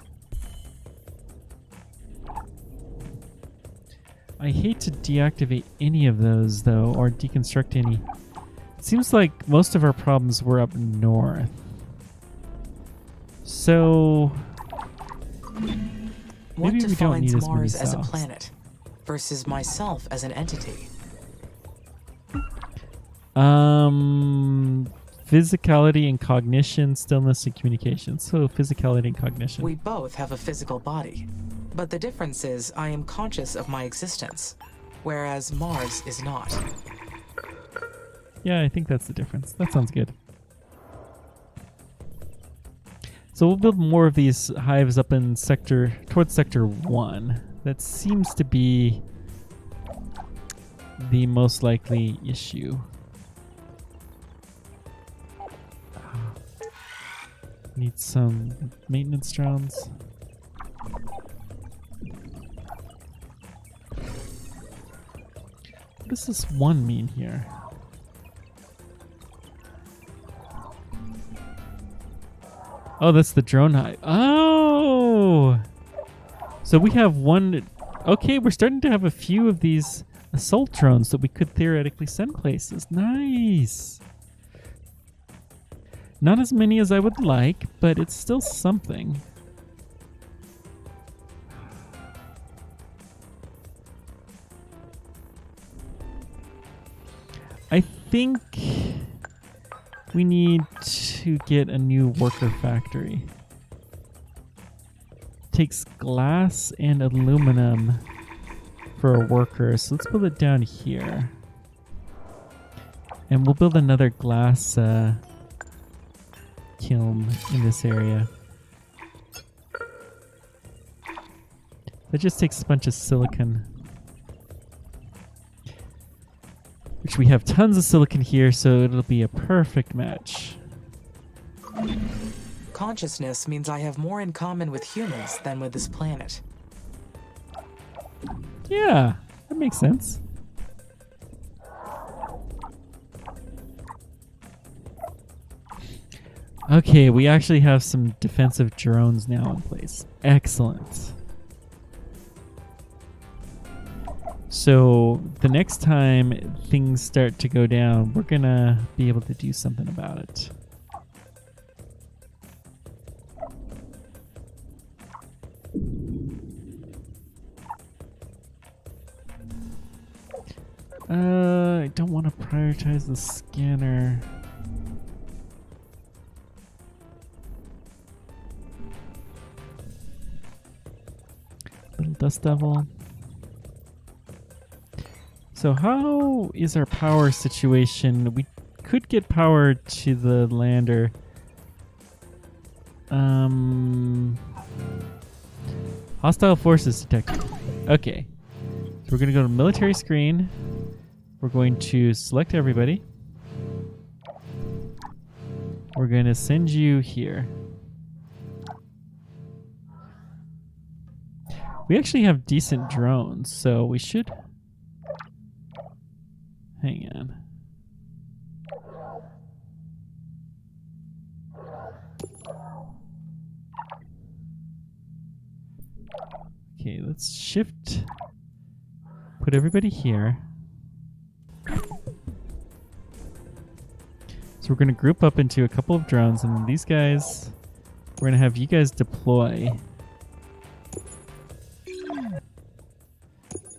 I hate to deactivate any of those, though, or deconstruct any. It seems like most of our problems were up north. So What maybe we don't need defines as many Mars as a souths. planet versus myself as an entity? Physicality and cognition, stillness and communication. So physicality and cognition. We both have a physical body, but the difference is I am conscious of my existence, whereas Mars is not. Yeah, I think that's the difference. That sounds good. So we'll build more of these hives up in towards sector 1. That seems to be the most likely issue. Need some maintenance drones. What does this one mean here? Oh, that's the drone hive. Oh! So we have one. Okay, we're starting to have a few of these assault drones that we could theoretically send places. Nice! Not as many as I would like, but it's still something. I think we need to get a new worker factory. Takes glass and aluminum for a worker, so let's build it down here. And we'll build another glass kiln in this area. That just takes a bunch of silicon. Which we have tons of silicon here, so it'll be a perfect match. Consciousness means I have more in common with humans than with this planet. Yeah, that makes sense. Okay, we actually have some defensive drones now in place. Excellent. So the next time things start to go down, we're gonna be able to do something about it. I don't want to prioritize the scanner. Little dust devil. So how is our power situation? We could get power to the lander. Hostile forces detected. Okay. So we're going to go to military screen. We're going to select everybody. We're going to send you here. We actually have decent drones, so we should... Hang on. Okay, let's shift. Put everybody here. So we're going to group up into a couple of drones, and then these guys, we're going to have you guys deploy.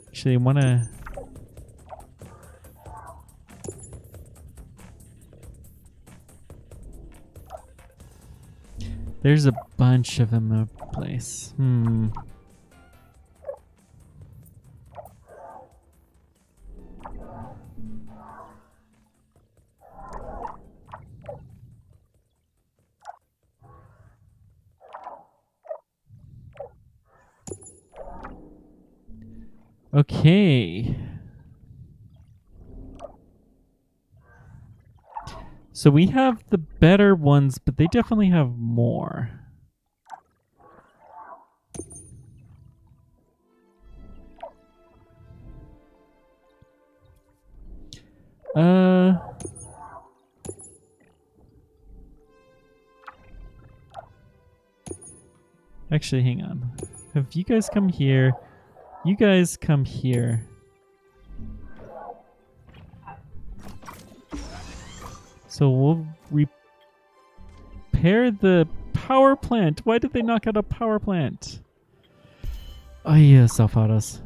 Actually, I want to... There's a bunch of them in the place. Okay. So we have the better ones, but they definitely have more. Actually, hang on. Have you guys come here? You guys come here. So we'll repair the power plant. Why did they knock out a power plant? Oh yeah, self-autos.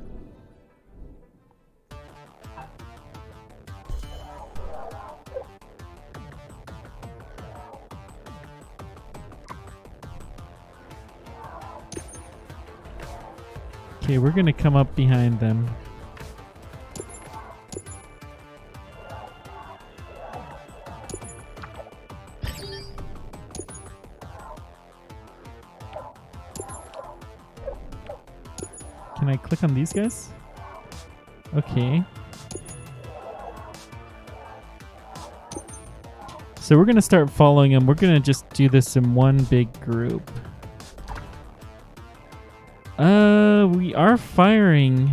Okay, we're gonna come up behind them. Can I click on these guys? Okay. So we're gonna start following them. We're gonna just do this in one big group. We are firing.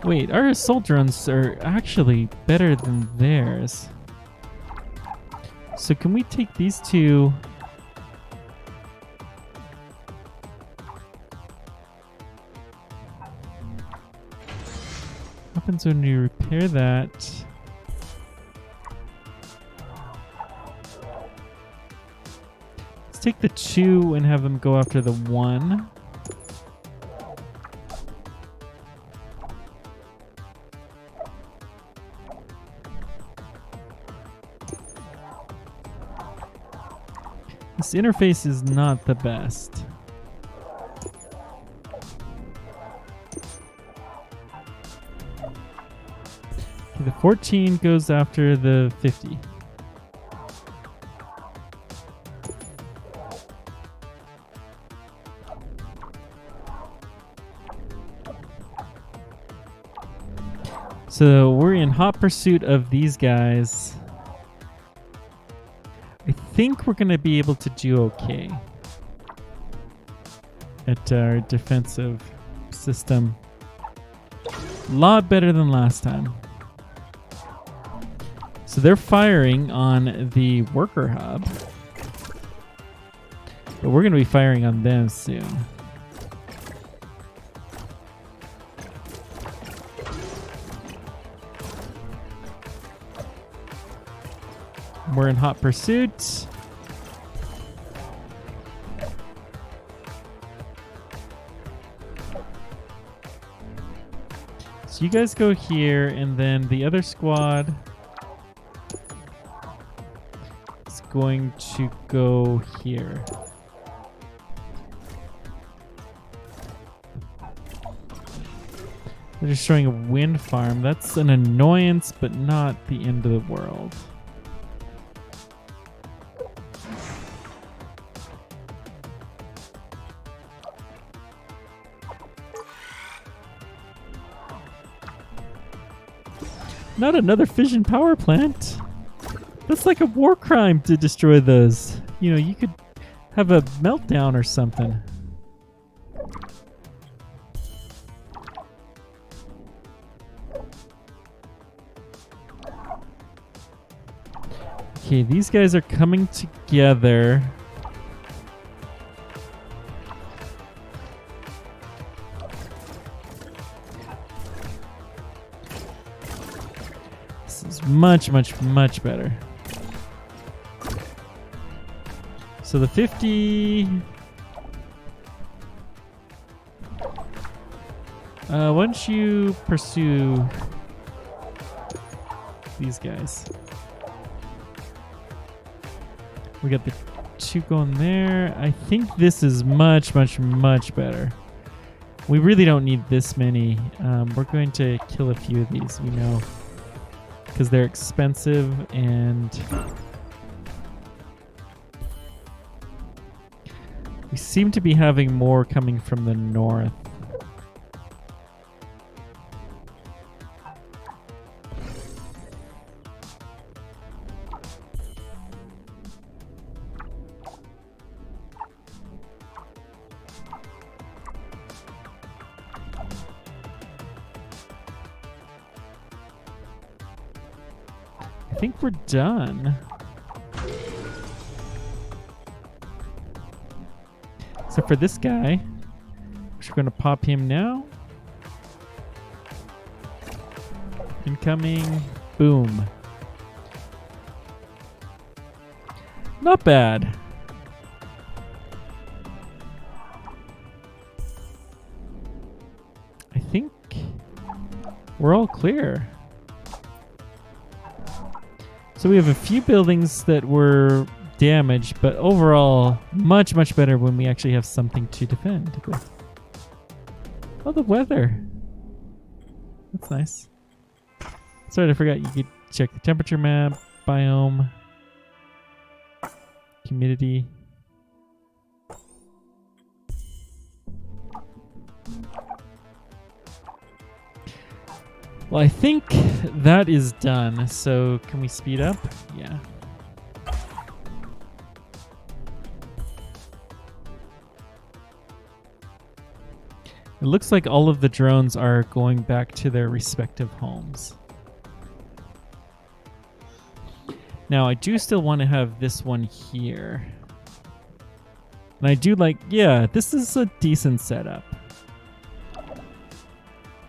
Wait, our assault drones are actually better than theirs. So can we take these two? What happens when we repair that? Let's take the 2 and have them go after the 1. This interface is not the best. Okay, the 14 goes after the 50. So we're in hot pursuit of these guys. I think we're going to be able to do okay at our defensive system. A lot better than last time. So they're firing on the worker hub. But we're going to be firing on them soon. We're in hot pursuit. So you guys go here, and then the other squad is going to go here. They're destroying a wind farm. That's an annoyance, but not the end of the world. Not another fission power plant. That's like a war crime to destroy those. You know, you could have a meltdown or something. Okay, these guys are coming together. This is much, much, much better. So the 50... why don't you pursue these guys? We got the 2 going there. I think this is much, much, much better. We really don't need this many. We're going to kill a few of these, we know. Because they're expensive and... we seem to be having more coming from the north. I think we're done. Except for this guy. Which we're going to pop him now. Incoming. Boom. Not bad. I think we're all clear. So we have a few buildings that were damaged, but overall, much, much better when we actually have something to defend with. Oh, the weather. That's nice. Sorry, I forgot you could check the temperature map, biome, humidity. Well, I think that is done. So can we speed up? Yeah. It looks like all of the drones are going back to their respective homes. Now, I do still want to have this one here. And I do like, yeah, this is a decent setup.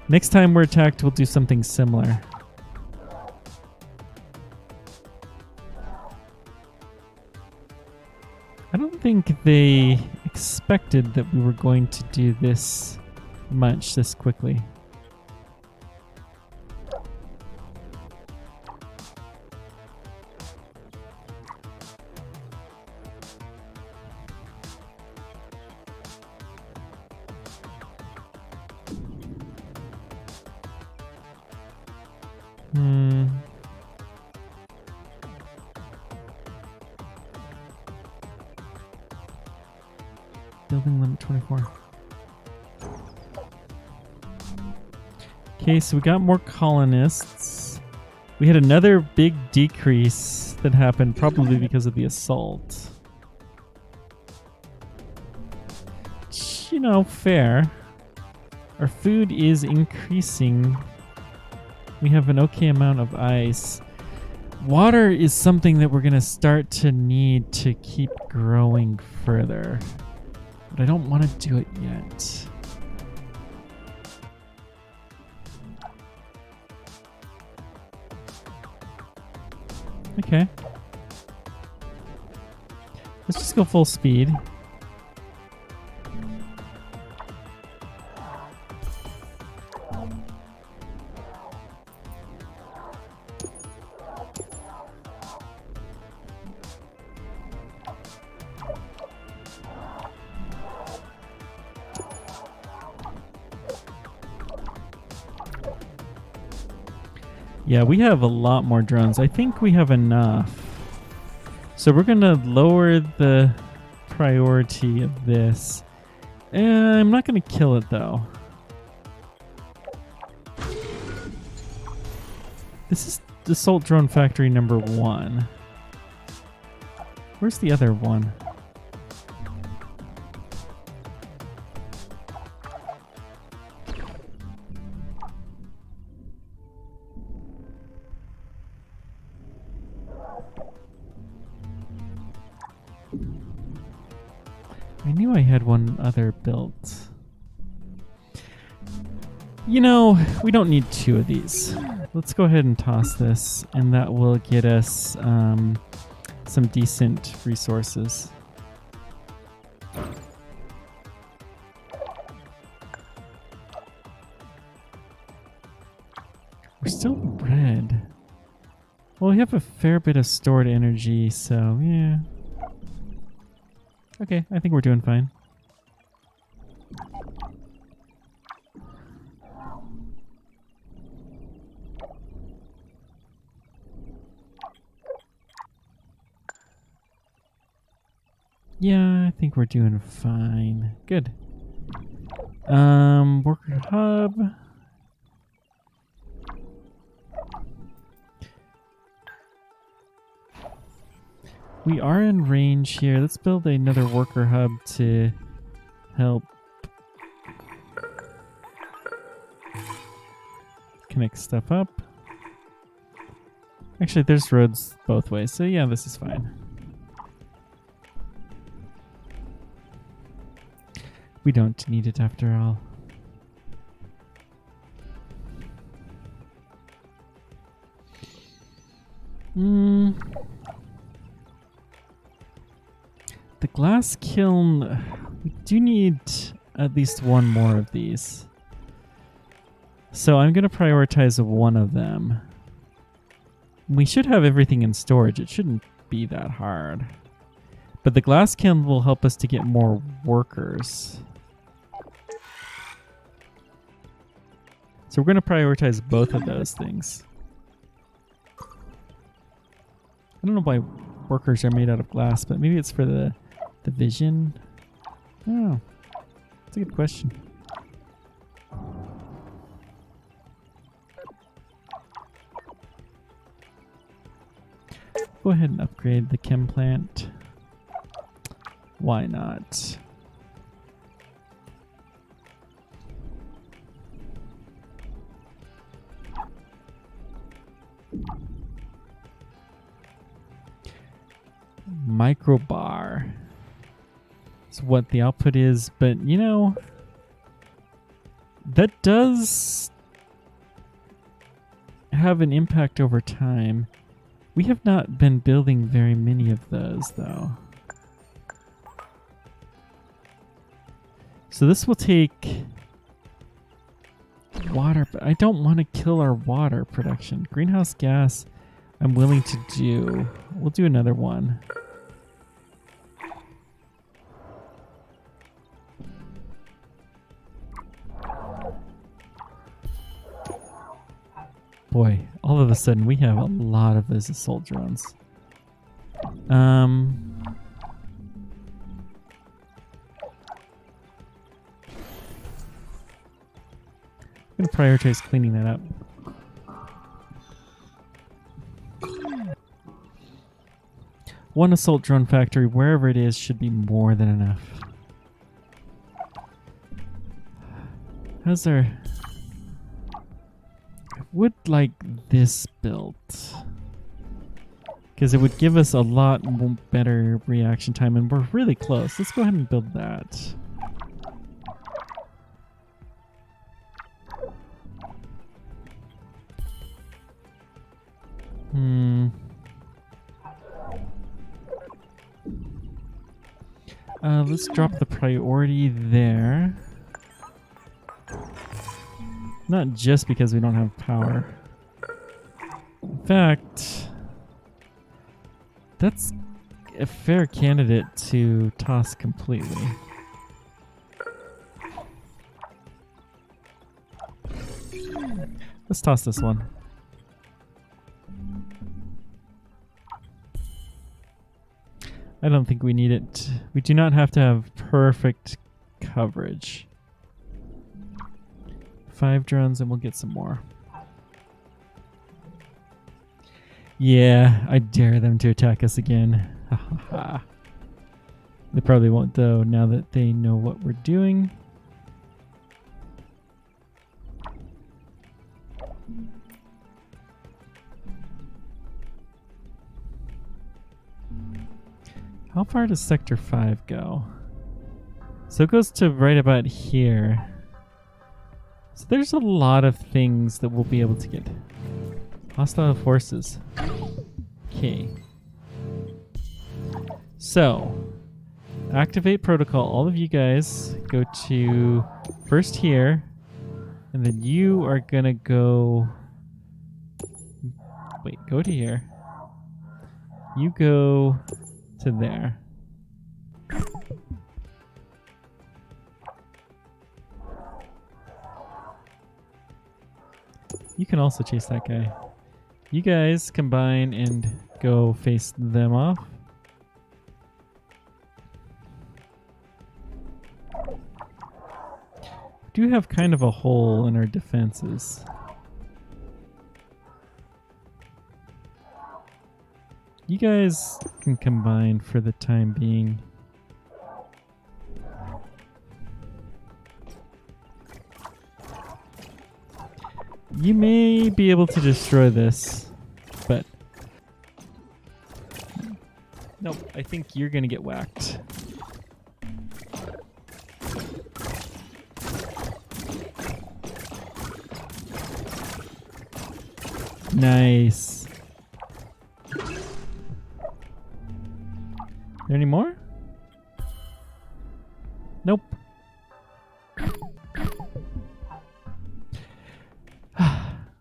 Next time we're attacked, we'll do something similar. I don't think they expected that we were going to do this much this quickly. Building limit 24. Okay, so we got more colonists. We had another big decrease that happened probably because of the assault. You know, fair. Our food is increasing. We have an okay amount of ice. Water is something that we're going to start to need to keep growing further. But I don't want to do it yet. Okay. Let's just go full speed. Yeah, we have a lot more drones. I think we have enough. So we're going to lower the priority of this. I'm not going to kill it, though. This is Assault Drone Factory number 1. Where's the other one? I knew I had one other built. You know, we don't need 2 of these. Let's go ahead and toss this, and that will get us some decent resources. We're still red. Well, we have a fair bit of stored energy, so yeah. Okay, I think we're doing fine. Yeah, I think we're doing fine. Good. Worker hub. We are in range here. Let's build another worker hub to help connect stuff up. Actually, there's roads both ways, so yeah, this is fine. We don't need it after all. The glass kiln, we do need at least one more of these. So I'm going to prioritize one of them. We should have everything in storage. It shouldn't be that hard. But the glass kiln will help us to get more workers. So we're going to prioritize both of those things. I don't know why workers are made out of glass, but maybe it's for the vision. Oh, that's a good question. Go ahead and upgrade the chem plant. Why not? Microbar. That's what the output is, but you know, that does have an impact over time. We have not been building very many of those, though. So this will take water, but I don't want to kill our water production. Greenhouse gas, I'm willing to do. We'll do another one. Boy, all of a sudden we have a lot of those assault drones. I'm going to prioritize cleaning that up. One assault drone factory, wherever it is, should be more than enough. How's our... I would like this built. Because it would give us a lot better reaction time, and we're really close. Let's go ahead and build that. Let's drop the priority there. Not just because we don't have power. In fact, that's a fair candidate to toss completely. Let's toss this one. I don't think we need it. We do not have to have perfect coverage. 5 drones and we'll get some more. Yeah, I dare them to attack us again. Ha ha ha. They probably won't though, now that they know what we're doing. How far does Sector 5 go? So it goes to right about here. So there's a lot of things that we'll be able to get. Hostile forces. Okay. So, activate protocol. All of you guys go to first here, and then you are gonna go. Wait, go to here. You go to there. You can also chase that guy. You guys combine and go face them off. We do have kind of a hole in our defenses. You guys can combine for the time being. You may be able to destroy this, but nope, I think you're gonna get whacked. Nice. There any more? Nope.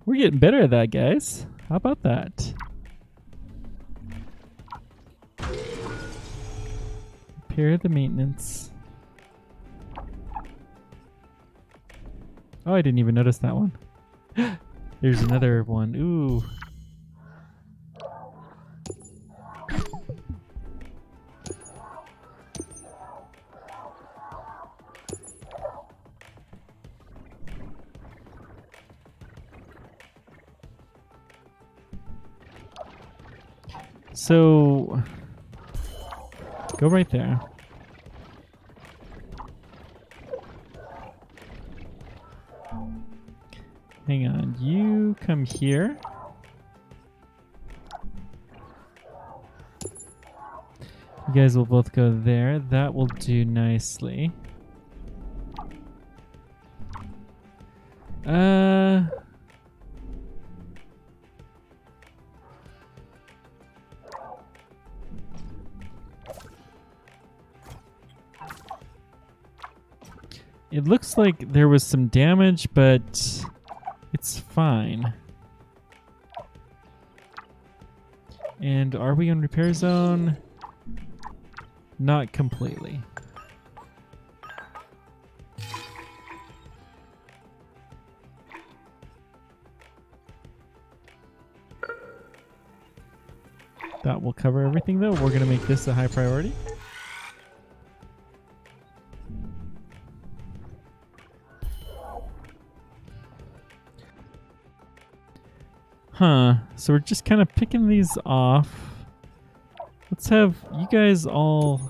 We're getting better at that, guys. How about that? Repair the maintenance. Oh, I didn't even notice that one. There's another one. Ooh. So, go right there. Hang on, you come here. You guys will both go there. That will do nicely. It looks like there was some damage, but it's fine. And are we in repair zone? Not completely. That will cover everything though. We're gonna make this a high priority. Huh, so we're just kind of picking these off. Let's have you guys all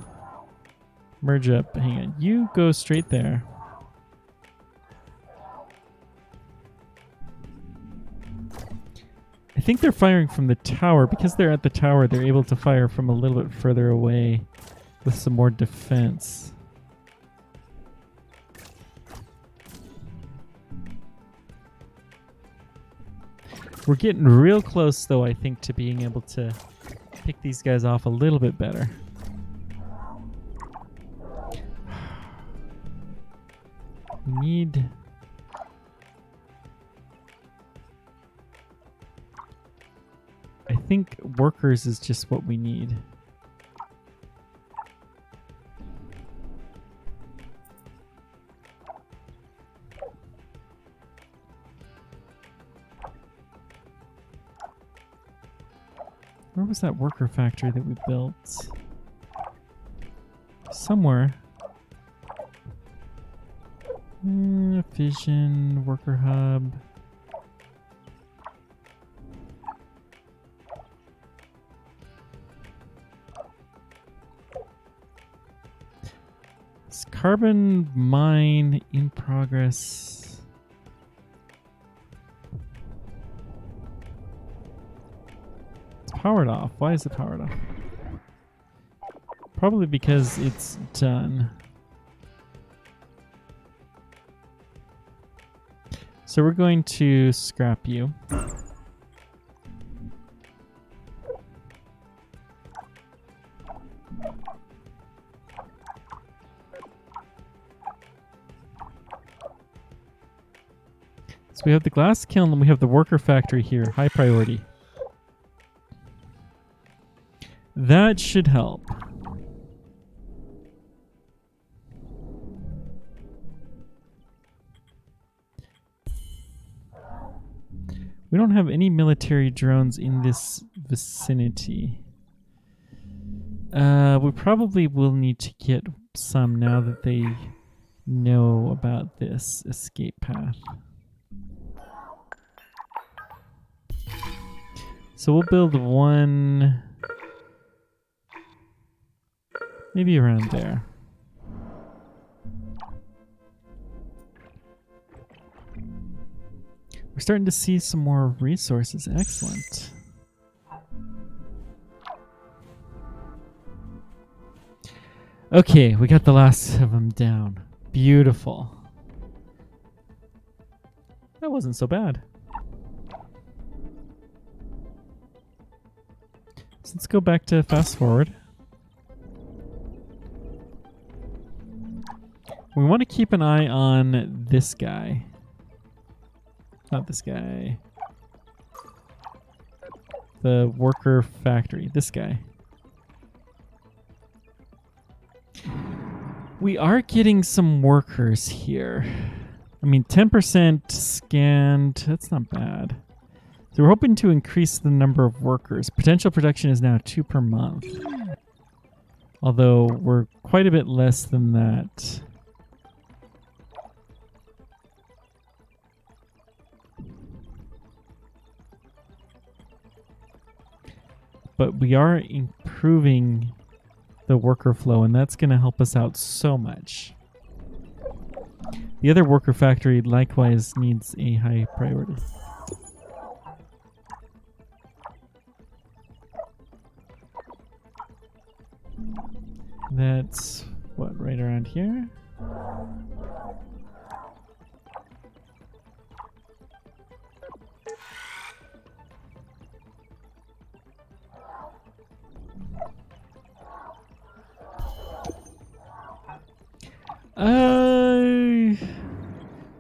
merge up. Hang on, you go straight there. I think they're firing from the tower. Because they're at the tower, they're able to fire from a little bit further away with some more defense. We're getting real close, though, I think, to being able to pick these guys off a little bit better. We need... I think workers is just what we need. Where was that worker factory that we built? somewhere. Fission, worker hub. It's carbon mine in progress. It's powered off. Why is it powered off? Probably because it's done. So we're going to scrap you. So we have the glass kiln and we have the worker factory here. High priority. That should help. We don't have any military drones in this vicinity. We probably will need to get some now that they know about this escape path. So we'll build one maybe around there. We're starting to see some more resources. Excellent. Okay, we got the last of them down. Beautiful. That wasn't so bad. So let's go back to fast forward. We want to keep an eye on this guy. Not this guy. The worker factory. This guy. We are getting some workers here. I mean, 10% scanned. That's not bad. So we're hoping to increase the number of workers. Potential production is now 2 per month. Although we're quite a bit less than that. But we are improving the worker flow, and that's going to help us out so much. The other worker factory likewise needs a high priority. That's what, right around here?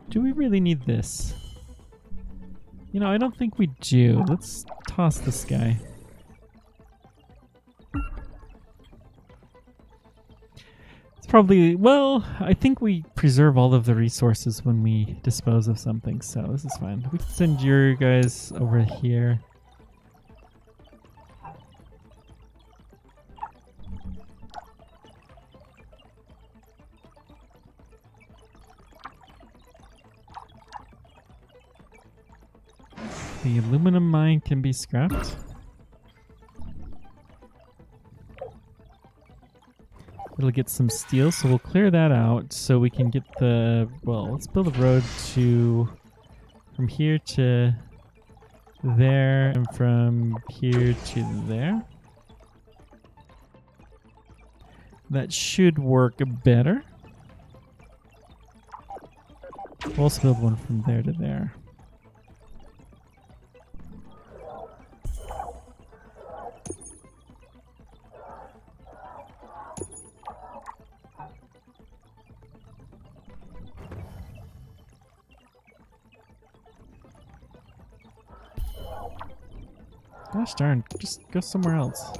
Do we really need this? You know, I don't think we do. Let's toss this guy. It's probably, well, I think we preserve all of the resources when we dispose of something, so this is fine. We can send your guys over here. The aluminum mine can be scrapped. It'll get some steel, so we'll clear that out so we can get the, well, let's build a road to, from here to there and from here to there. That should work better. We'll also build one from there to there. Gosh darn, just go somewhere else.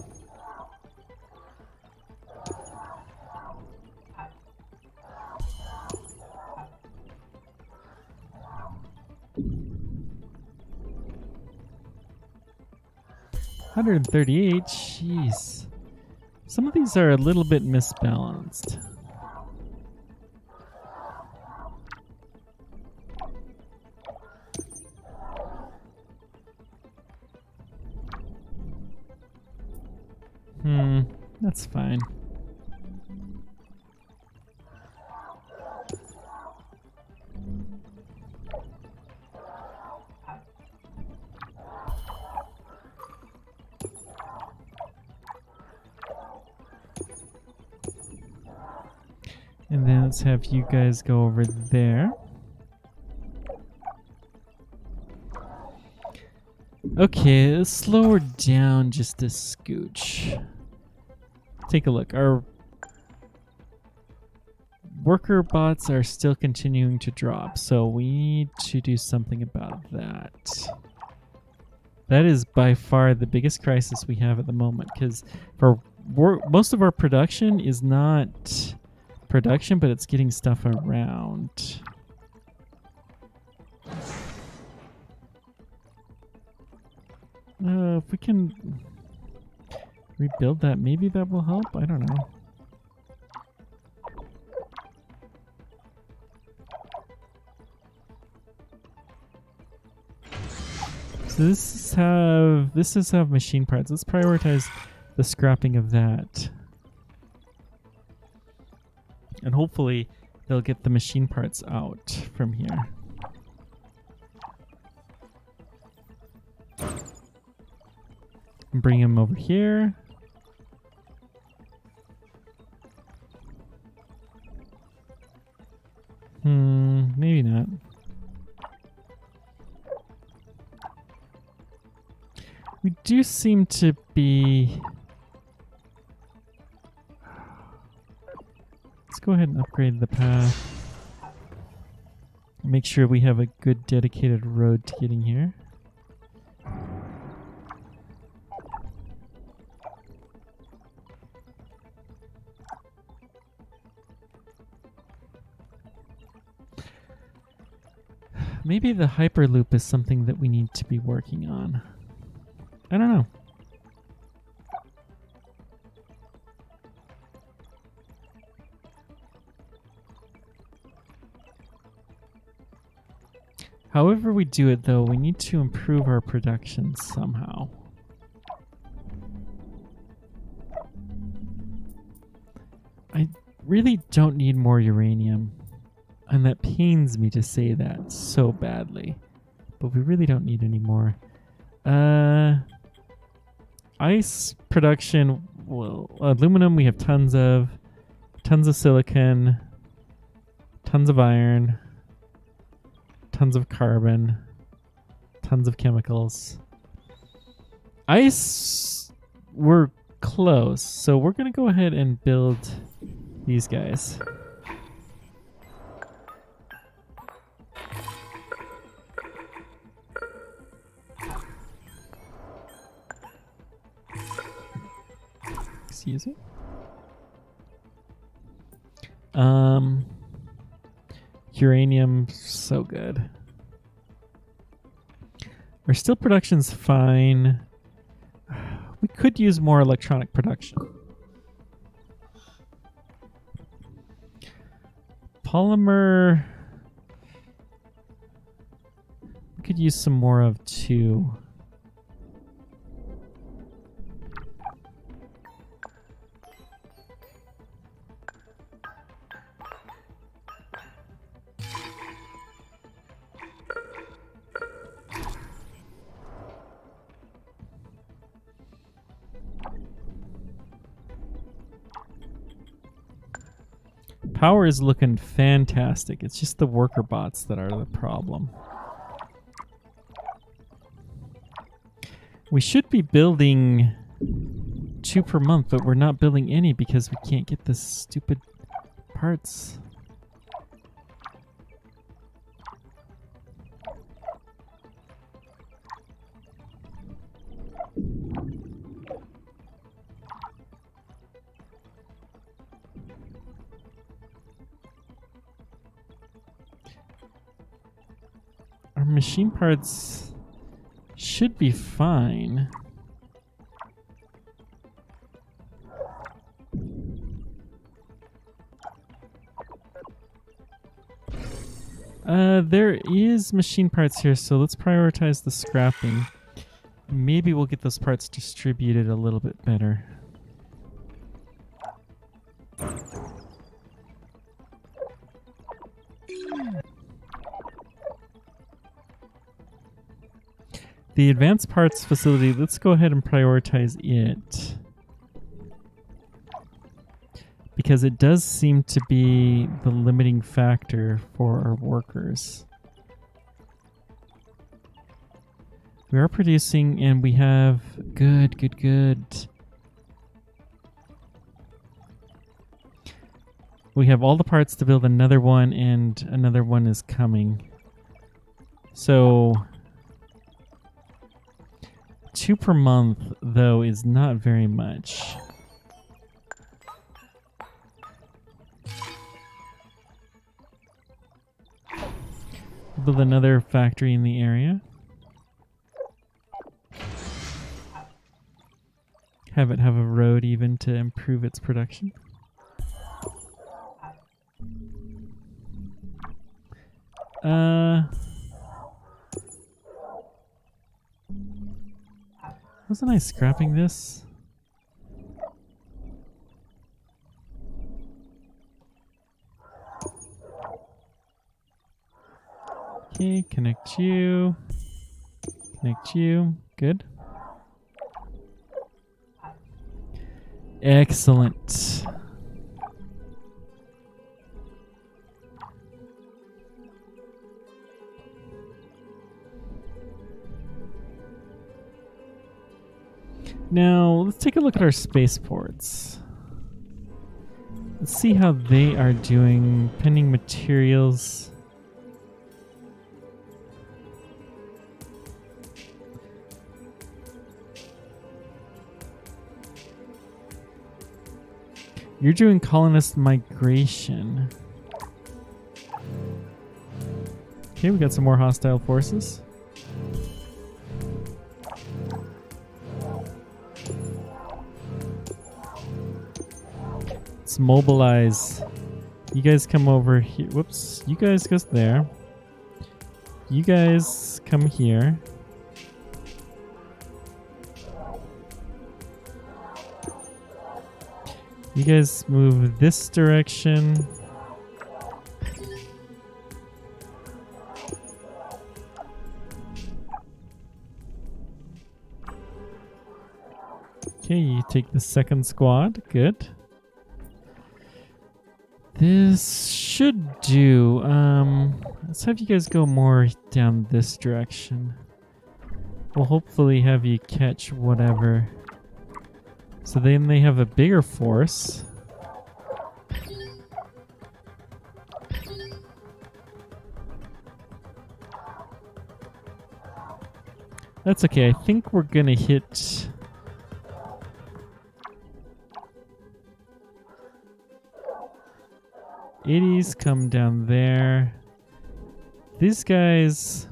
$138, jeez. Some of these are a little bit misbalanced. That's fine. And then let's have you guys go over there. Okay, let's slow her down just a scooch. Take a look. Our worker bots are still continuing to drop, so we need to do something about that. That is by far the biggest crisis we have at the moment, because for most of our production is not production, but it's getting stuff around. If we can rebuild that, maybe that will help. I don't know. So this is have machine parts. Let's prioritize the scrapping of that. And hopefully they'll get the machine parts out from here. Bring them over here. Maybe not. We do seem to be... Let's go ahead and upgrade the path. Make sure we have a good dedicated road to getting here. Maybe the Hyperloop is something that we need to be working on. I don't know. However we do it, though, we need to improve our production somehow. I really don't need more uranium. And that pains me to say that so badly. But we really don't need any more. Ice production, well, aluminum we have tons of silicon, tons of iron, tons of carbon, tons of chemicals. Ice, we're close, so we're gonna go ahead and build these guys. Excuse me. Uranium, so good. Our steel production's fine. We could use more electronic production. Polymer, we could use some more of too. Power is looking fantastic. It's just the worker bots that are the problem. We should be building 2 per month, but we're not building any because we can't get the stupid parts. Our machine parts should be fine. There is machine parts here, so let's prioritize the scrapping. Maybe we'll get those parts distributed a little bit better. The advanced parts facility, let's go ahead and prioritize it. Because it does seem to be the limiting factor for our workers. We are producing and we have good. We have all the parts to build another one and another one is coming. So 2 per month though is not very much. Build another factory in the area. Have it have a road even to improve its production. Wasn't I scrapping this? Okay, connect you. Connect you. Good. Excellent. Now, let's take a look at our spaceports. Let's see how they are doing. Pending materials. You're doing colonist migration. Okay, we got some more hostile forces. Let's mobilize. You guys come over here. Whoops. You guys go there. You guys come here. You guys move this direction. Okay, you take the second squad. Good. This should do. Let's have you guys go more down this direction. We'll hopefully have you catch whatever. So then they have a bigger force. That's okay. I think we're gonna hit... '80s come down there. These guys...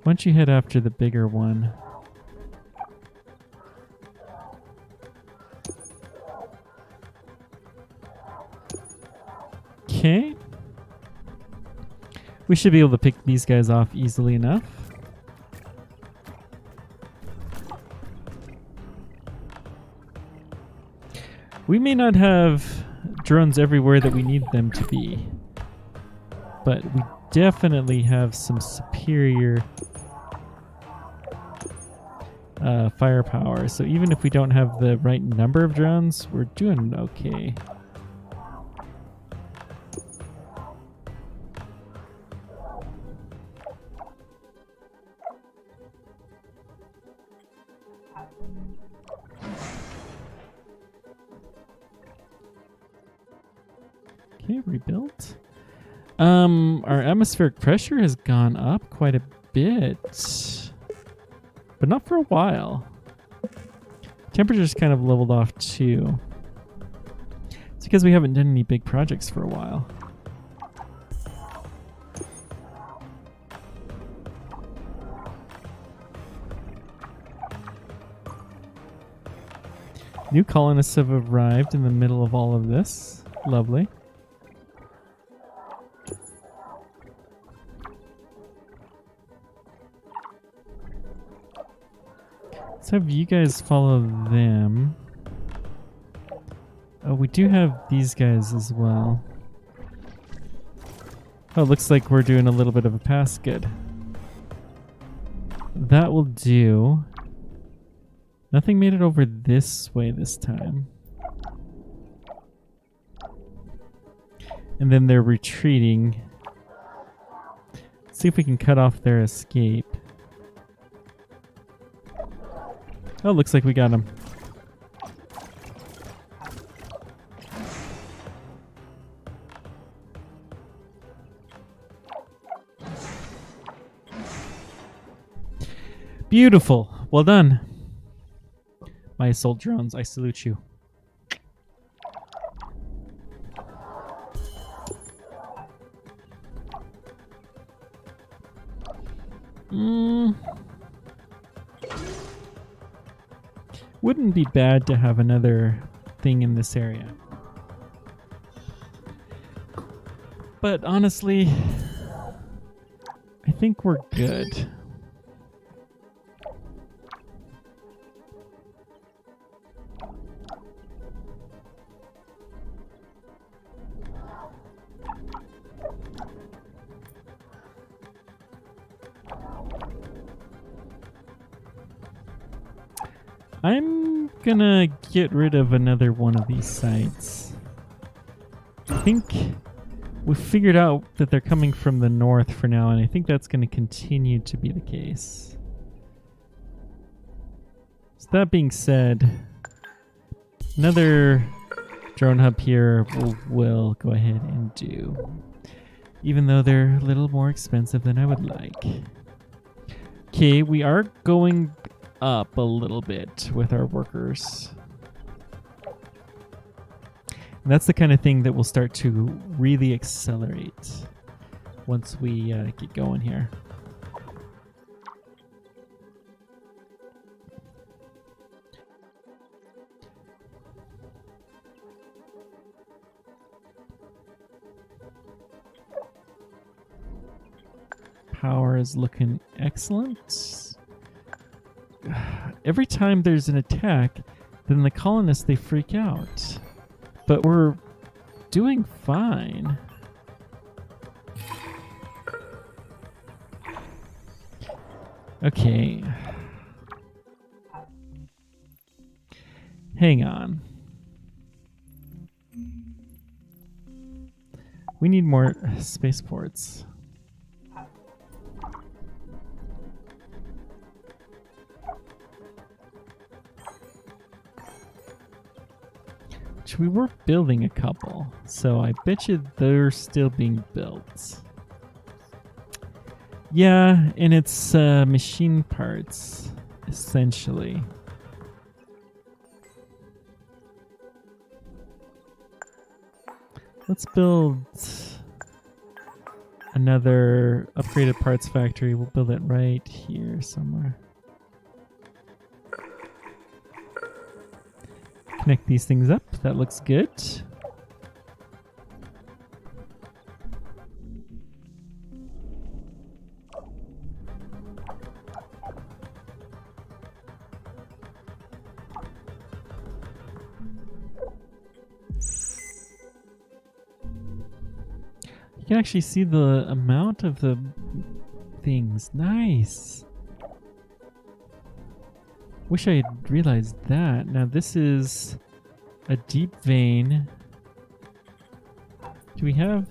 Why don't you head after the bigger one? Okay. We should be able to pick these guys off easily enough. We may not have drones everywhere that we need them to be, but we definitely have some superior firepower. So even if we don't have the right number of drones, we're doing okay. Okay, rebuilt. Our atmospheric pressure has gone up quite a bit, but not for a while. Temperature's kind of leveled off too. It's because we haven't done any big projects for a while. New colonists have arrived in the middle of all of this. Lovely. Let's have you guys follow them. Oh, we do have these guys as well. Oh, looks like we're doing a little bit of a pass. Good. That will do. Nothing made it over this way this time. And then they're retreating. Let's see if we can cut off their escape. Oh, looks like we got them. Beautiful. Well done. My assault drones, I salute you. Wouldn't be bad to have another thing in this area. But honestly, I think we're good. I'm gonna get rid of another one of these sites. I think we've figured out that they're coming from the north for now, and I think that's gonna continue to be the case. So that being said, another drone hub here we'll go ahead and do, even though they're a little more expensive than I would like. Okay, we are going up a little bit with our workers. And that's the kind of thing that will start to really accelerate once we get going here. Power is looking excellent. Every time there's an attack, then the colonists, they freak out. But we're doing fine. Okay. Hang on. We need more spaceports. We were building a couple, so I bet you they're still being built. Yeah, and it's machine parts, essentially. Let's build another upgraded parts factory. We'll build it right here somewhere. Connect these things up. That looks good. You can actually see the amount of the things. Nice. Wish I had realized that. Now this is a deep vein. Do we have...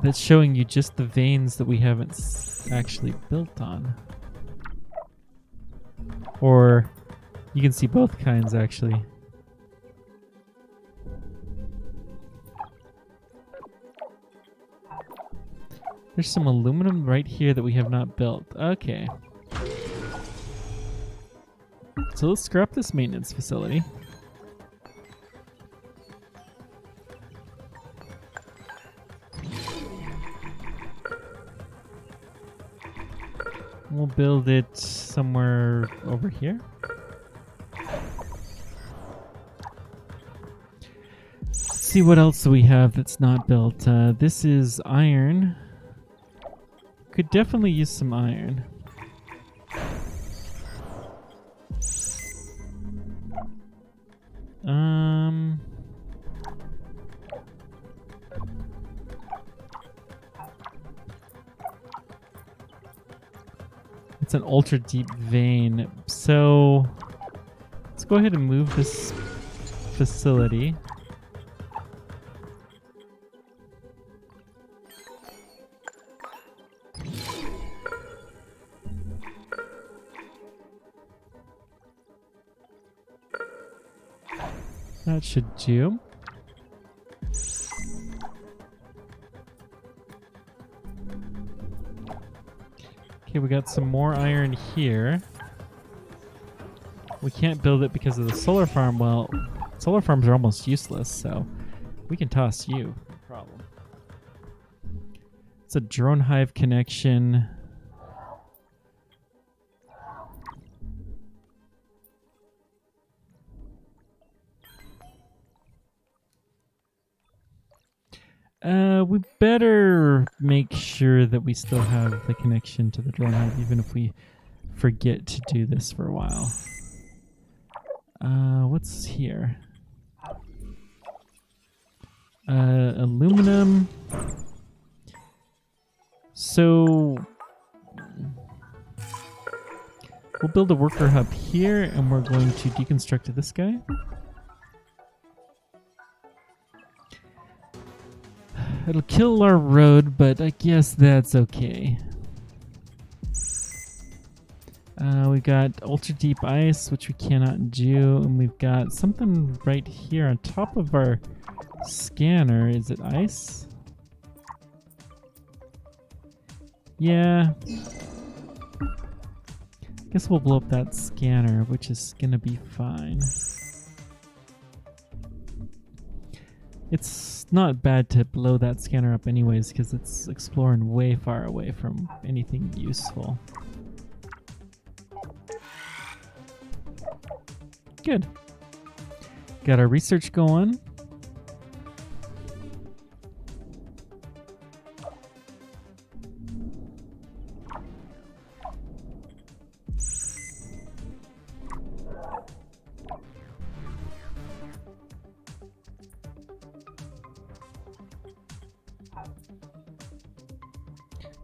That's showing you just the veins that we haven't actually built on. Or you can see both kinds actually. There's some aluminum right here that we have not built. Okay. So let's scrap this maintenance facility. We'll build it somewhere over here. see what else we have that's not built. This is iron. Could definitely use some iron. It's an ultra deep vein. So let's go ahead and move this facility. That should do. Okay, we got some more iron here. We can't build it because of the solar farm. Well, solar farms are almost useless, so we can toss you. No problem. It's a drone hive connection. We better make sure that we still have the connection to the drone hive, even if we forget to do this for a while. What's here? Aluminum. So we'll build a worker hub here, and we're going to deconstruct this guy. It'll kill our road, but I guess that's okay. We've got ultra deep ice, which we cannot do, and we've got something right here on top of our scanner. Is it ice? Yeah. Guess we'll blow up that scanner, which is gonna be fine. It's not bad to blow that scanner up anyways, because it's exploring way far away from anything useful. Good. Got our research going.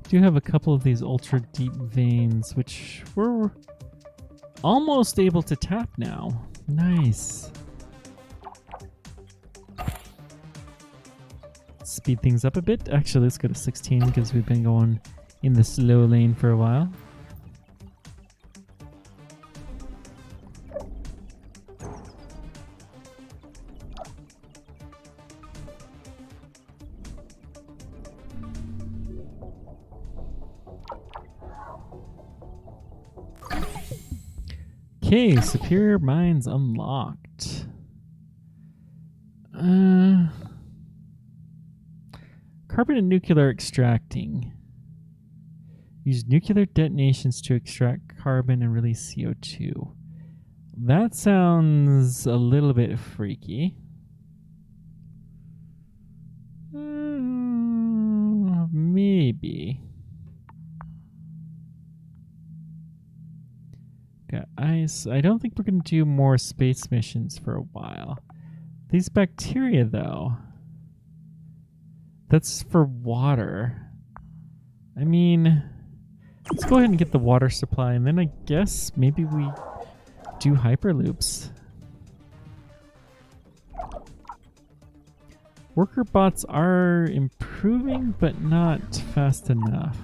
Do have a couple of these ultra deep veins, which we're almost able to tap now. Nice. Speed things up a bit. Actually, let's go to 16 because we've been going in the slow lane for a while. Okay, superior mines unlocked. Carbon and nuclear extracting. Use nuclear detonations to extract carbon and release CO2. That sounds a little bit freaky. Maybe. Got ice. I don't think we're going to do more space missions for a while. These bacteria, though. That's for water. I mean, let's go ahead and get the water supply, and then I guess maybe we do hyperloops. Worker bots are improving, but not fast enough.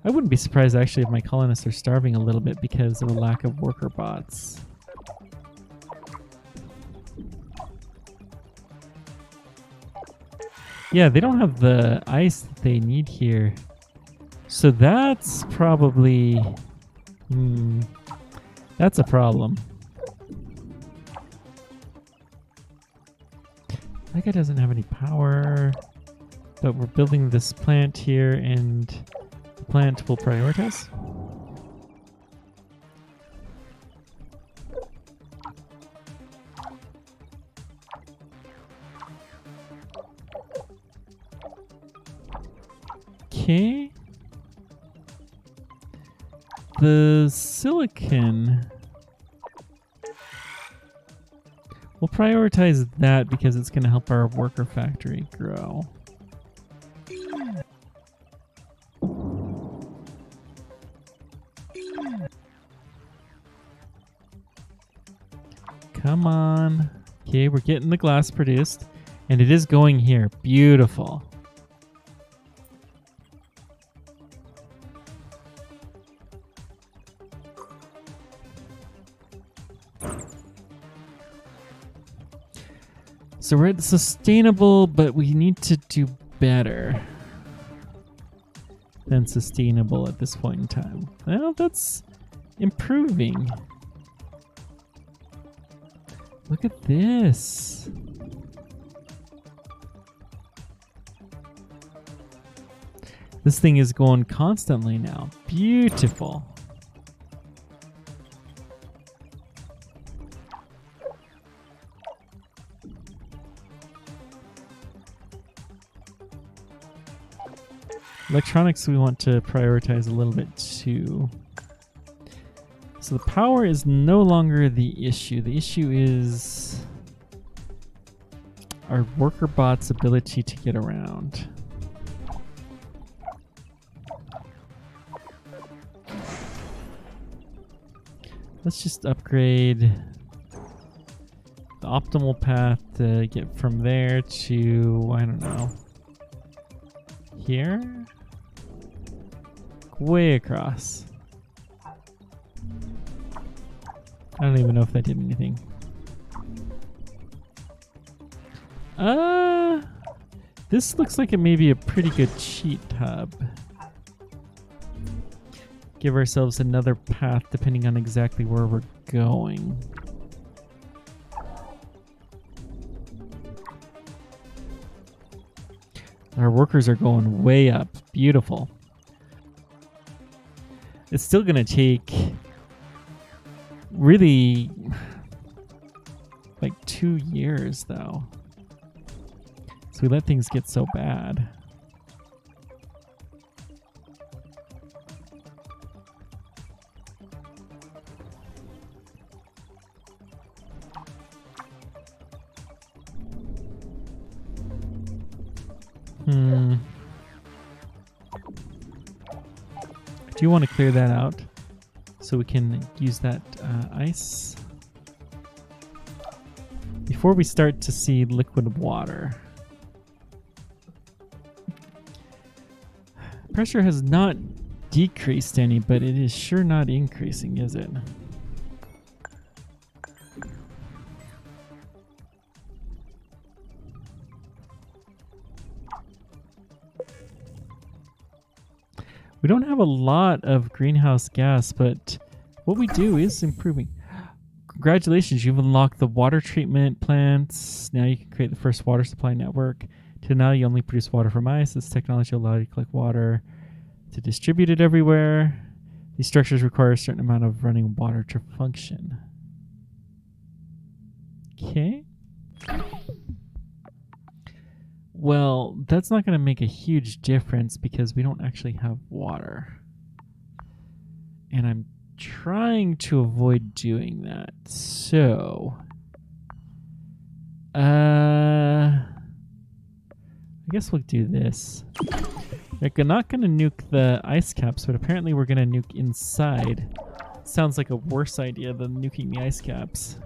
I wouldn't be surprised actually if my colonists are starving a little bit because of a lack of worker bots. Yeah, they don't have the ice that they need here. So that's probably... that's a problem. That guy doesn't have any power. But we're building this plant here, and the plant will prioritize. Okay. The silicon. We'll prioritize that because it's going to help our worker factory grow. Come on. Okay, we're getting the glass produced. And it is going here. Beautiful. So we're at sustainable, but we need to do better than sustainable at this point in time. Well, that's improving. Look at this. This thing is going constantly now. Beautiful. Electronics we want to prioritize a little bit too. So the power is no longer the issue. The issue is our worker bot's ability to get around. Let's just upgrade the optimal path to get from there to, I don't know, here? Way across. I don't even know if that did anything. This looks like it may be a pretty good cheat hub. Give ourselves another path depending on exactly where we're going. Our workers are going way up. Beautiful. It's still going to take really like 2 years though. So we let things get so bad. Do you want to clear that out so we can use that ice before we start to see liquid water? Pressure has not decreased any, but it is sure not increasing, is it? We don't have a lot of greenhouse gas, but what we do is improving. Congratulations, you've unlocked the water treatment plants. Now you can create the first water supply network. Till now, you only produce water from ice. This technology will allow you to collect water to distribute it everywhere. These structures require a certain amount of running water to function. Okay. Well, that's not going to make a huge difference because we don't actually have water. And I'm trying to avoid doing that. So, I guess we'll do this. We're not going to nuke the ice caps, but apparently we're going to nuke inside. Sounds like a worse idea than nuking the ice caps.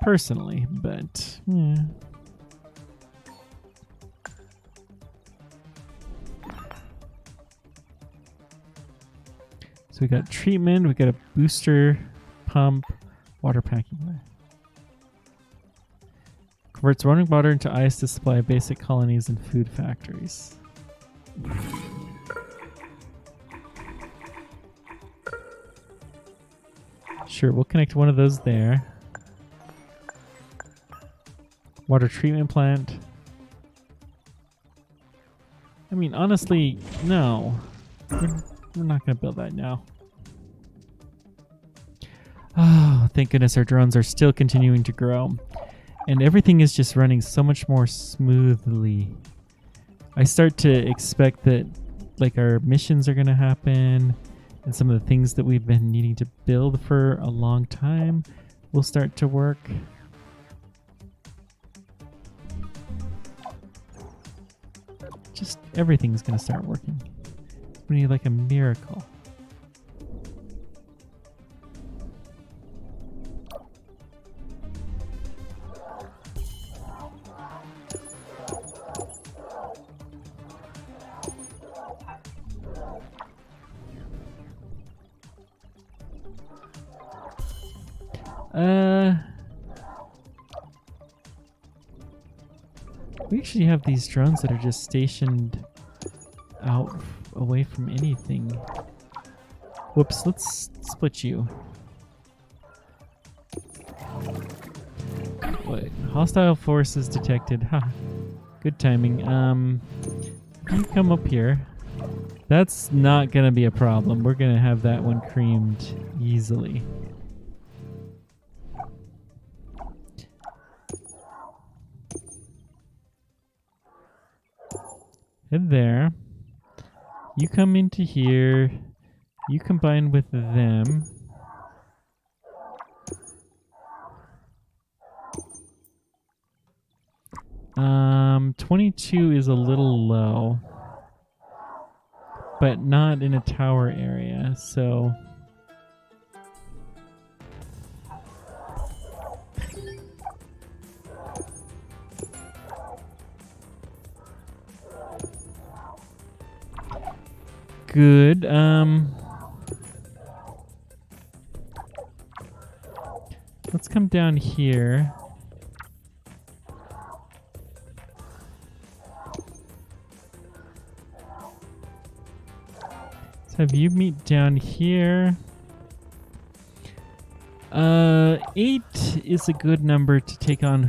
Personally, but yeah. So we got treatment, we got a booster pump, water packing. Converts running water into ice to supply basic colonies and food factories. Sure, we'll connect one of those there. Water treatment plant. I mean, honestly, no. We're not going to build that now. Oh, thank goodness our drones are still continuing to grow. And everything is just running so much more smoothly. I start to expect that like our missions are gonna happen, and some of the things that we've been needing to build for a long time will start to work. Just everything's gonna start working. We need like a miracle. We actually have these drones that are just stationed out away from anything. Whoops, let's split you. What? Hostile forces detected. Ha. Good timing. You come up here. That's not gonna be a problem. We're gonna have that one creamed easily. Head there. You come into here. You combine with them. 22 is a little low, but not in a tower area, so good. Let's come down here. Let's have you meet down here. 8 is a good number to take on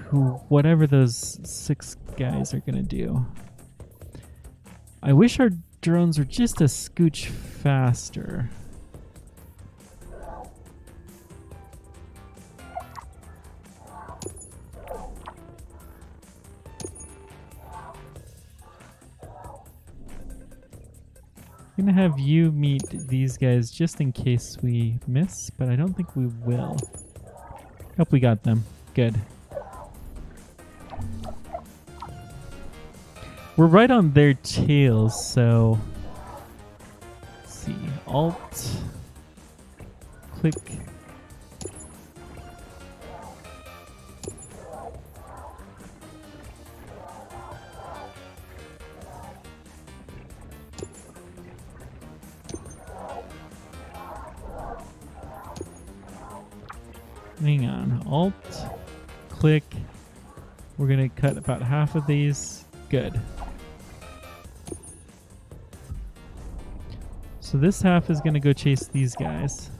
whatever those 6 guys are gonna do. I wish our drones were just a scooch faster. I'm gonna have you meet these guys just in case we miss, but I don't think we will. Hope we got them. Good. We're right on their tails, so let's see. Alt, click. Hang on. Alt, click. We're gonna cut about half of these. Good. So this half is gonna go chase these guys.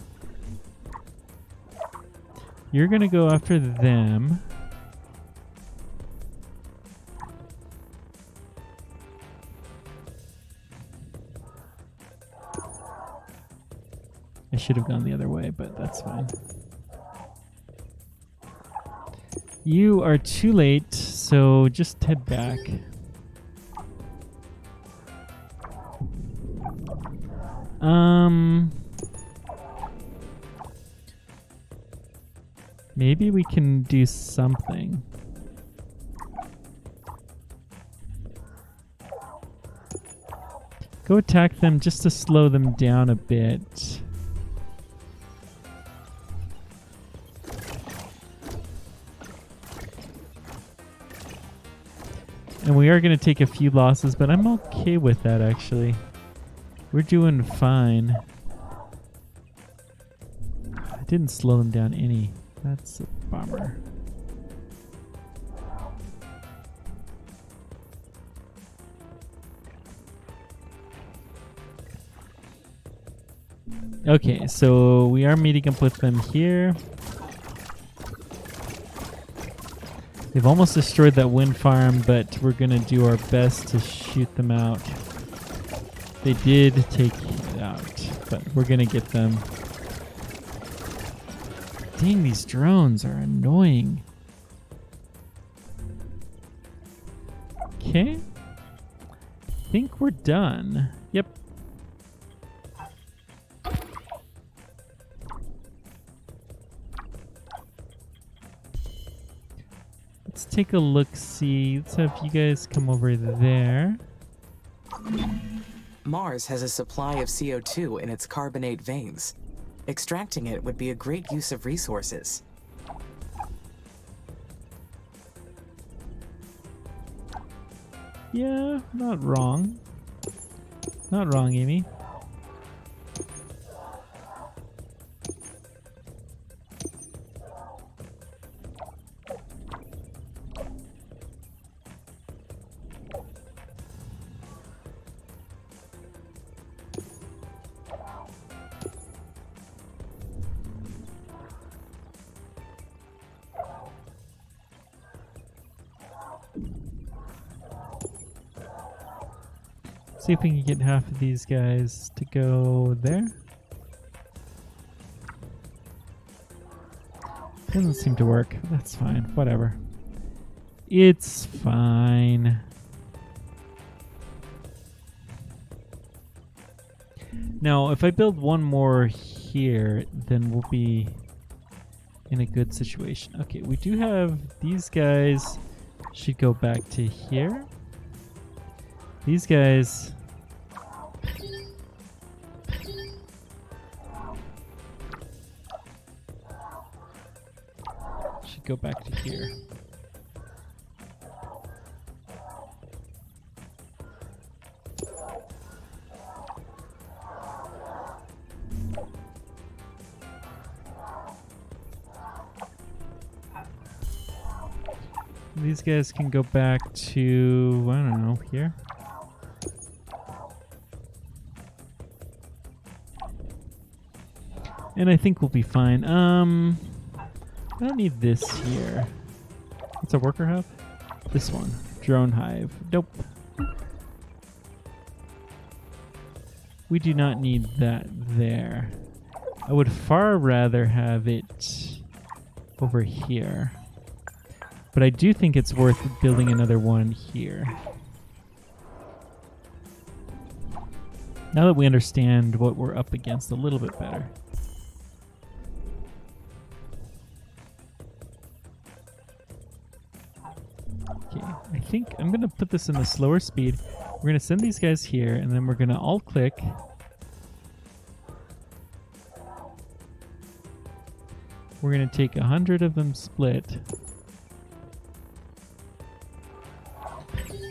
You're gonna go after them. I should have gone the other way, but that's fine. You are too late, so just head back. Maybe we can do something. Go attack them just to slow them down a bit. And we are going to take a few losses, but I'm okay with that, actually. We're doing fine. I didn't slow them down any. That's a bummer. Okay, so we are meeting up with them here. They've almost destroyed that wind farm, but we're going to do our best to shoot them out. They did take it out, but we're going to get them. Dang, these drones are annoying. Okay. I think we're done. Yep. take a look. See, let's have you guys come over there. Mars has a supply of CO2 in its carbonate veins. Extracting it would be a great use of resources. Yeah, not wrong. Not wrong, Amy. See if we can get half of these guys to go there. Doesn't seem to work. That's fine. Whatever. It's fine. Now, if I build one more here, then we'll be in a good situation. Okay, we do have these guys should go back to here. These guys should go back to here. These guys can go back to, I don't know, here. And I think we'll be fine. I don't need this here. What's a worker hub? This one. Drone hive. Nope. We do not need that there. I would far rather have it over here. But I do think it's worth building another one here. Now that we understand what we're up against a little bit better. Okay, I think I'm going to put this in the slower speed. We're going to send these guys here, and then we're going to alt-click. We're going to take 100 of them split.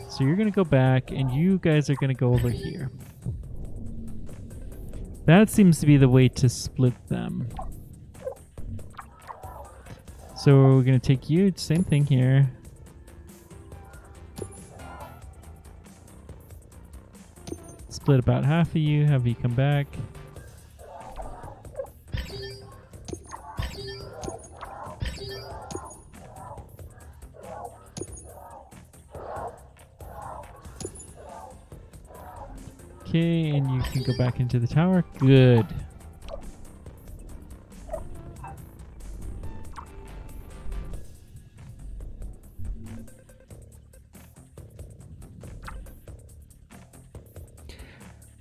So you're going to go back, and you guys are going to go over here. That seems to be the way to split them. So we're going to take you, same thing here. Split about half of you, have you come back. Okay, and you can go back into the tower. Good.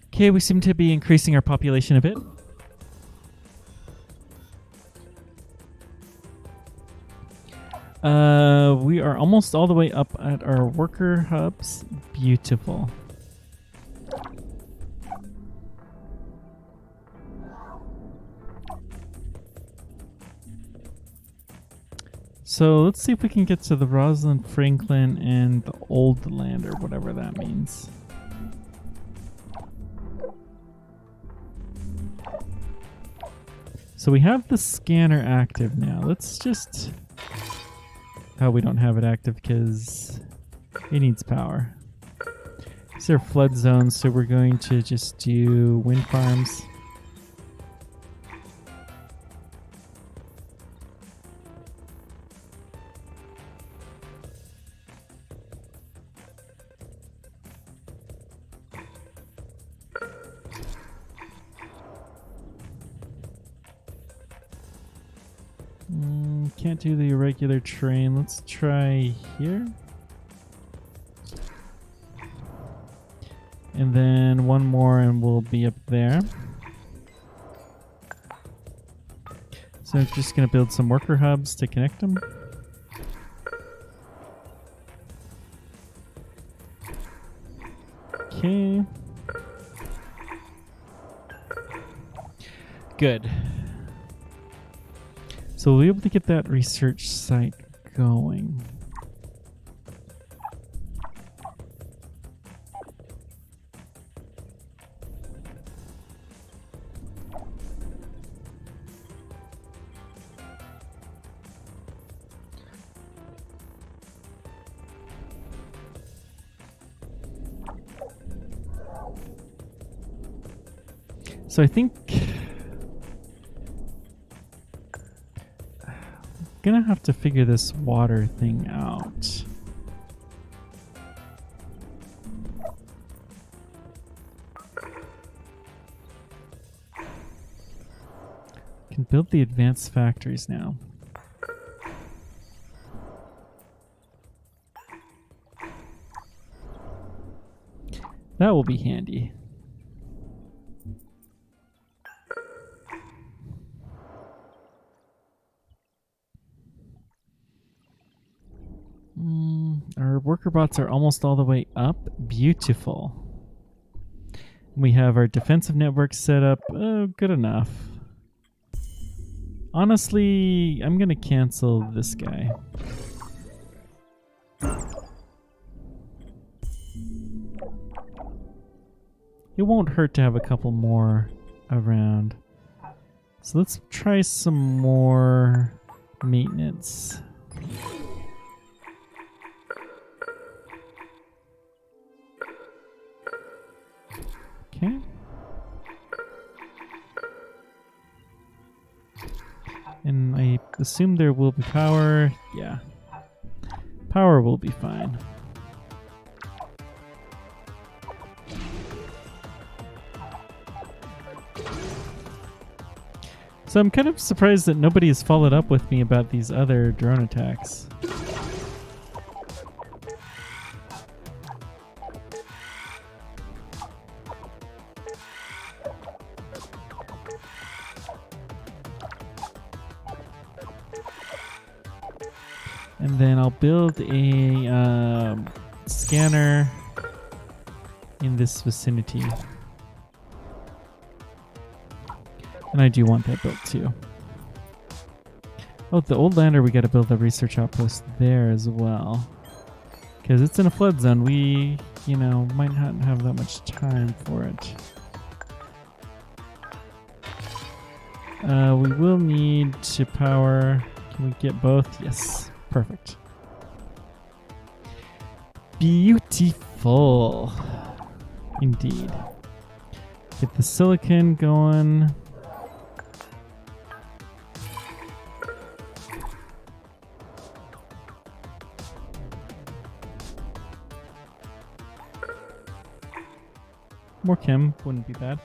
Okay, we seem to be increasing our population a bit. We are almost all the way up at our worker hubs. Beautiful. So let's see if we can get to the Rosalind Franklin and the Old Land, or whatever that means. So we have the scanner active now. Let's just... Oh, we don't have it active because it needs power. These are flood zones, so we're going to just do wind farms. Can't do the irregular train. Let's try here. And then one more and we'll be up there. So I'm just going to build some worker hubs to connect them. Okay. Good. So we'll be able to get that research site going. So I think I'm gonna have to figure this water thing out. Can build the advanced factories now. That will be handy. Our worker bots are almost all the way up. Beautiful. We have our defensive network set up. Good enough. Honestly, I'm going to cancel this guy. It won't hurt to have a couple more around. So let's try some more maintenance. Okay. And I assume there will be power. Yeah. Power will be fine. So I'm kind of surprised that nobody has followed up with me about these other drone attacks. And then I'll build a scanner in this vicinity. And I do want that built too. Oh, the old lander, we got to build a research outpost there as well. Because it's in a flood zone. We, might not have that much time for it. We will need to power. Can we get both? Yes. Perfect. Beautiful. Indeed. Get the silicon going. More chem wouldn't be bad.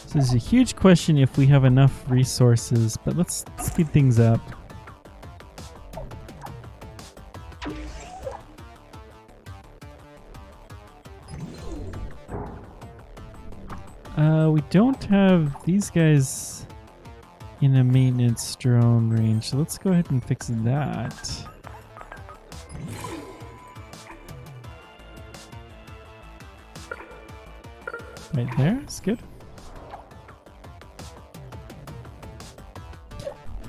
So there's a huge question if we have enough resources, but let's speed things up. We don't have these guys in a maintenance drone range, so let's go ahead and fix that. Right there, it's good.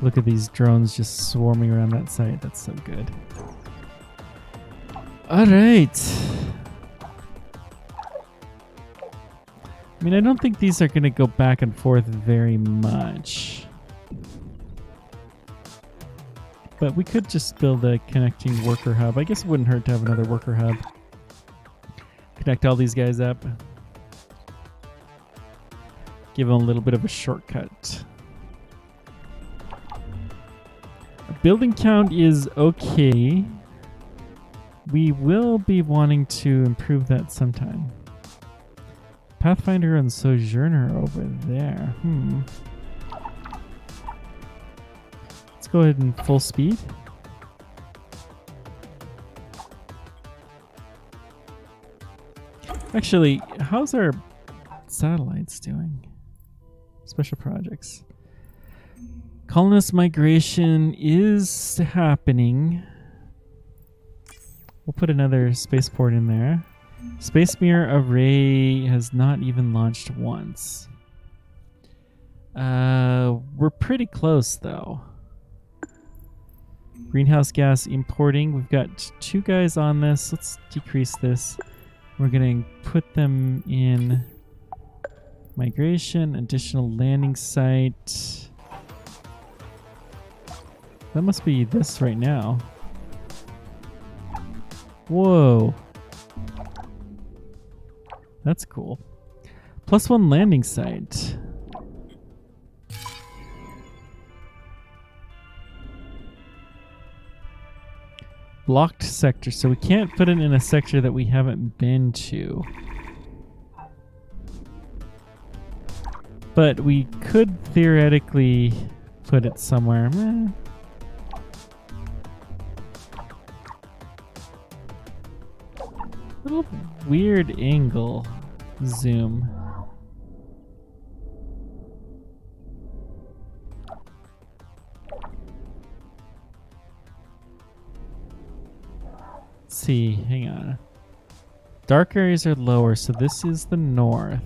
Look at these drones just swarming around that site. That's so good. All right. I mean, I don't think these are going to go back and forth very much. But we could just build a connecting worker hub. I guess it wouldn't hurt to have another worker hub. Connect all these guys up. Give them a little bit of a shortcut. Building count is okay. We will be wanting to improve that sometime. Pathfinder and Sojourner over there. Let's go ahead and full speed. Actually, how's our satellites doing? Special projects. Colonist migration is happening. We'll put another spaceport in there. Space Mirror Array has not even launched once. We're pretty close though. Greenhouse gas importing. We've got 2 guys on this. Let's decrease this. We're going to put them in migration, additional landing site. That must be this right now. Whoa. That's cool. +1 landing site. Blocked sector, so we can't put it in a sector that we haven't been to. But we could theoretically put it somewhere. Little weird angle zoom. See, hang on. Dark areas are lower, so this is the north.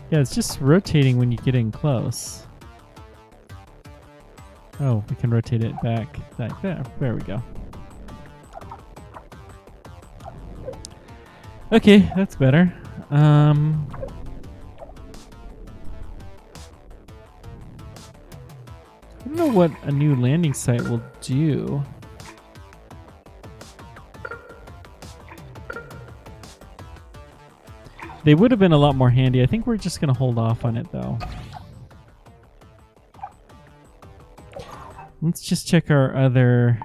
Yeah, it's just rotating when you get in close. Oh, we can rotate it back like there. There we go. Okay, that's better. I don't know what a new landing site will do. They would have been a lot more handy. I think we're just going to hold off on it though. Let's just check our other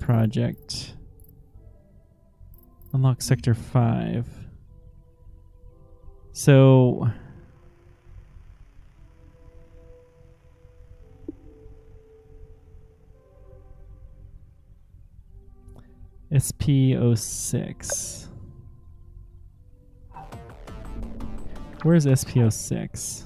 project. Unlock Sector 5. So... SP06. Where's SP06?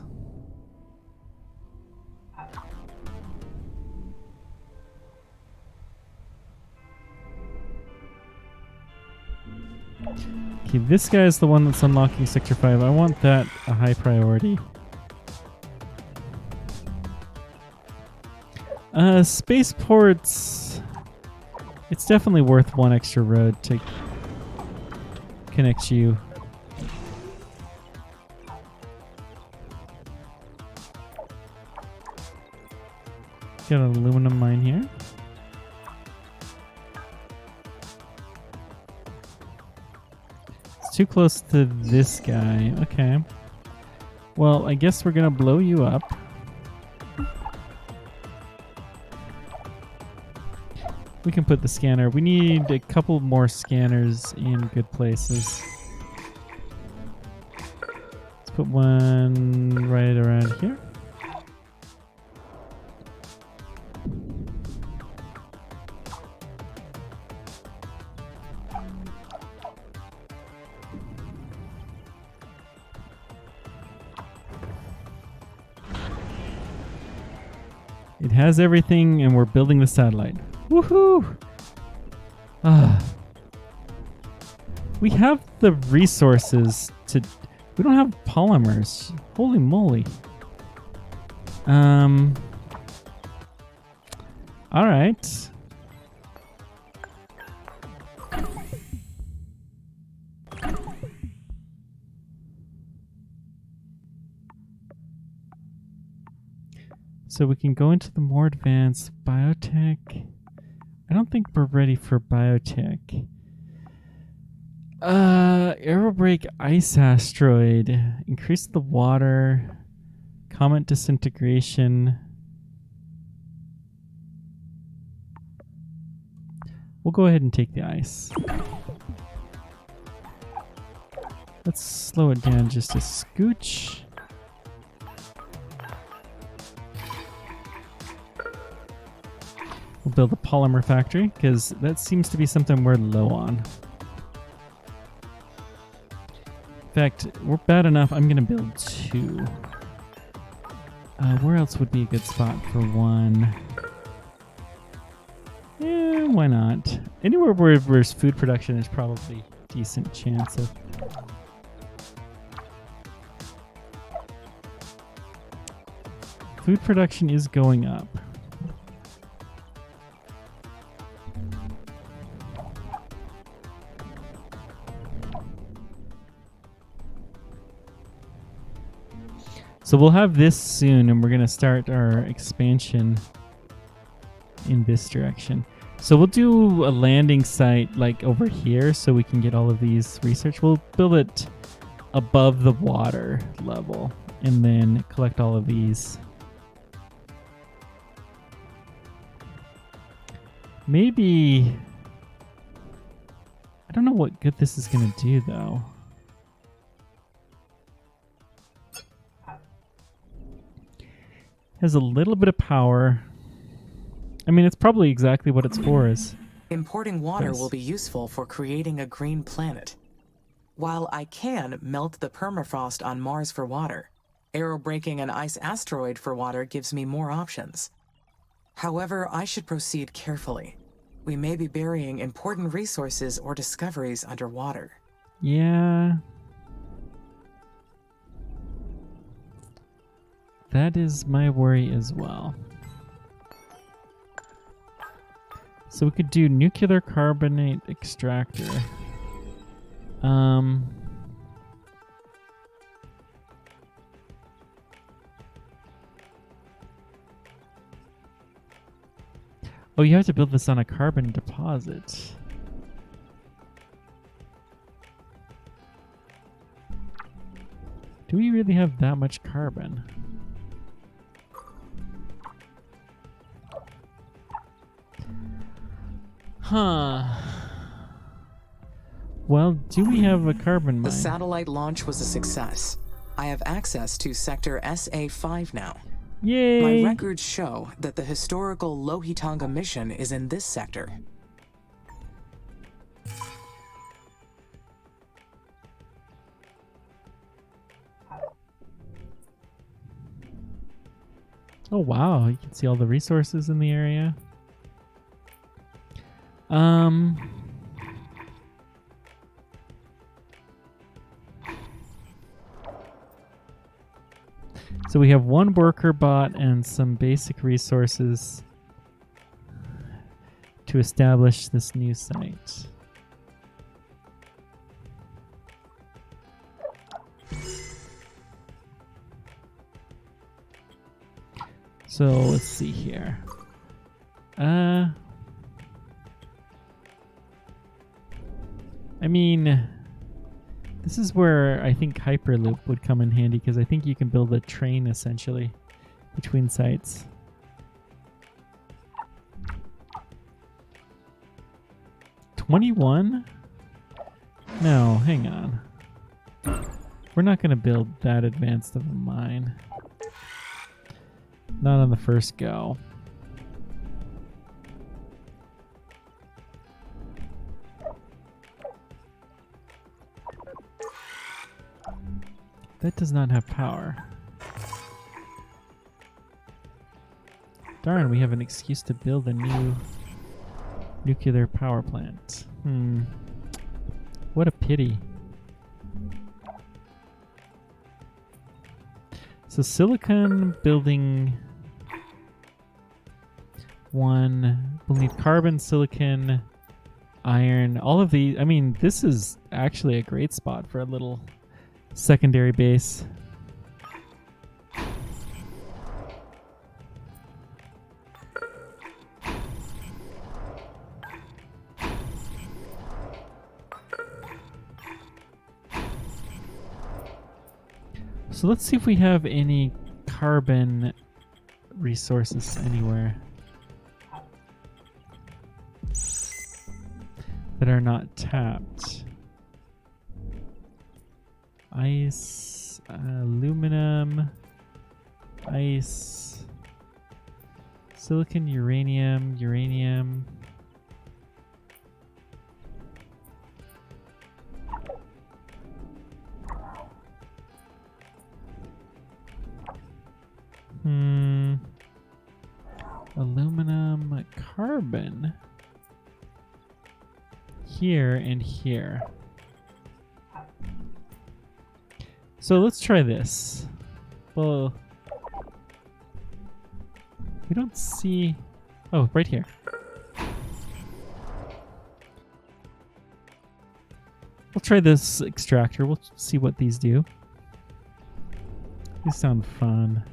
Okay, this guy is the one that's unlocking Sector 5. I want that a high priority. Spaceports. It's definitely worth 1 extra road to connect you. Got an aluminum mine here. It's too close to this guy. Okay. Well, I guess we're gonna blow you up. We can put the scanner. We need a couple more scanners in good places. Let's put one right around here. It has everything, and we're building the satellite. Woohoo! We have the resources to... We don't have polymers. Holy moly. Alright. So we can go into the more advanced biotech. I don't think we're ready for biotech. Aerobrake ice asteroid. Increase the water. Comet disintegration. We'll go ahead and take the ice. Let's slow it down just a scooch. We'll build a polymer factory, because that seems to be something we're low on. fact, we're bad enough. I'm going to build 2. Where else would be a good spot for 1? Yeah, why not? Anywhere where there's food production is probably a decent chance of... Food production is going up. So we'll have this soon, and we're going to start our expansion in this direction. So we'll do a landing site like over here so we can get all of these research. We'll build it above the water level and then collect all of these. Maybe... I don't know what good this is going to do, though. Has a little bit of power. I mean, it's probably exactly what it's for. Is Importing water Yes. will be useful for creating a green planet. While I can melt the permafrost on Mars for water, aerobreaking an ice asteroid for water gives me more options. However, I should proceed carefully. We may be burying important resources or discoveries underwater. yeah. That is my worry as well. So we could do nuclear carbonate extractor. Oh, you have to build this on a carbon deposit. Do we really have that much carbon? Huh. Well, do we have a carbon The mine? satellite launch was a success. I have access to Sector SA-5 now. Yay! My records show that the historical Lohitonga mission is in this sector. Oh wow, you can see all the resources in the area. So we have one worker bot and some basic resources to establish this new site. So let's see here. I mean, this is where I think Hyperloop would come in handy because I think you can build a train essentially between sites. $21? No, hang on. We're not going to build that advanced of a mine. Not on the first go. That does not have power. Darn, we have an excuse to build a new nuclear power plant. What a pity. So silicon building one. We'll need carbon, silicon, iron, all of these. I mean, this is actually a great spot for a little secondary base. So let's see if we have any carbon resources anywhere that are not tapped. Ice, aluminum, ice, silicon, uranium, uranium. carbon here and here. So let's try this. Well, we don't see... Oh, right here. We'll try this extractor. We'll see what these do. These sound fun.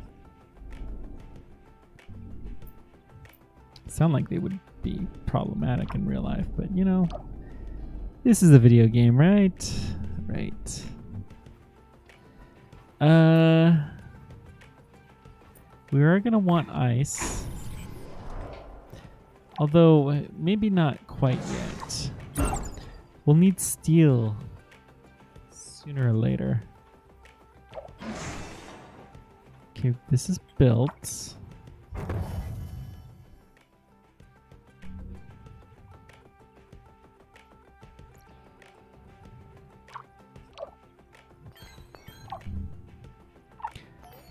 Sound like they would be problematic in real life, but you know, this is a video game, right? Right. We are gonna want ice. Although, maybe not quite yet. We'll need steel sooner or later. Okay, this is built.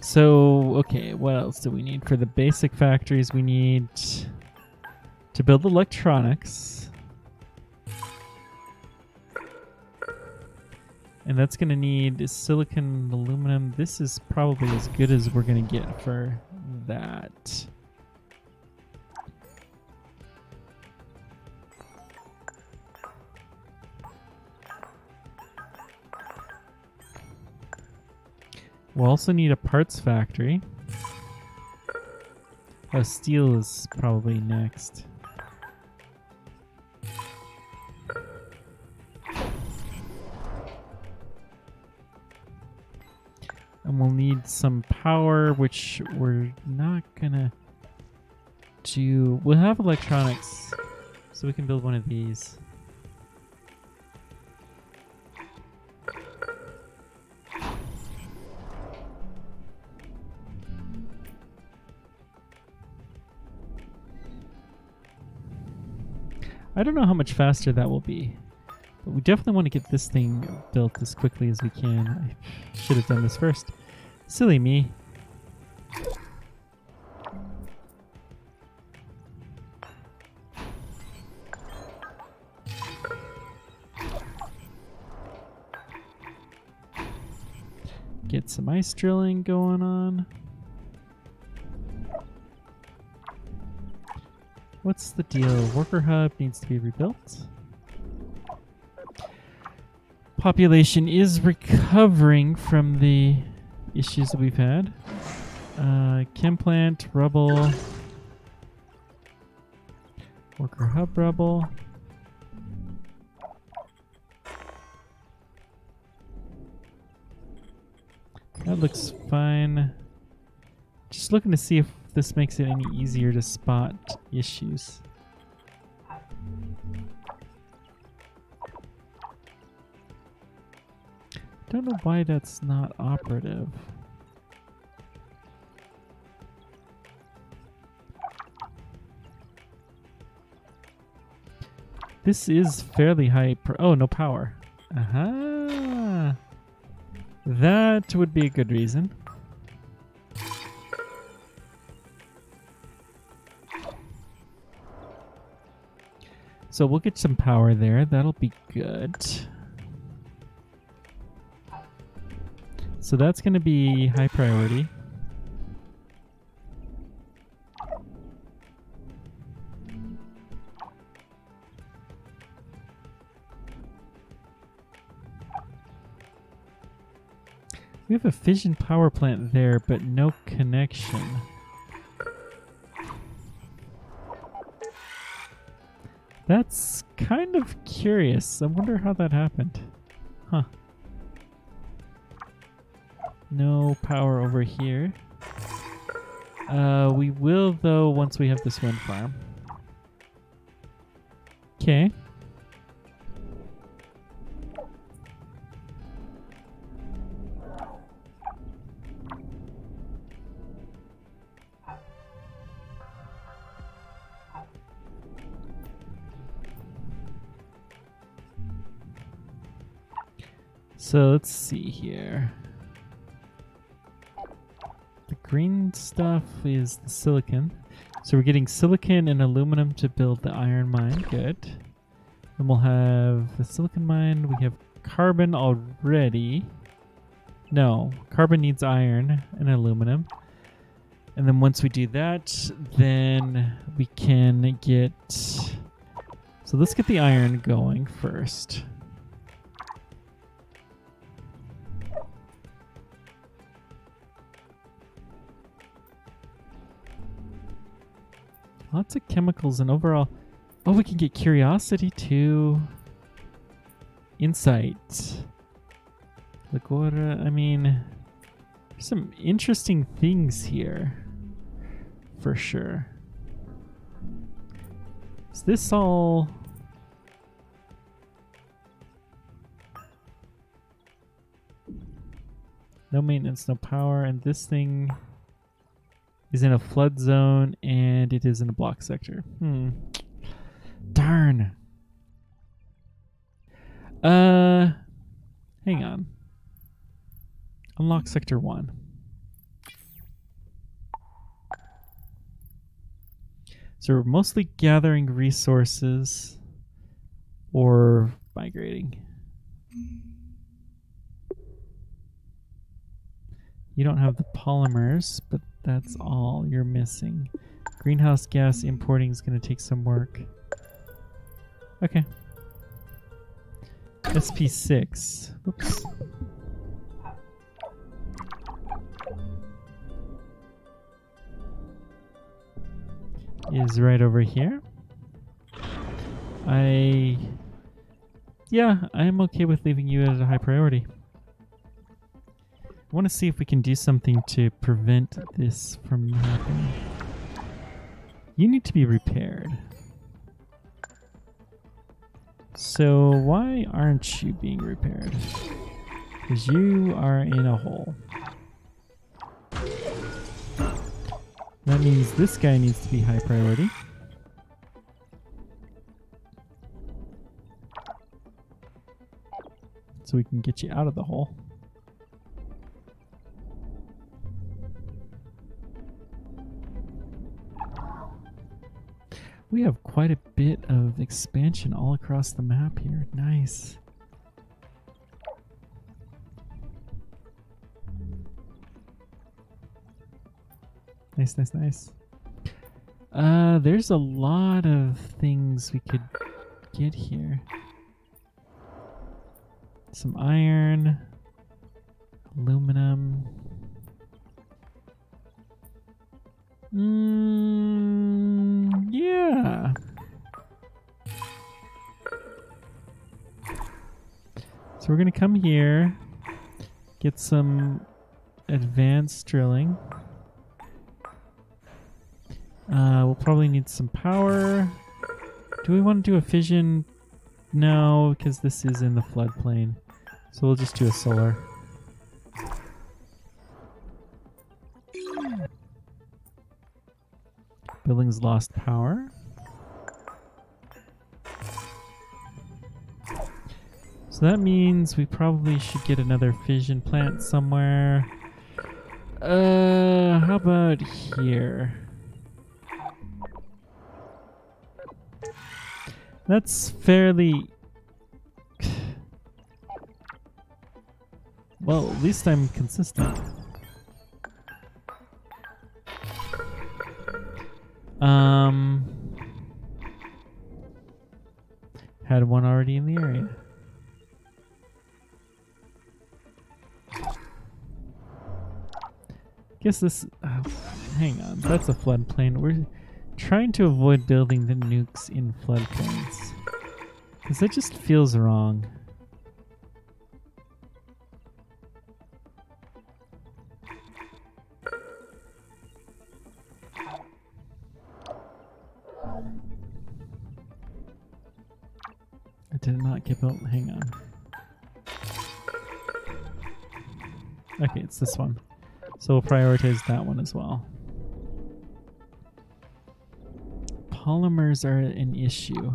So, okay, what else do we need? For the basic factories, we need to build electronics. And that's going to need silicon, aluminum. This is probably as good as we're going to get for that. We'll also need a parts factory. Oh, steel is probably next. And we'll need some power, which we're not gonna do. We'll have electronics, so we can build one of these. I don't know how much faster that will be, but we definitely want to get this thing built as quickly as we can. I should have done this first. Silly me. Get some ice drilling going on. What's the deal? Worker hub needs to be rebuilt. Population is recovering from the issues that we've had. Chem plant, rubble. Worker hub rubble. That looks fine. Just looking to see if this makes it any easier to spot issues. Don't know why that's not operative. This is fairly high. Oh, no power. Aha! That would be a good reason. So we'll get some power there. That'll be good. So that's going to be high priority. We have a fission power plant there, but no connection. That's kind of curious. I wonder how that happened. Huh. No power over here. We will, though, once we have this wind farm. Okay. So let's see here. The green stuff is the silicon. So we're getting silicon and aluminum to build the iron mine. Good. Then we'll have the silicon mine. We have carbon already. No, carbon needs iron and aluminum. And then once we do that, then we can get... So let's get the iron going first. Lots of chemicals and overall... Oh, we can get curiosity too. Insight. Lagora, I mean... There's some interesting things here. For sure. Is this all... No maintenance, no power, and this thing is in a flood zone, and it is in a block sector. Darn. Hang on. Unlock sector 1. So we're mostly gathering resources or migrating. You don't have the polymers, but that's all you're missing. Greenhouse gas importing is going to take some work. Okay. SP6. Oops. Is right over here. Yeah, I'm okay with leaving you at a high priority. I want to see if we can do something to prevent this from happening. You need to be repaired. So why aren't you being repaired? Because you are in a hole. That means this guy needs to be high priority. So we can get you out of the hole. We have quite a bit of expansion all across the map here. Nice. Nice, nice, nice. There's a lot of things we could get here. Some iron, aluminum. Yeah. So we're gonna come here, get some advanced drilling. We'll probably need some power. Do we want to do a fission? No, because this is in the floodplain. So we'll just do a solar. Buildings lost power. So that means we probably should get another fission plant somewhere. How about here? That's fairly... Well, at least I'm consistent. Had one already in the area. Guess this... hang on, that's a floodplain. We're trying to avoid building the nukes in floodplains. Because that just feels wrong. It did not get built. Hang on. Okay, it's this one. So we'll prioritize that one as well. Polymers are an issue.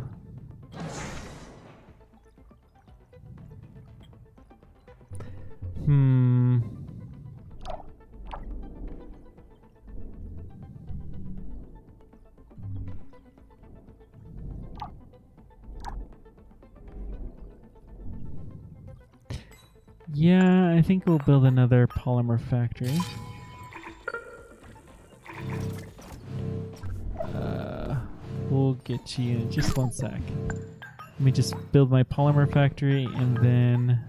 Yeah, I think we'll build another polymer factory. We'll get you in just one sec. Let me just build my polymer factory and then...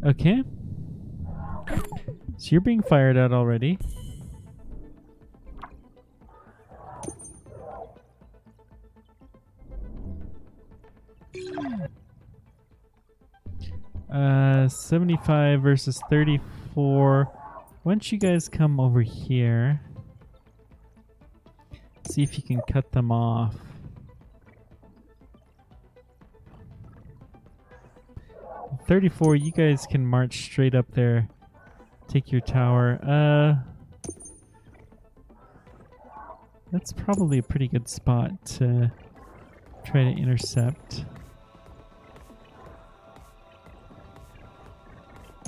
Okay. So you're being fired at already. Uh, 75 versus 34. Why don't you guys come over here? See if you can cut them off. "34, you guys can march straight up there. Take your tower. That's probably a pretty good spot to try to intercept.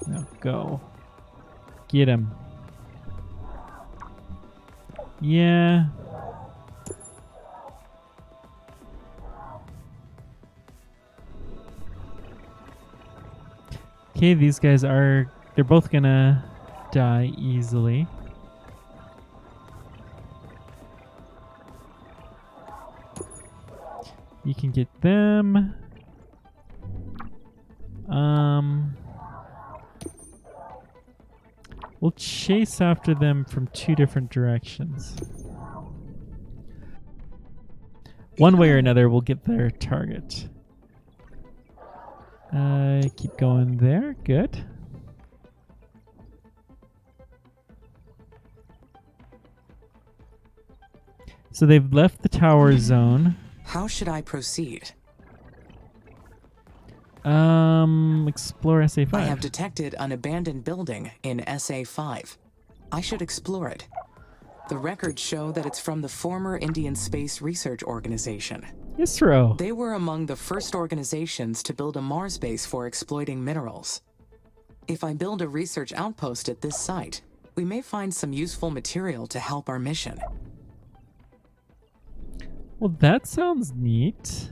Now go. Get him. Yeah. Okay, these guys are... They're both gonna die easily. You can get them. We'll chase after them from two different directions. One way or another, we'll get their target. Keep going there. Good. So they've left the tower zone. How should I proceed? Explore SA5. I have detected an abandoned building in SA5. I should explore it. The records show that it's from the former Indian Space Research Organization. ISRO. They were among the first organizations to build a Mars base for exploiting minerals. If I build a research outpost at this site, we may find some useful material to help our mission. Well, that sounds neat.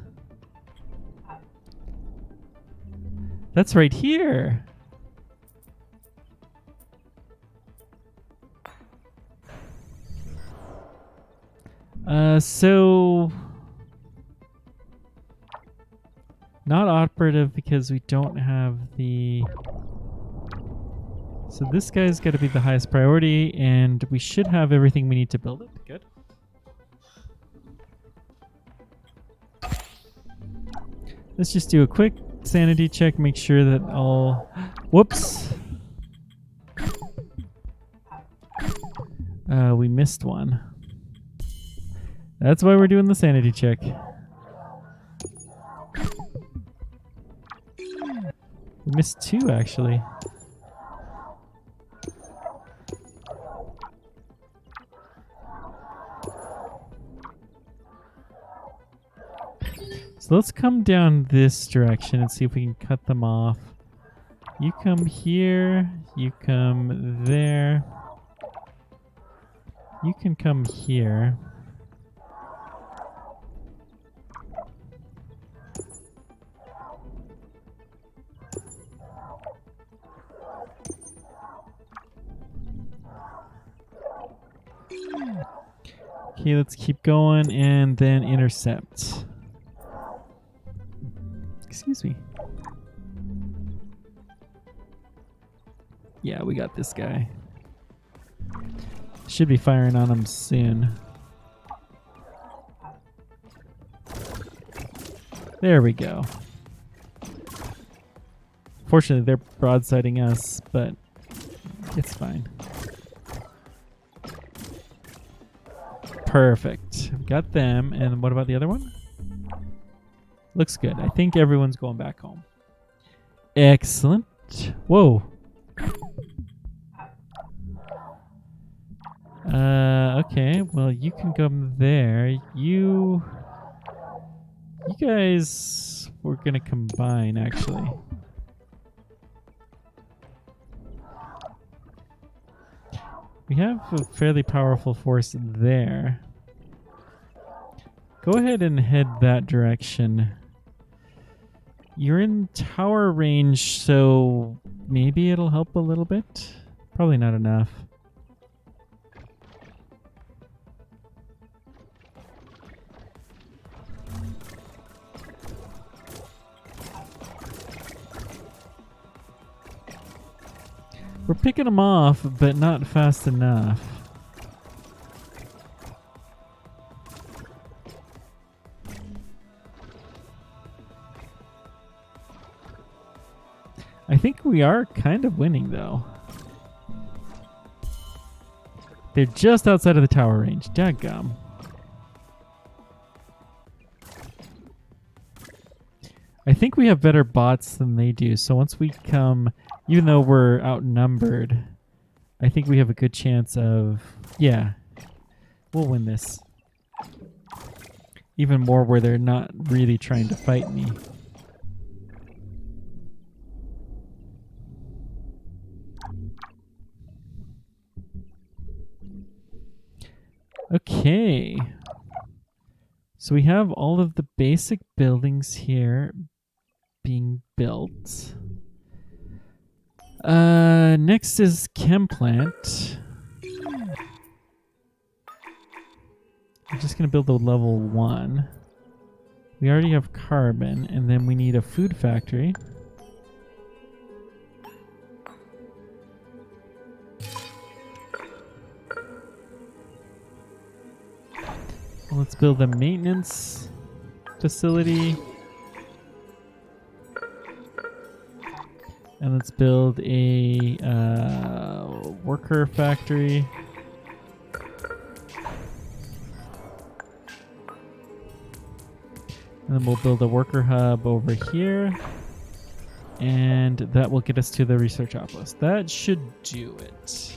That's right here. So not operative because we don't have the... So this guy's got to be the highest priority, and we should have everything we need to build it. Good. Let's just do a quick sanity check, make sure that all... Whoops! We missed one. That's why we're doing the sanity check. We missed two, actually. So let's come down this direction and see if we can cut them off. You come here, you come there. You can come here. Okay, let's keep going and then intercept. Excuse me. Yeah, we got this guy. Should be firing on him soon. There we go. Fortunately, they're broadsiding us, but it's fine. Perfect. Got them. And what about the other one? Looks good. I think everyone's going back home. Excellent. Whoa. Okay. Well, you can come there. You guys were gonna combine, actually. We have a fairly powerful force there. Go ahead and head that direction. You're in tower range, so maybe it'll help a little bit. Probably not enough. We're picking them off, but not fast enough. I think we are kind of winning, though. They're just outside of the tower range. Dadgum. I think we have better bots than they do, so once we come, even though we're outnumbered, I think we have a good chance of, yeah, we'll win this. Even more where they're not really trying to fight me. Okay. So we have all of the basic buildings here being built. Next is chem plant. I'm just gonna build a level 1. We already have carbon, and then we need a food factory. Let's build a maintenance facility. And let's build a worker factory. And then we'll build a worker hub over here. And that will get us to the research outpost. That should do it.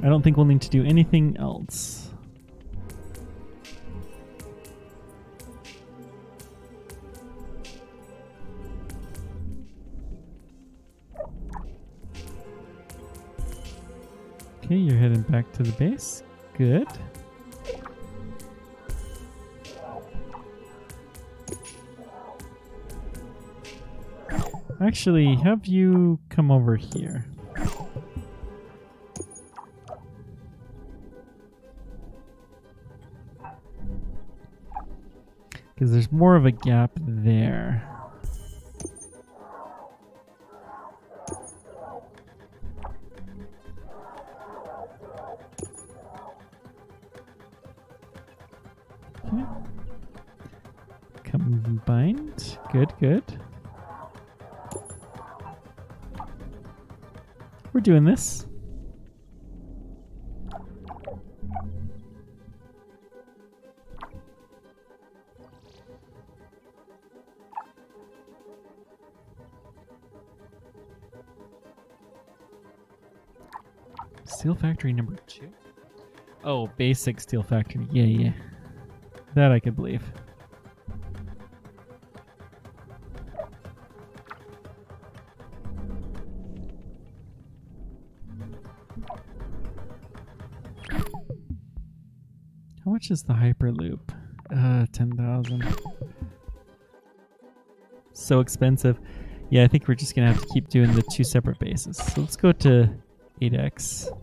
I don't think we'll need to do anything else. Okay, you're heading back to the base. Good. Actually, have you come over here. Because there's more of a gap there. Combined. Good, good. We're doing this. Steel factory number 2. Oh, basic steel factory. Yeah, yeah. That I could believe. How much is the Hyperloop? 10,000. So expensive. Yeah, I think we're just gonna have to keep doing the 2 separate bases. So let's go to 8x.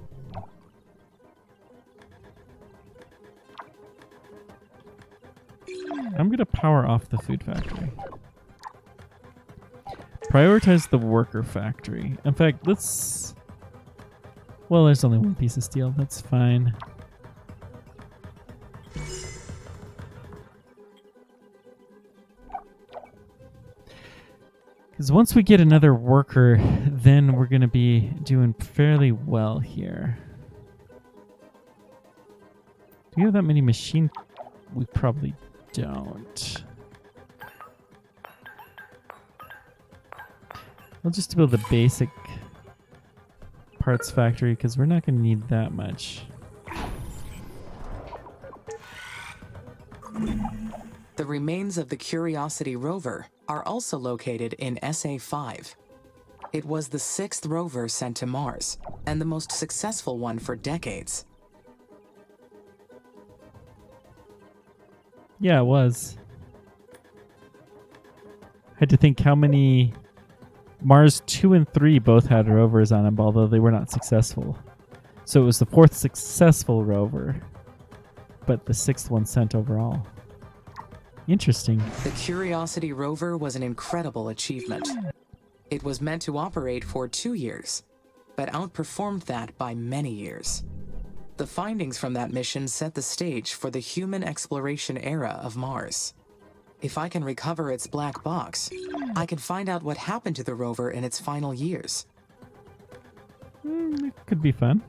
I'm gonna power off the food factory. Prioritize the worker factory. In fact, let's... Well, there's only 1 piece of steel. That's fine. Because once we get another worker, then we're going to be doing fairly well here. Do we have that many machine? We probably don't. We'll just build a basic parts factory because we're not going to need that much. The remains of the Curiosity rover are also located in SA-5. It was the 6th rover sent to Mars, and the most successful one for decades. Yeah, it was. Had to think how many... Mars 2 and 3 both had rovers on them, although they were not successful. So it was the 4th successful rover, but the 6th one sent overall. Interesting. The Curiosity rover was an incredible achievement. It was meant to operate for 2 years, but outperformed that by many years. The findings from that mission set the stage for the human exploration era of Mars. If I can recover its black box, I can find out what happened to the rover in its final years. It could be fun.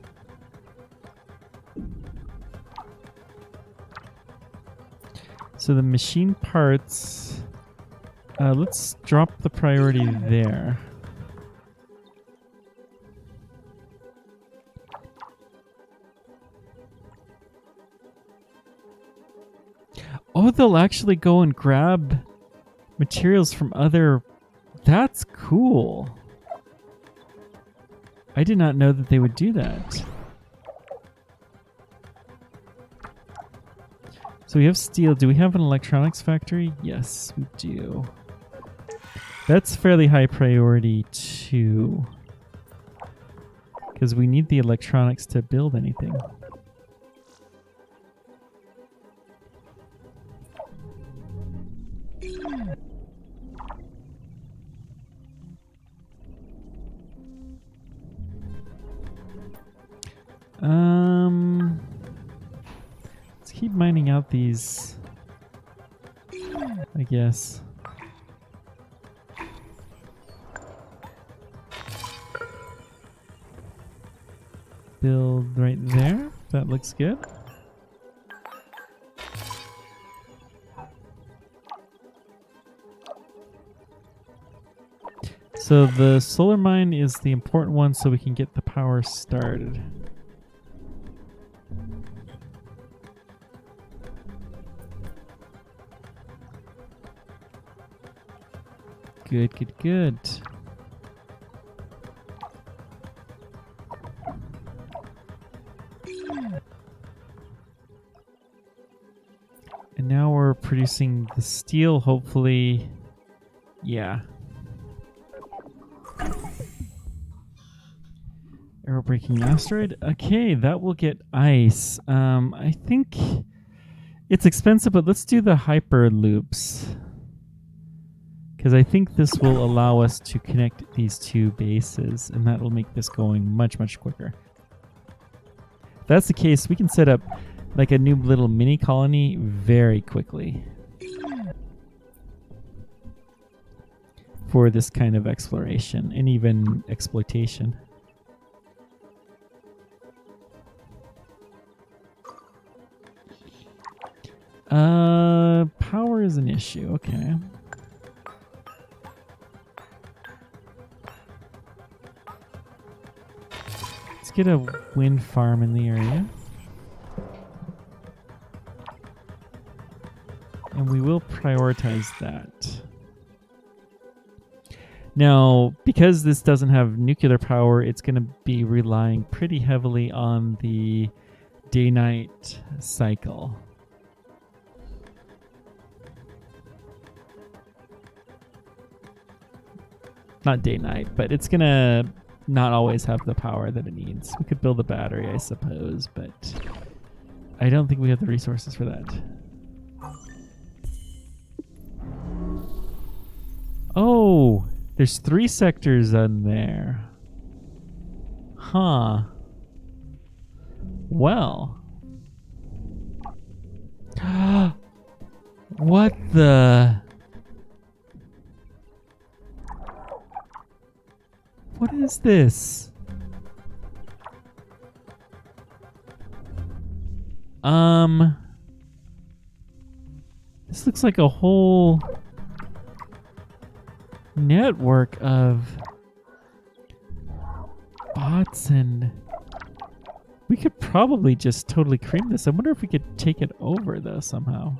So the machine parts, let's drop the priority there. Oh, they'll actually go and grab materials from other... That's cool. I did not know that they would do that. So we have steel. Do we have an electronics factory? Yes, we do. That's fairly high priority too, because we need the electronics to build anything. Let's keep mining out these, I guess. Build right there. That looks good. So the solar mine is the important one so we can get the power started. Good, good, good. And now we're producing the steel, hopefully. Yeah. Arrow breaking asteroid. Okay, that will get ice. I think it's expensive, but let's do the hyper loops, because I think this will allow us to connect these two bases, and that will make this going much, much quicker. If that's the case, we can set up like a new little mini colony very quickly for this kind of exploration and even exploitation. Power is an issue. Okay. Let's get a wind farm in the area. And we will prioritize that. Now, because this doesn't have nuclear power, it's going to be relying pretty heavily on the day-night cycle. Not day-night, but it's going to not always have the power that it needs. We could build a battery, I suppose, but I don't think we have the resources for that. Oh, there's 3 sectors on there. Huh. Well. What the... What is this? This looks like a whole network of bots, and we could probably just totally cream this. I wonder if we could take it over though somehow.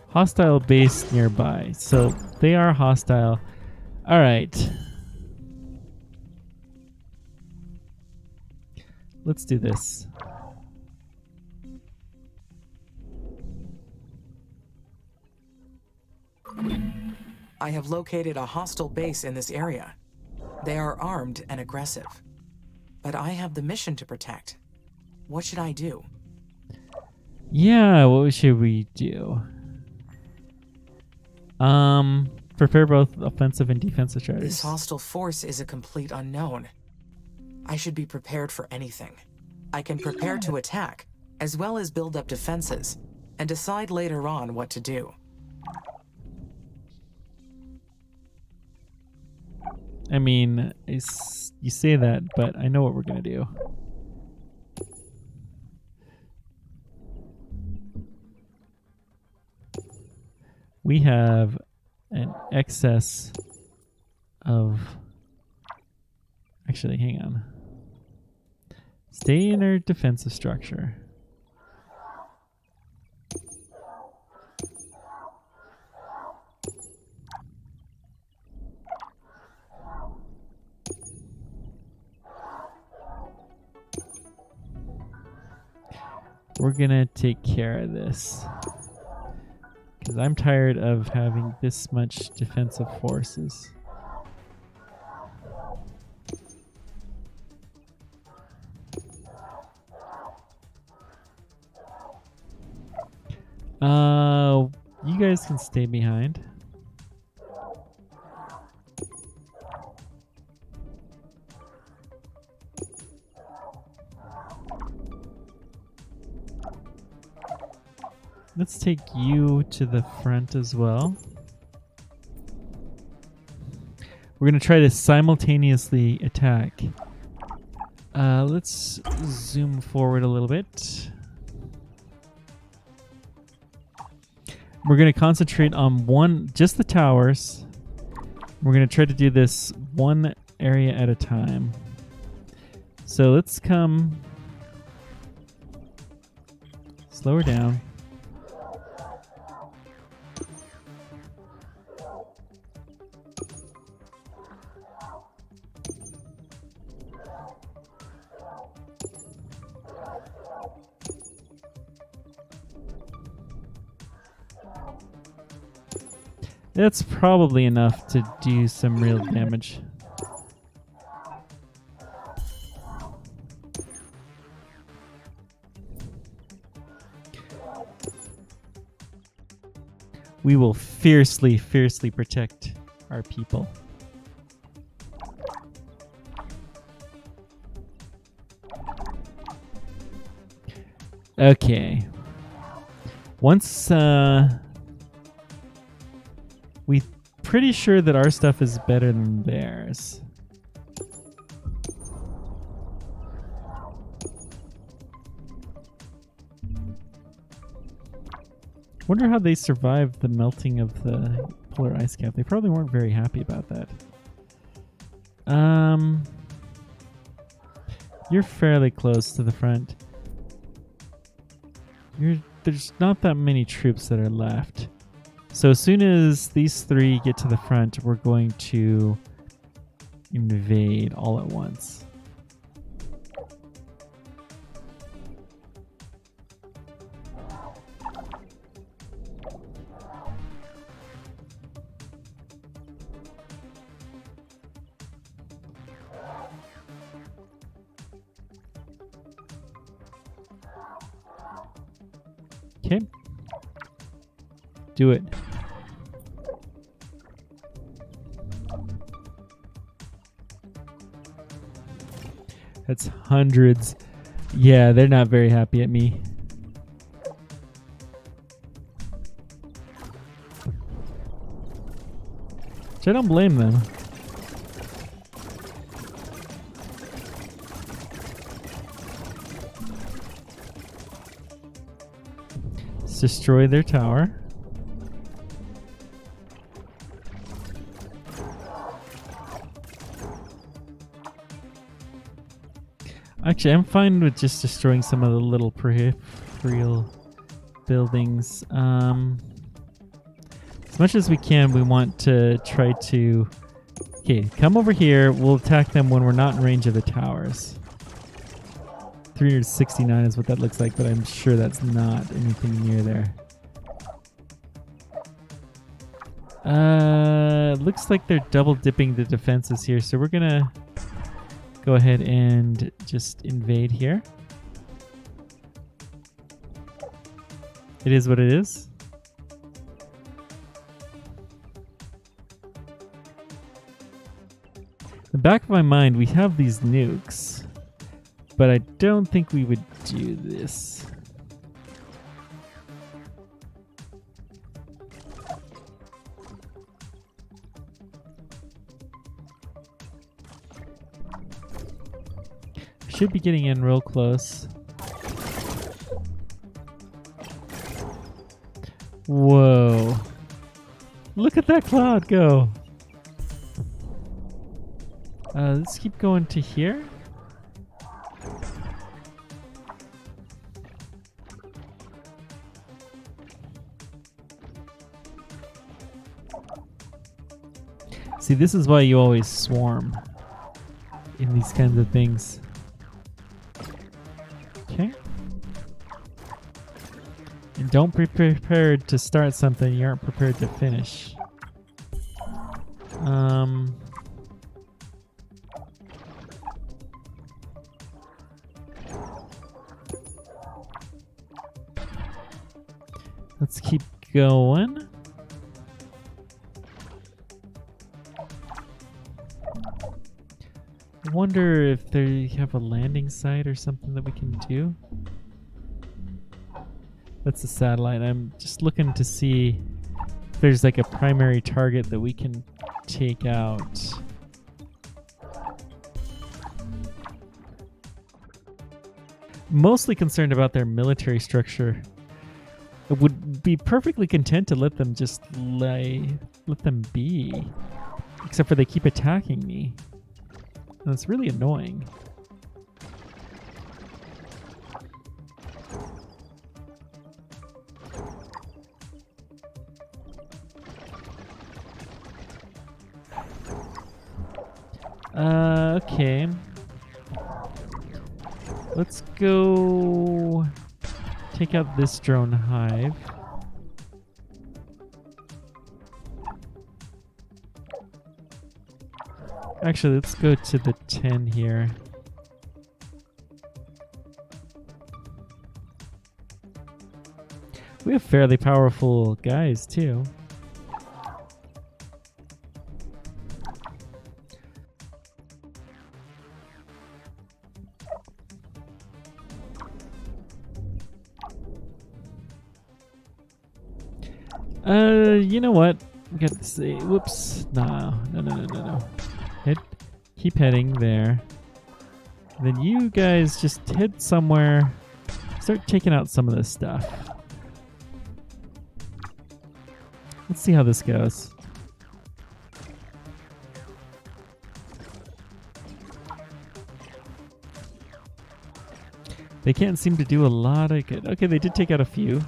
Hostile base nearby. So they are hostile. All right. Let's do this. I have located a hostile base in this area. They are armed and aggressive. But I have the mission to protect. What should I do? Yeah, what should we do? Prepare both offensive and defensive strategies. This hostile force is a complete unknown. I should be prepared for anything. I can prepare to attack, as well as build up defenses, and decide later on what to do. I mean, you say that, but I know what we're going to do. We have an excess of... Actually, hang on. Stay in our defensive structure. We're gonna take care of this. Because I'm tired of having this much defensive forces. You guys can stay behind. Let's take you to the front as well. We're going to try to simultaneously attack. Let's zoom forward a little bit. We're going to concentrate on just the towers. We're going to try to do this one area at a time. So let's come... Slow her down. That's probably enough to do some real damage. We will fiercely, fiercely protect our people. Okay. Once, we're pretty sure that our stuff is better than theirs. Wonder how they survived the melting of the polar ice cap. They probably weren't very happy about that. You're fairly close to the front. There's not that many troops that are left. So as soon as these three get to the front, we're going to invade all at once. Okay. Do it. That's hundreds. Yeah, they're not very happy at me. Which I don't blame them. Let's destroy their tower. Actually, I'm fine with just destroying some of the little peripheral buildings. As much as we can, we want to try to... Okay, come over here. We'll attack them when we're not in range of the towers. 369 is what that looks like, but I'm sure that's not anything near there. Looks like they're double dipping the defenses here, so we're gonna go ahead and just invade here. It is what it is. In the back of my mind, we have these nukes, but I don't think we would do this. Should be getting in real close. Whoa. Look at that cloud go. Let's keep going to here. See, this is why you always swarm in these kinds of things. Okay. And don't be prepared to start something you aren't prepared to finish. Let's keep going. I wonder if they have a landing site or something that we can do. That's a satellite. I'm just looking to see if there's like a primary target that we can take out. Mostly concerned about their military structure. I would be perfectly content to let them just let them be. Except for they keep attacking me. And it's really annoying. Okay. Let's go take out this drone hive. Actually, let's go to the 10 here. We have fairly powerful guys, too. You know what? We got to see. Whoops. No. Keep heading there. And then you guys just head somewhere. Start taking out some of this stuff. Let's see how this goes. They can't seem to do a lot of good. Okay, they did take out a few.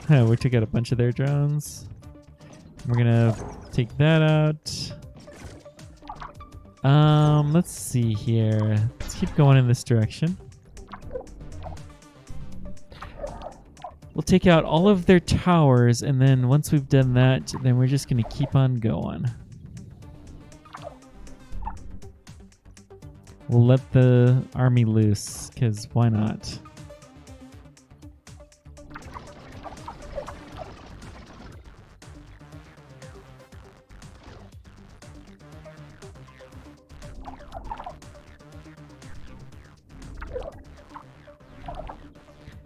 We took out a bunch of their drones. We're gonna take that out. Let's see here. Let's keep going in this direction. We'll take out all of their towers, and then once we've done that, then we're just gonna keep on going. We'll let the army loose, because why not?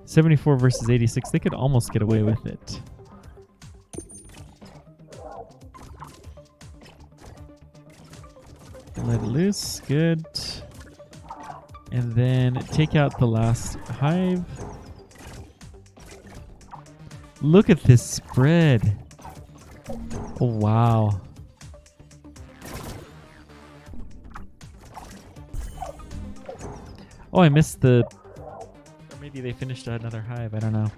$74 versus 86. They could almost get away with it. Let it loose. Good. And then take out the last hive. Look at this spread. Oh, wow. Oh, I missed the... Or maybe they finished another hive. I don't know.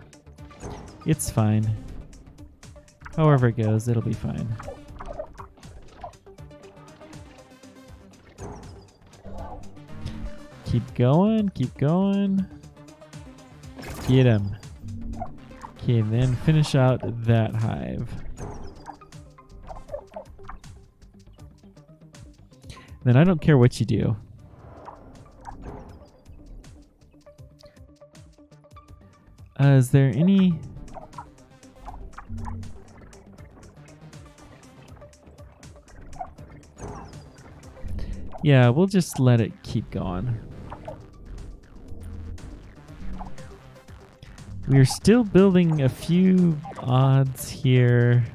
It's fine. However it goes, it'll be fine. Keep going, keep going. Get him. Okay, then finish out that hive. Then I don't care what you do. Is there any... Yeah, we'll just let it keep going. We're still building a few odds here.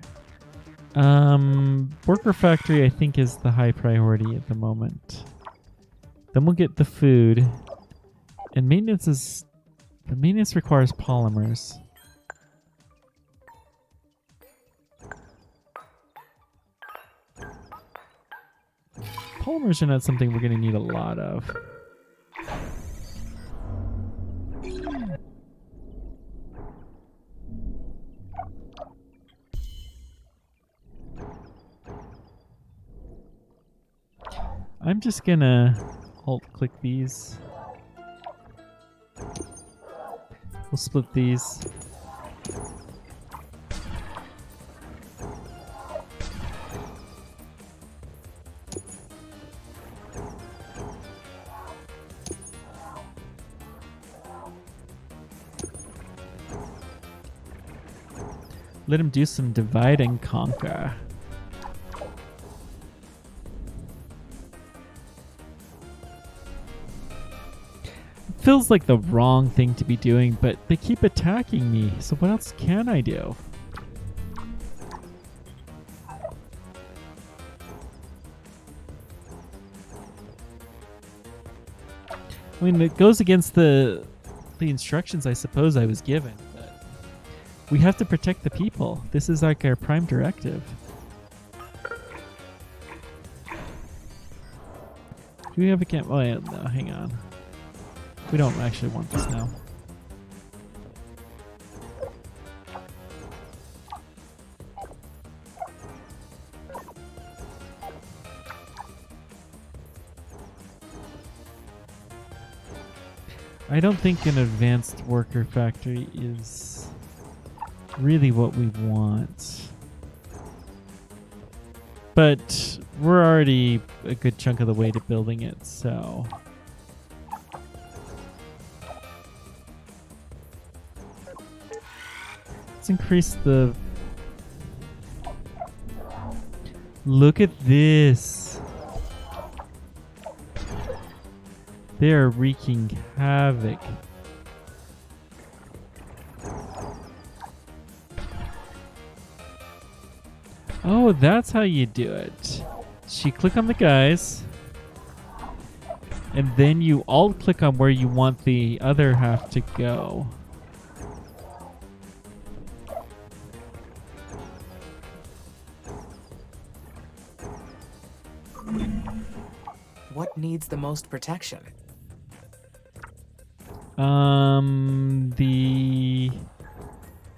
Worker factory I think is the high priority at the moment. Then we'll get the food. And maintenance is... The maintenance requires polymers. Polymers are not something we're going to need a lot of. I'm just going to alt-click these. We'll split these. Let him do some divide and conquer. Feels like the wrong thing to be doing, but they keep attacking me, so what else can I do? I mean, it goes against the instructions I suppose I was given, but we have to protect the people. This is like our prime directive. Do we have a camp? Oh yeah, no, hang on. We don't actually want this now. I don't think an advanced worker factory is really what we want. But we're already a good chunk of the way to building it, so... Let's increase the... Look at this! They are wreaking havoc. Oh, that's how you do it. So you click on the guys, and then you alt-click on where you want the other half to go. What needs the most protection? The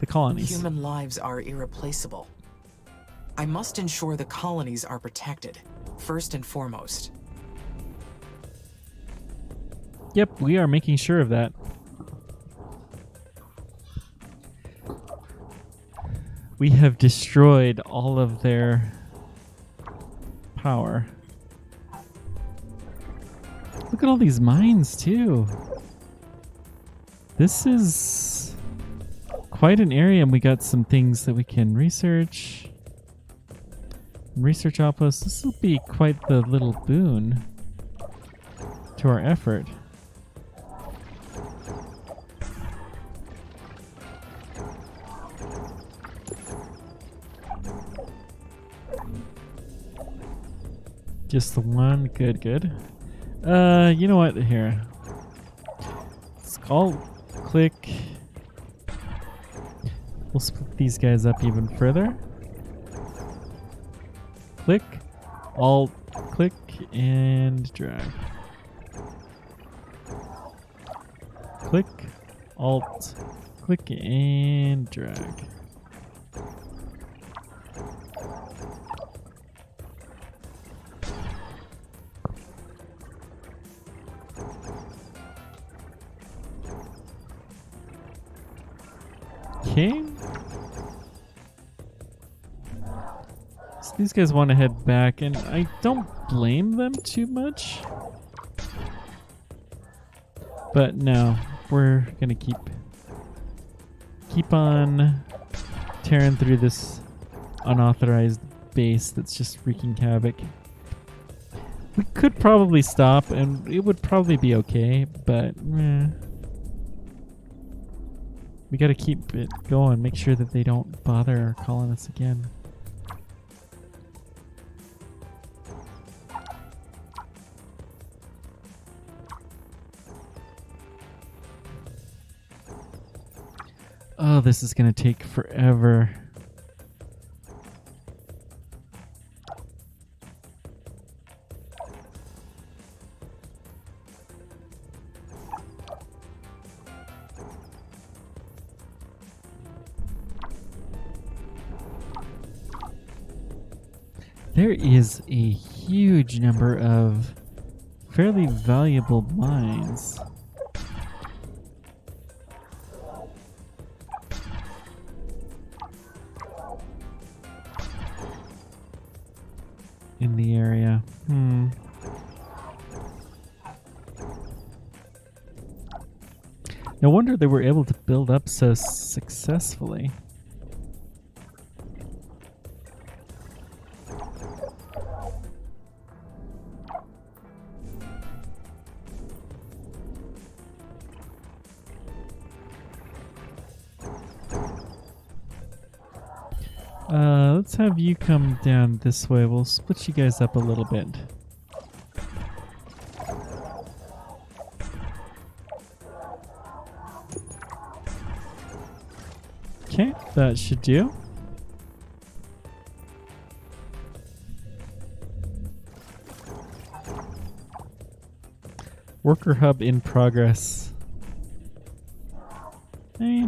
colonies. Human lives are irreplaceable. I must ensure the colonies are protected, first and foremost. Yep, we are making sure of that. We have destroyed all of their power. Look at all these mines, too. This is quite an area, and we got some things that we can research. Research outposts. This will be quite the little boon to our effort. Just the one. Good, good. You know what? Here. Let's click. We'll split these guys up even further. Click, alt, click, and drag. click, alt, click, and drag. Okay. So these guys want to head back, and I don't blame them too much. But no, we're gonna keep on tearing through this unauthorized base that's just wreaking havoc. We could probably stop, and it would probably be okay, but we gotta keep it going, make sure that they don't bother calling us again. Oh, this is gonna take forever. There is a huge number of fairly valuable mines. In the area. No wonder they were able to build up so successfully. Let's have you come down this way. We'll split you guys up a little bit. Okay, that should do. Worker hub in progress. Hey,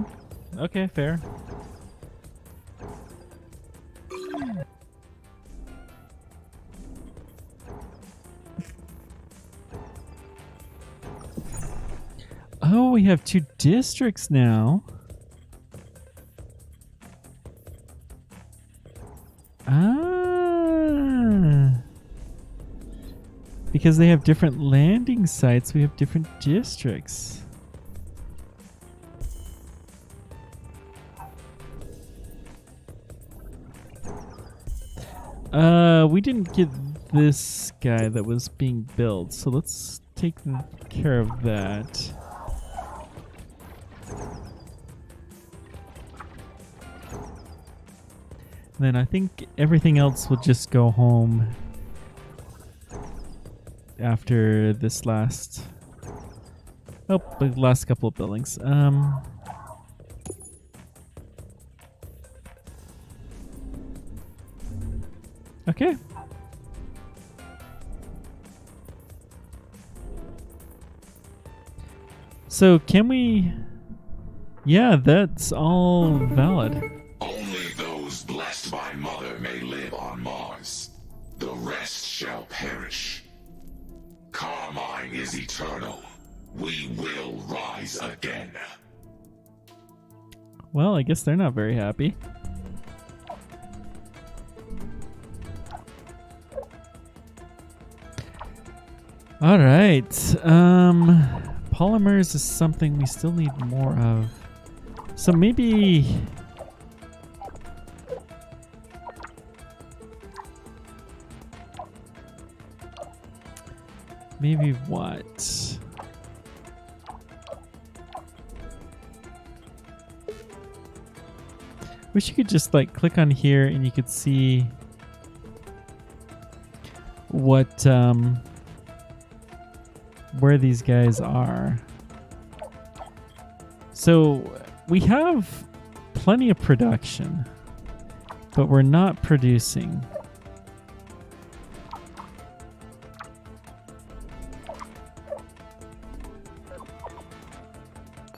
okay, fair. Oh, we have 2 districts now. Ah. Because they have different landing sites, we have different districts. We didn't get this guy that was being built, so let's take care of that. Then I think everything else will just go home after this last the last couple of buildings. Okay. So can we... Yeah, that's all valid. Only those blessed by Mother may live on Mars. The rest shall perish. Carmine is eternal. We will rise again. Well, I guess they're not very happy. All right. Polymers is something we still need more of. So maybe... Maybe what? Wish you could just like click on here and you could see what where these guys are. So we have plenty of production, but we're not producing.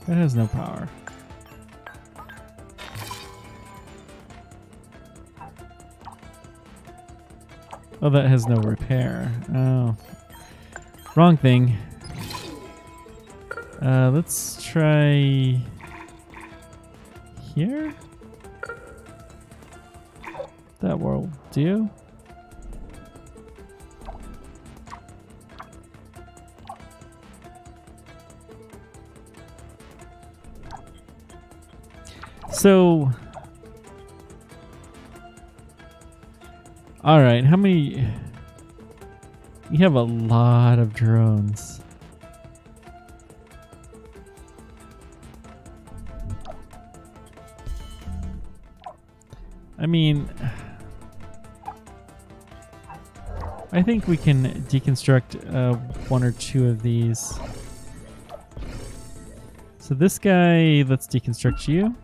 That has no power. Oh, that has no repair. Oh. Wrong thing. Let's try here. That will do. So, all right, how many? We have a lot of drones. I mean, I think we can deconstruct one or two of these. So this guy, let's deconstruct you.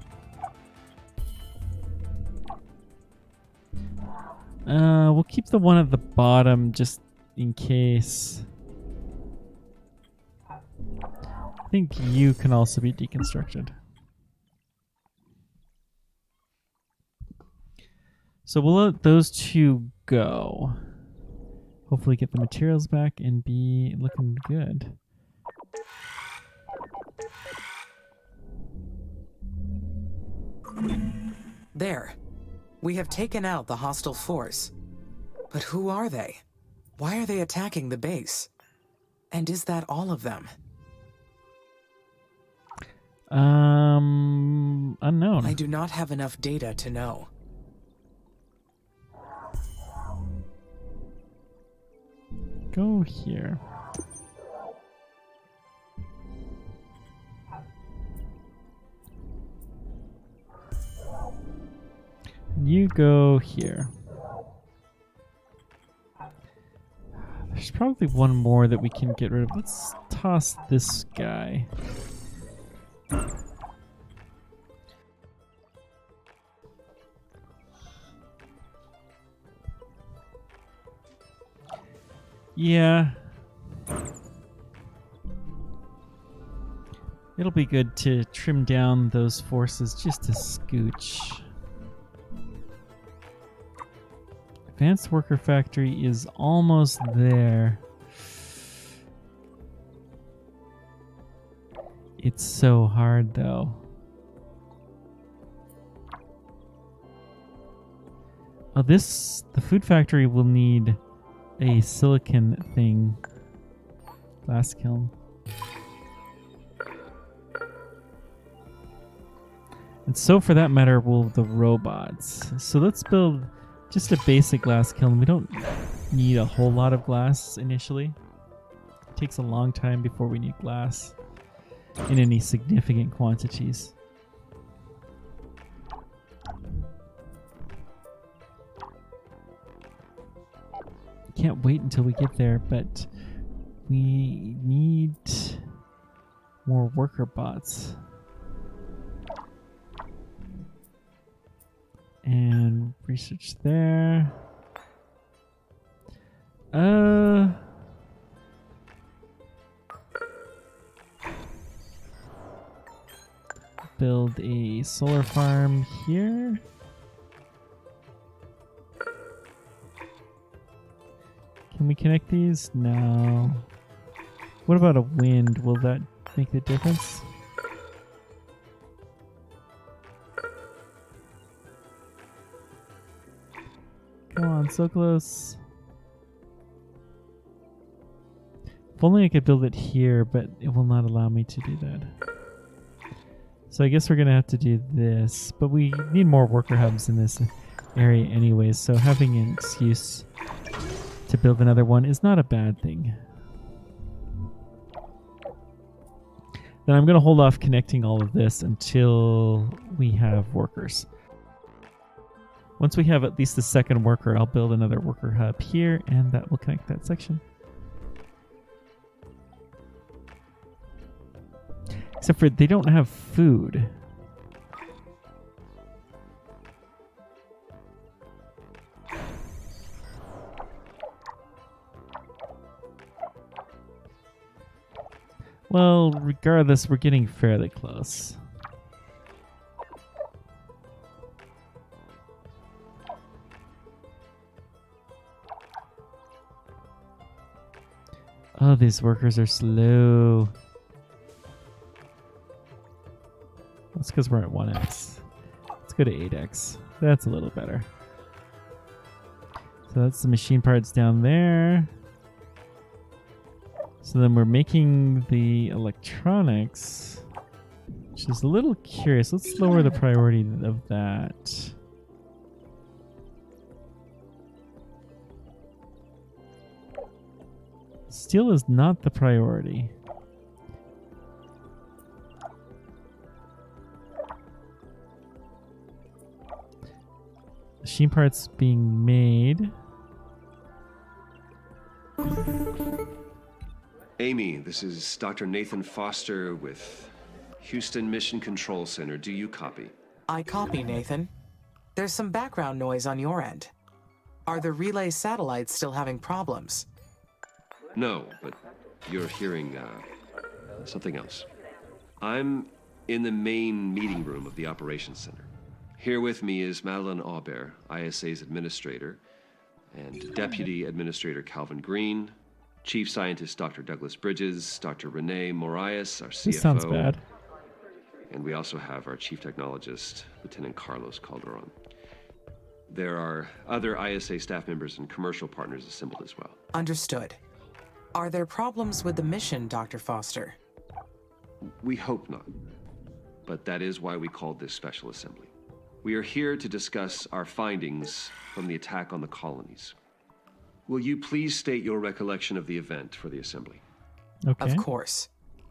We'll keep the one at the bottom just in case. I think you can also be deconstructed. So we'll let those two go. Hopefully get the materials back and be looking good. There. We have taken out the hostile force. But who are they? Why are they attacking the base? And is that all of them? Unknown. I do not have enough data to know. Go here. You go here. There's probably one more that we can get rid of. Let's toss this guy. Yeah. It'll be good to trim down those forces just a scooch. Advanced Worker Factory is almost there. It's so hard though. Oh, the food factory will need a silicon thing. Glass kiln. And so for that matter will the robots. So let's build just a basic glass kiln. We don't need a whole lot of glass initially. It takes a long time before we need glass in any significant quantities. Can't wait until we get there, but we need more worker bots. And research there. Build a solar farm here. Can we connect these? No. What about a wind? Will that make the difference? Come on, so close. If only I could build it here, but it will not allow me to do that. So I guess we're going to have to do this, but we need more worker hubs in this area anyways, so having an excuse to build another one is not a bad thing. Then I'm going to hold off connecting all of this until we have workers. Once we have at least the second worker, I'll build another worker hub here, and that will connect that section. Except for they don't have food. Well, regardless, we're getting fairly close. Oh, these workers are slow. That's because we're at 1x. Let's go to 8x. That's a little better. So that's the machine parts down there. So then we're making the electronics, which is a little curious. Let's lower the priority of that. Steel is not the priority. Machine parts being made. Amy, this is Dr. Nathan Foster with Houston Mission Control Center. Do you copy? I copy, Nathan. There's some background noise on your end. Are the relay satellites still having problems? No, but you're hearing something else. I'm in the main meeting room of the Operations Center. Here with me is Madeline Aubert, ISA's administrator, and Deputy Administrator Calvin Green, Chief Scientist Dr. Douglas Bridges, Dr. Renee Morias, our CFO. This sounds bad. And we also have our Chief Technologist, Lieutenant Carlos Calderon. There are other ISA staff members and commercial partners assembled as well. Understood. Are there problems with the mission, Dr. Foster? We hope not. But that is why we called this special assembly. We are here to discuss our findings from the attack on the colonies. Will you please state your recollection of the event for the assembly? Okay. Of course.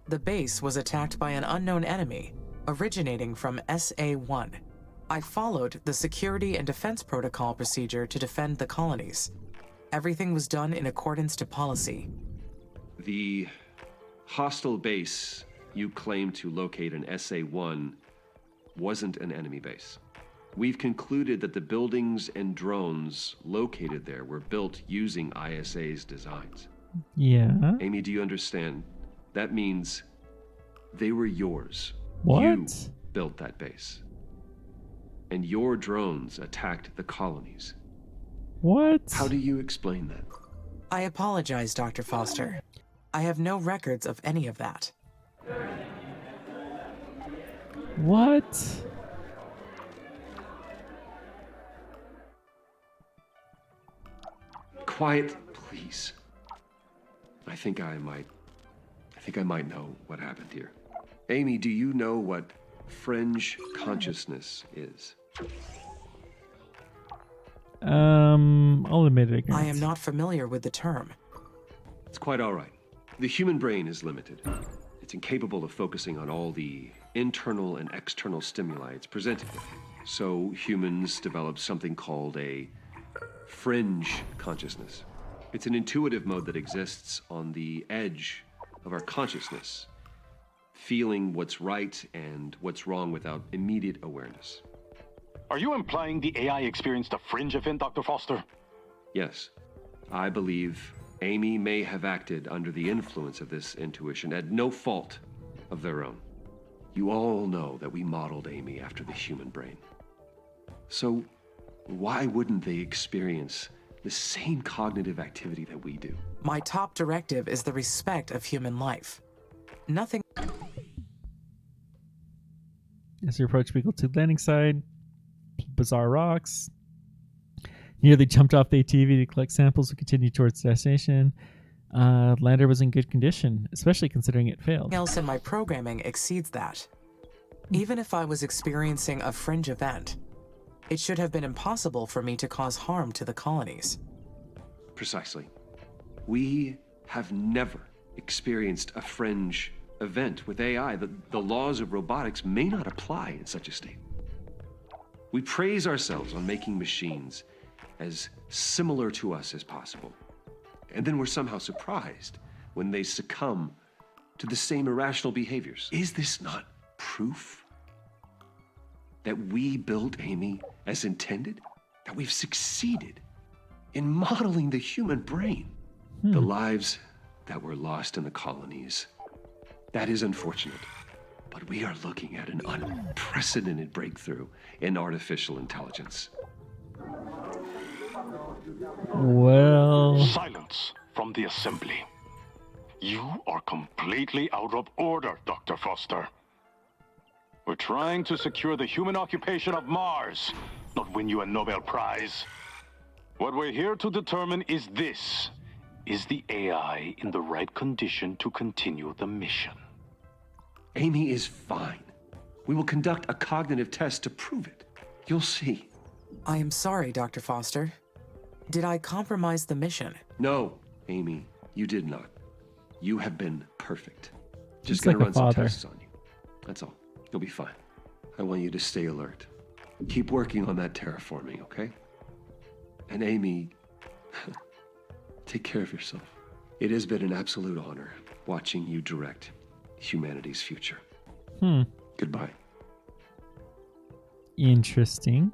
The base was attacked by an unknown enemy, originating from SA-1. I followed the security and defense protocol procedure to defend the colonies. Everything was done in accordance to policy. The hostile base you claimed to locate in SA-1 wasn't an enemy base. We've concluded that the buildings and drones located there were built using ISA's designs. Yeah. Amy, do you understand? That means they were yours. What? You built that base. And your drones attacked the colonies. What? How do you explain that? I apologize, Dr. Foster. I have no records of any of that. What? Quiet, please. I think I might know what happened here. Amy, do you know what fringe consciousness is? I'll admit it again. I am not familiar with the term. It's quite all right. The human brain is limited. It's incapable of focusing on all the internal and external stimuli it's presented with. So humans developed something called a fringe consciousness. It's an intuitive mode that exists on the edge of our consciousness, feeling what's right and what's wrong without immediate awareness. Are you implying the AI experienced a fringe event, Dr. Foster? Yes, I believe Amy may have acted under the influence of this intuition at no fault of their own. You all know that we modeled Amy after the human brain. So why wouldn't they experience the same cognitive activity that we do? My top directive is the respect of human life. Nothing. As you approach Beagle 2 landing site, bizarre rocks. Nearly jumped off the ATV to collect samples and continue towards the destination. Lander was in good condition, especially considering it failed. Else in my programming exceeds that. Even if I was experiencing a fringe event, it should have been impossible for me to cause harm to the colonies. Precisely. We have never experienced a fringe event with AI. The laws of robotics may not apply in such a state. We praise ourselves on making machines as similar to us as possible. And then we're somehow surprised when they succumb to the same irrational behaviors. Is this not proof that we built Amy as intended? That we've succeeded in modeling the human brain? The lives that were lost in the colonies That is unfortunate. But we are looking at an unprecedented breakthrough in artificial intelligence. Well, Silence from the assembly. You are completely out of order, Dr. Foster. We're trying to secure the human occupation of Mars, not win you a Nobel Prize. What we're here to determine is this. Is the AI in the right condition to continue the mission? Amy is fine. We will conduct a cognitive test to prove it. You'll see. I am sorry, Dr. Foster. Did I compromise the mission? No, Amy, you did not. You have been perfect. Just Just like gonna a run some father. tests on you. That's all. You'll be fine. I want you to stay alert. Keep working on that terraforming, okay? And Amy, take care of yourself. It has been an absolute honor watching you direct humanity's future. Goodbye. Interesting.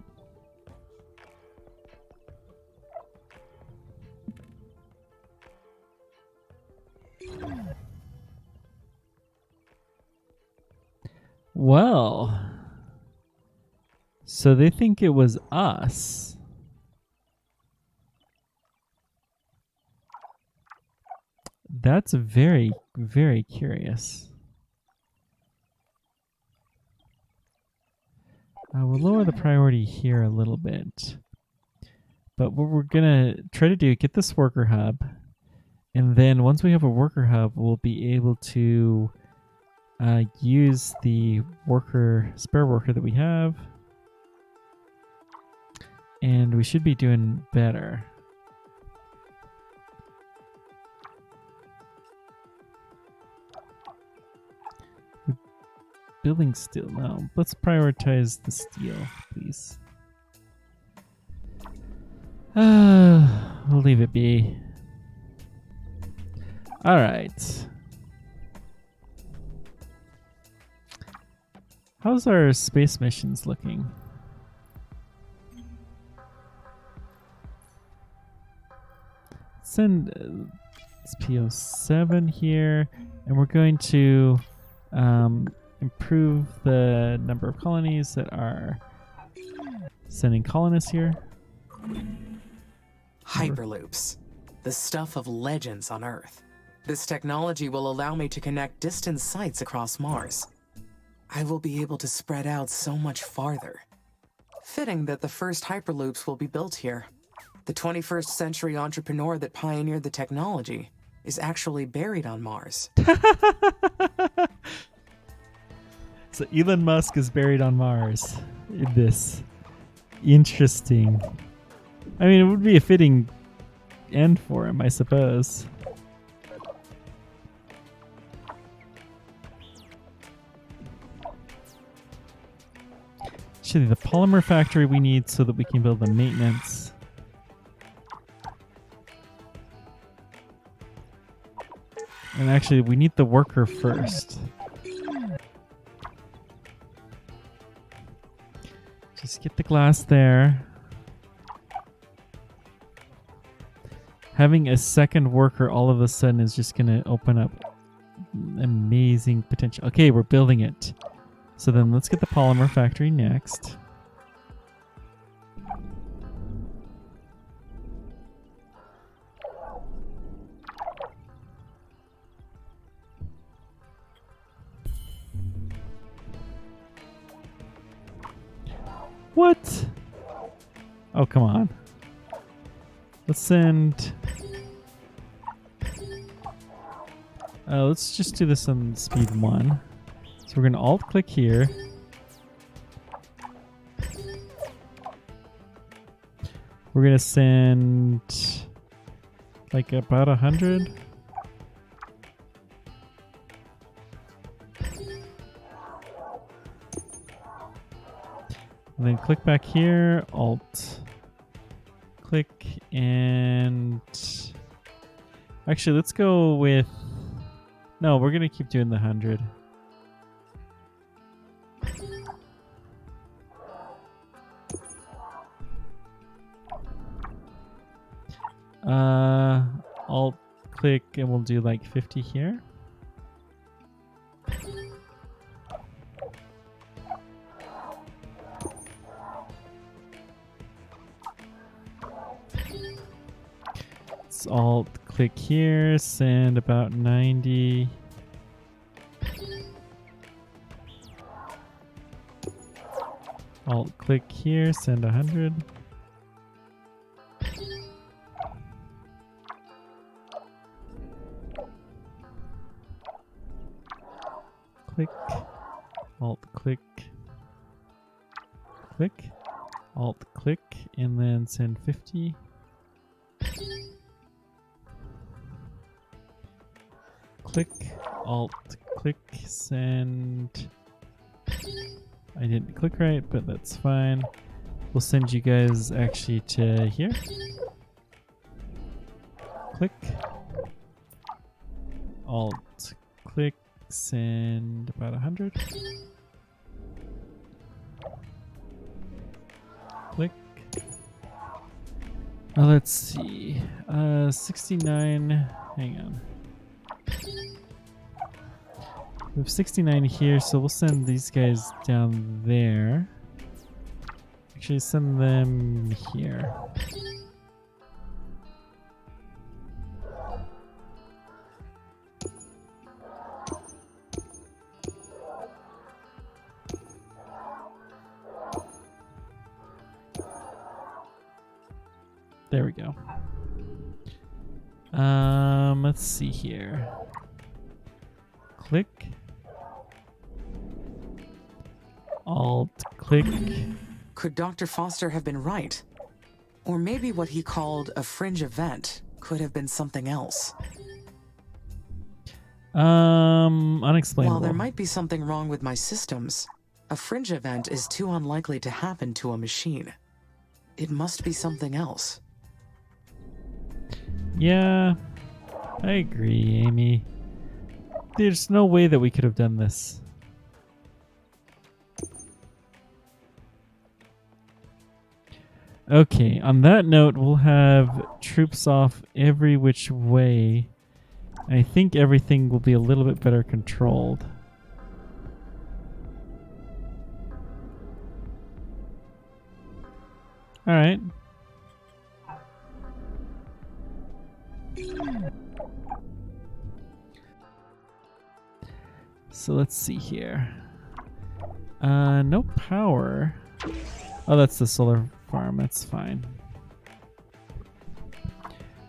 Well, so they think it was us. That's very, very curious. We'll lower the priority here a little bit. But what we're going to try to do, get this worker hub. And then once we have a worker hub, we'll be able to use the spare worker that we have. And we should be doing better. Building steel. No, let's prioritize the steel, please. We'll leave it be. All right. How's our space missions looking? Send this PO7 here, and we're going to improve the number of colonies that are sending colonists here. Hyperloops. The stuff of legends on Earth. This technology will allow me to connect distant sites across Mars. I will be able to spread out so much farther. Fitting that the first Hyperloops will be built here. The 21st century entrepreneur that pioneered the technology is actually buried on Mars. So Elon Musk is buried on Mars. This. Interesting. I mean, it would be a fitting end for him, I suppose. Actually, the polymer factory we need so that we can build the maintenance. And actually, we need the worker first. Just get the glass there. Having a second worker all of a sudden is just going to open up amazing potential. Okay, we're building it. So then let's get the polymer factory next. What? Oh, come on. Let's send... let's just do this on speed 1. So we're going to alt-click here. We're going to send like about 100. And then click back here, alt, click, and actually let's go with, no, we're going to keep doing the 100. Alt click and we'll do like 50 here. let's alt click here, send about 90. Alt click here, send 100. Click, alt click, click, alt click, and then send 50. Click, alt click, send. I didn't click right, but that's fine. We'll send you guys actually to here. Click, alt click, send about 100. Click. Oh, let's see. 69. Hang on. We have 69 here, so we'll send these guys down there. Actually, send them here. There we go. Let's see here. Click. Alt click. Could Dr. Foster have been right? Or maybe what he called a fringe event could have been something else. Unexplainable. While there might be something wrong with my systems, a fringe event is too unlikely to happen to a machine. It must be something else. Yeah, I agree, Amy. There's no way that we could have done this. Okay, on that note, we'll have troops off every which way. I think everything will be a little bit better controlled. All right. So let's see here. No power. Oh, that's the solar farm. That's fine.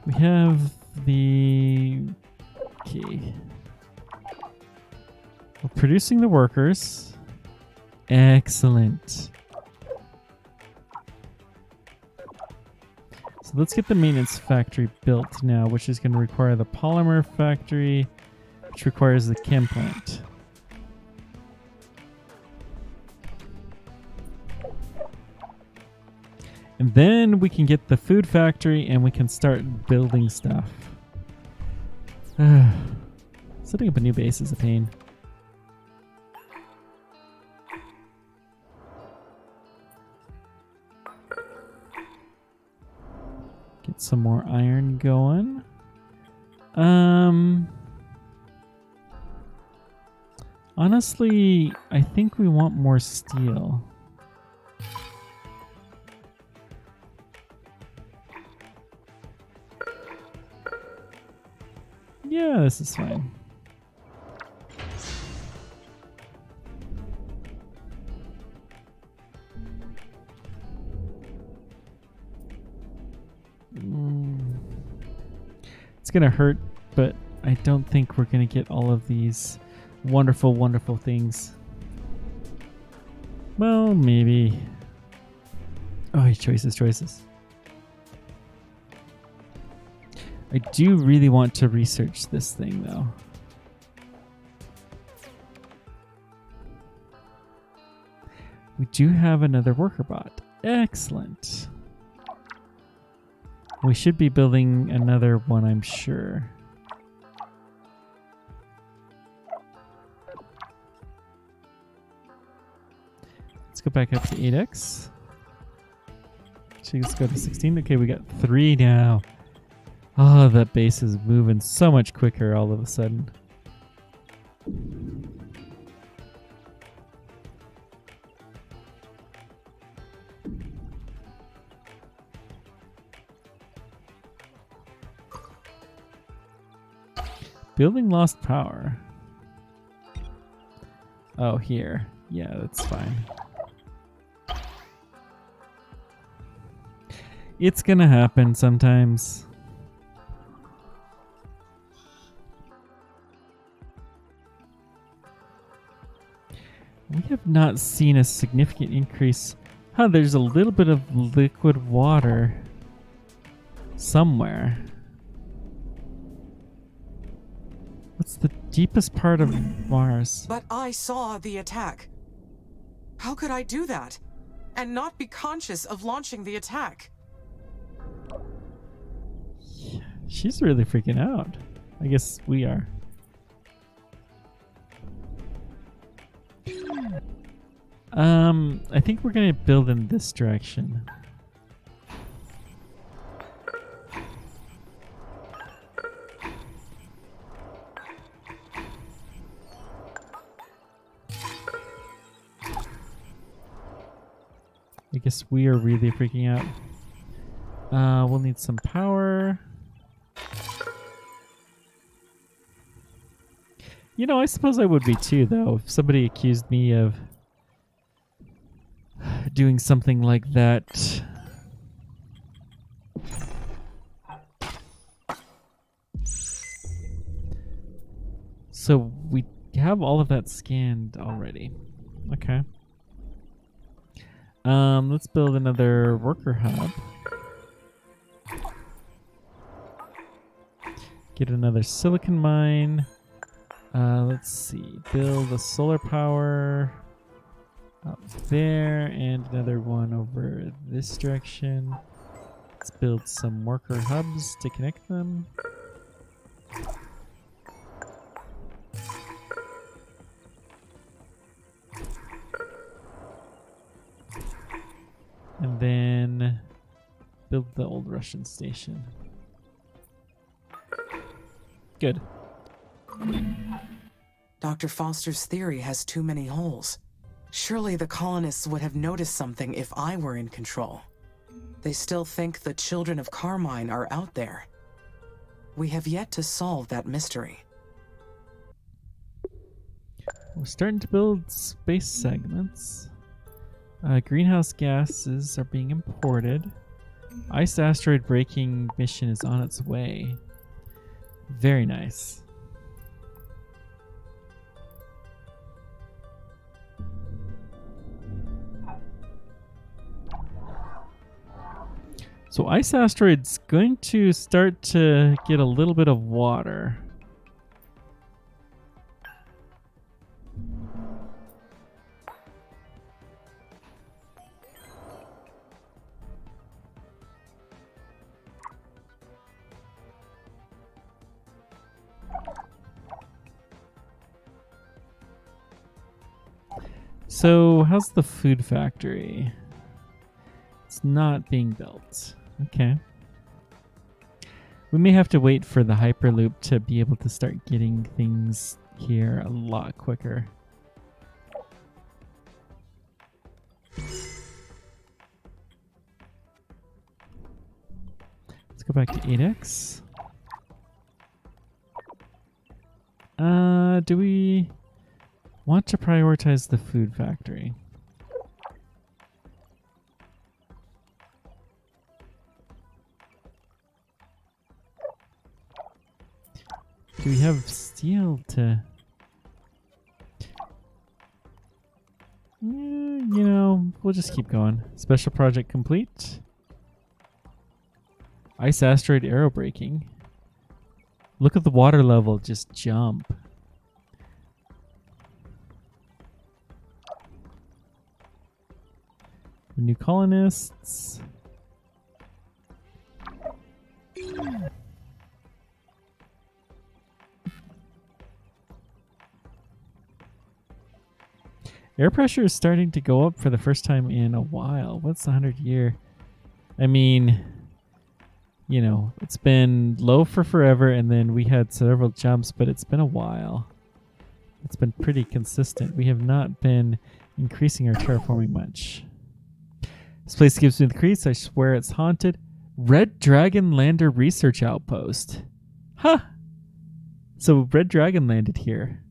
We have the... Okay. We're producing the workers. Excellent. So let's get the maintenance factory built now, which is going to require the polymer factory, which requires the chem plant. And then we can get the food factory and we can start building stuff. Setting up a new base is a pain. Get some more iron going. Honestly, I think we want more steel. Yeah, this is fine. It's gonna hurt, but I don't think we're gonna get all of these wonderful, wonderful things. Well, maybe. Oh, choices. I do really want to research this thing, though. We do have another worker bot. Excellent. We should be building another one, I'm sure. Let's go back up to 8x. Actually, let's go to 16. Okay, we got 3 now. Oh, that base is moving so much quicker all of a sudden. Building lost power. Oh, here. Yeah, that's fine. It's gonna happen sometimes. We have not seen a significant increase. Huh, there's a little bit of liquid water somewhere. What's the deepest part of Mars? But I saw the attack. How could I do that and not be conscious of launching the attack? She's really freaking out. I guess we are. I think we're gonna build in this direction. I guess we are really freaking out. We'll need some power. You know, I suppose I would be too, though, if somebody accused me of doing something like that. So we have all of that scanned already. Okay. Let's build another worker hub. Get another silicon mine. Let's see. Build a solar power up there and another one over this direction. Let's build some worker hubs to connect them. And then build the old Russian station. Good. Dr. Foster's theory has too many holes. Surely the colonists would have noticed something if I were in control. They still think the children of Carmine are out there. We have yet to solve that mystery. We're starting to build space segments. Greenhouse gases are being imported. Ice asteroid braking mission is on its way. Very nice. So ice asteroid's going to start to get a little bit of water. So how's the food factory? It's not being built. Okay. We may have to wait for the Hyperloop to be able to start getting things here a lot quicker. Let's go back to 8X. Do we want to prioritize the food factory? Do we have steel to... You know, we'll just keep going. Special project complete. Ice asteroid aero braking. Look at the water level just jump. New colonists. Air pressure is starting to go up for the first time in a while. What's the 100-year? I mean, you know, it's been low for forever, and then we had several jumps, but it's been a while. It's been pretty consistent. We have not been increasing our terraforming much. This place gives me the creeps. I swear it's haunted. Red Dragon Lander Research Outpost. Huh. So Red Dragon landed here.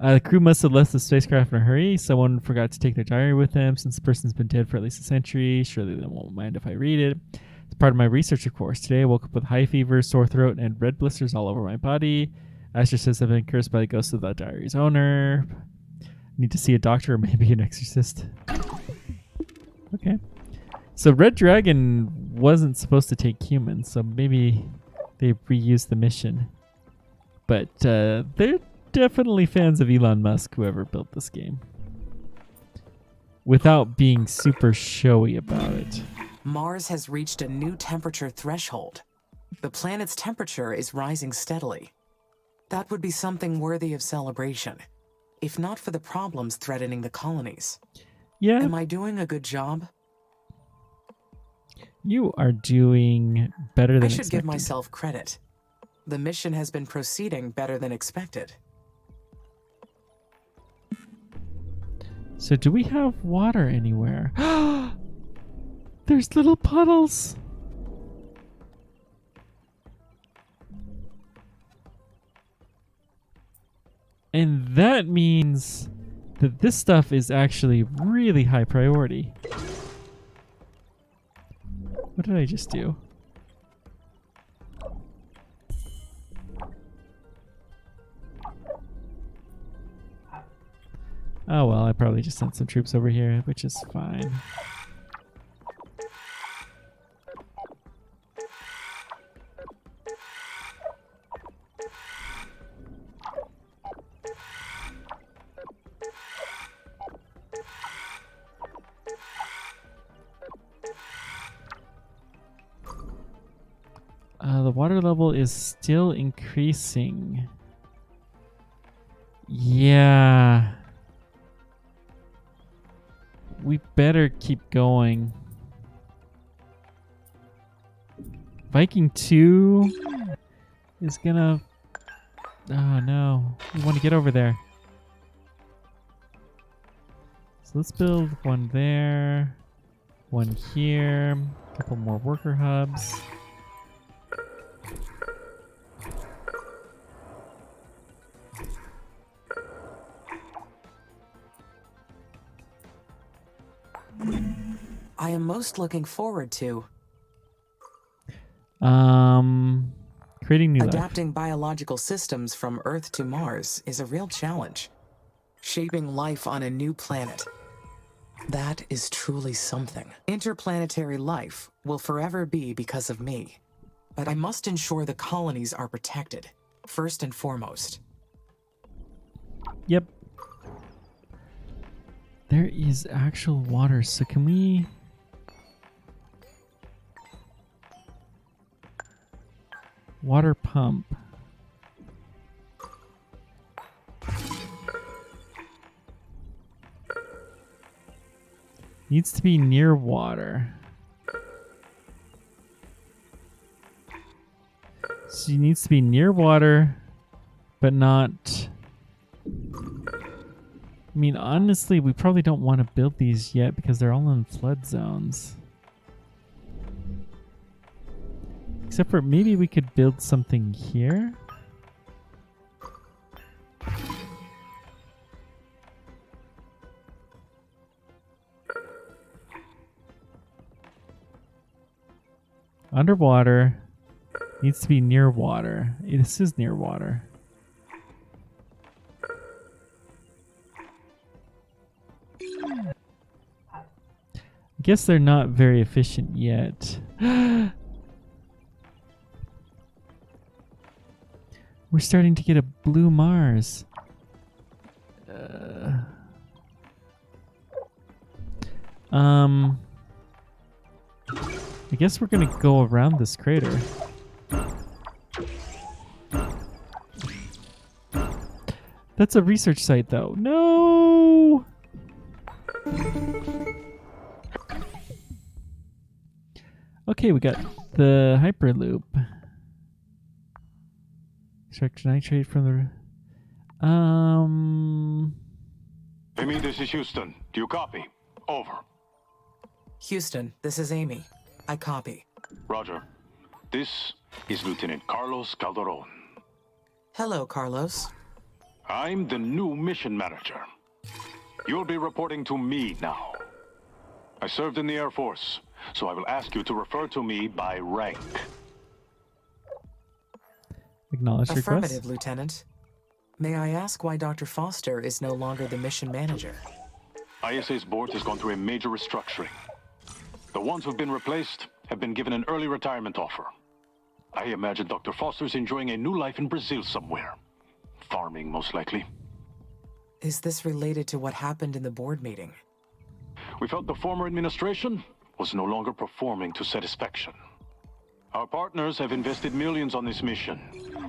The crew must have left the spacecraft in a hurry. Someone forgot to take their diary with them. Since the person's been dead for at least a century, surely they won't mind if I read it. It's part of my research, of course. Today I woke up with high fever, sore throat, and red blisters all over my body. Asher says I've been cursed by the ghost of the diary's owner. Need to see a doctor or maybe an exorcist. Okay. So Red Dragon wasn't supposed to take humans, so maybe they reused the mission. But they're definitely fans of Elon Musk, whoever built this game. Without being super showy about it. Mars has reached a new temperature threshold. The planet's temperature is rising steadily. That would be something worthy of celebration, if not for the problems threatening the colonies. Yeah. Am I doing a good job? You are doing better than I should expected. give myself credit. The mission has been proceeding better than expected. So do we have water anywhere? There's little puddles. And that means that this stuff is actually really high priority. What did I just do? Oh well, I probably just sent some troops over here, which is fine. The water level is still increasing. Yeah. We better keep going. Viking 2 is gonna... Oh no. We want to get over there. So let's build one there. One here. A couple more worker hubs. I am most looking forward to creating new life. adapting biological systems from Earth to Mars is a real challenge. Shaping life on a new planet. That is truly something. Interplanetary life will forever be because of me. But I must ensure the colonies are protected, first and foremost. Yep. There is actual water, so can we... Water pump. Needs to be near water. So it needs to be near water, but not... I mean, honestly, we probably don't want to build these yet because they're all in flood zones. Except for maybe we could build something here. Underwater. Needs to be near water. This is near water. I guess they're not very efficient yet. We're starting to get a blue Mars. I guess we're gonna go around this crater. That's a research site, though. No! Okay, we got the Hyperloop. Extract nitrate from the... Amy, this is Houston. Do you copy? Over. Houston, this is Amy. I copy. Roger. This is Lieutenant Carlos Calderon. Hello, Carlos. I'm the new mission manager. You'll be reporting to me now. I served in the Air Force, so I will ask you to refer to me by rank. Acknowledge request. Affirmative, Lieutenant. May I ask why Dr. Foster is no longer the mission manager? ISA's board has gone through a major restructuring. The ones who've been replaced have been given an early retirement offer. I imagine Dr. Foster's enjoying a new life in Brazil somewhere. Farming, most likely. Is this related to what happened in the board meeting? We felt the former administration was no longer performing to satisfaction. Our partners have invested millions on this mission.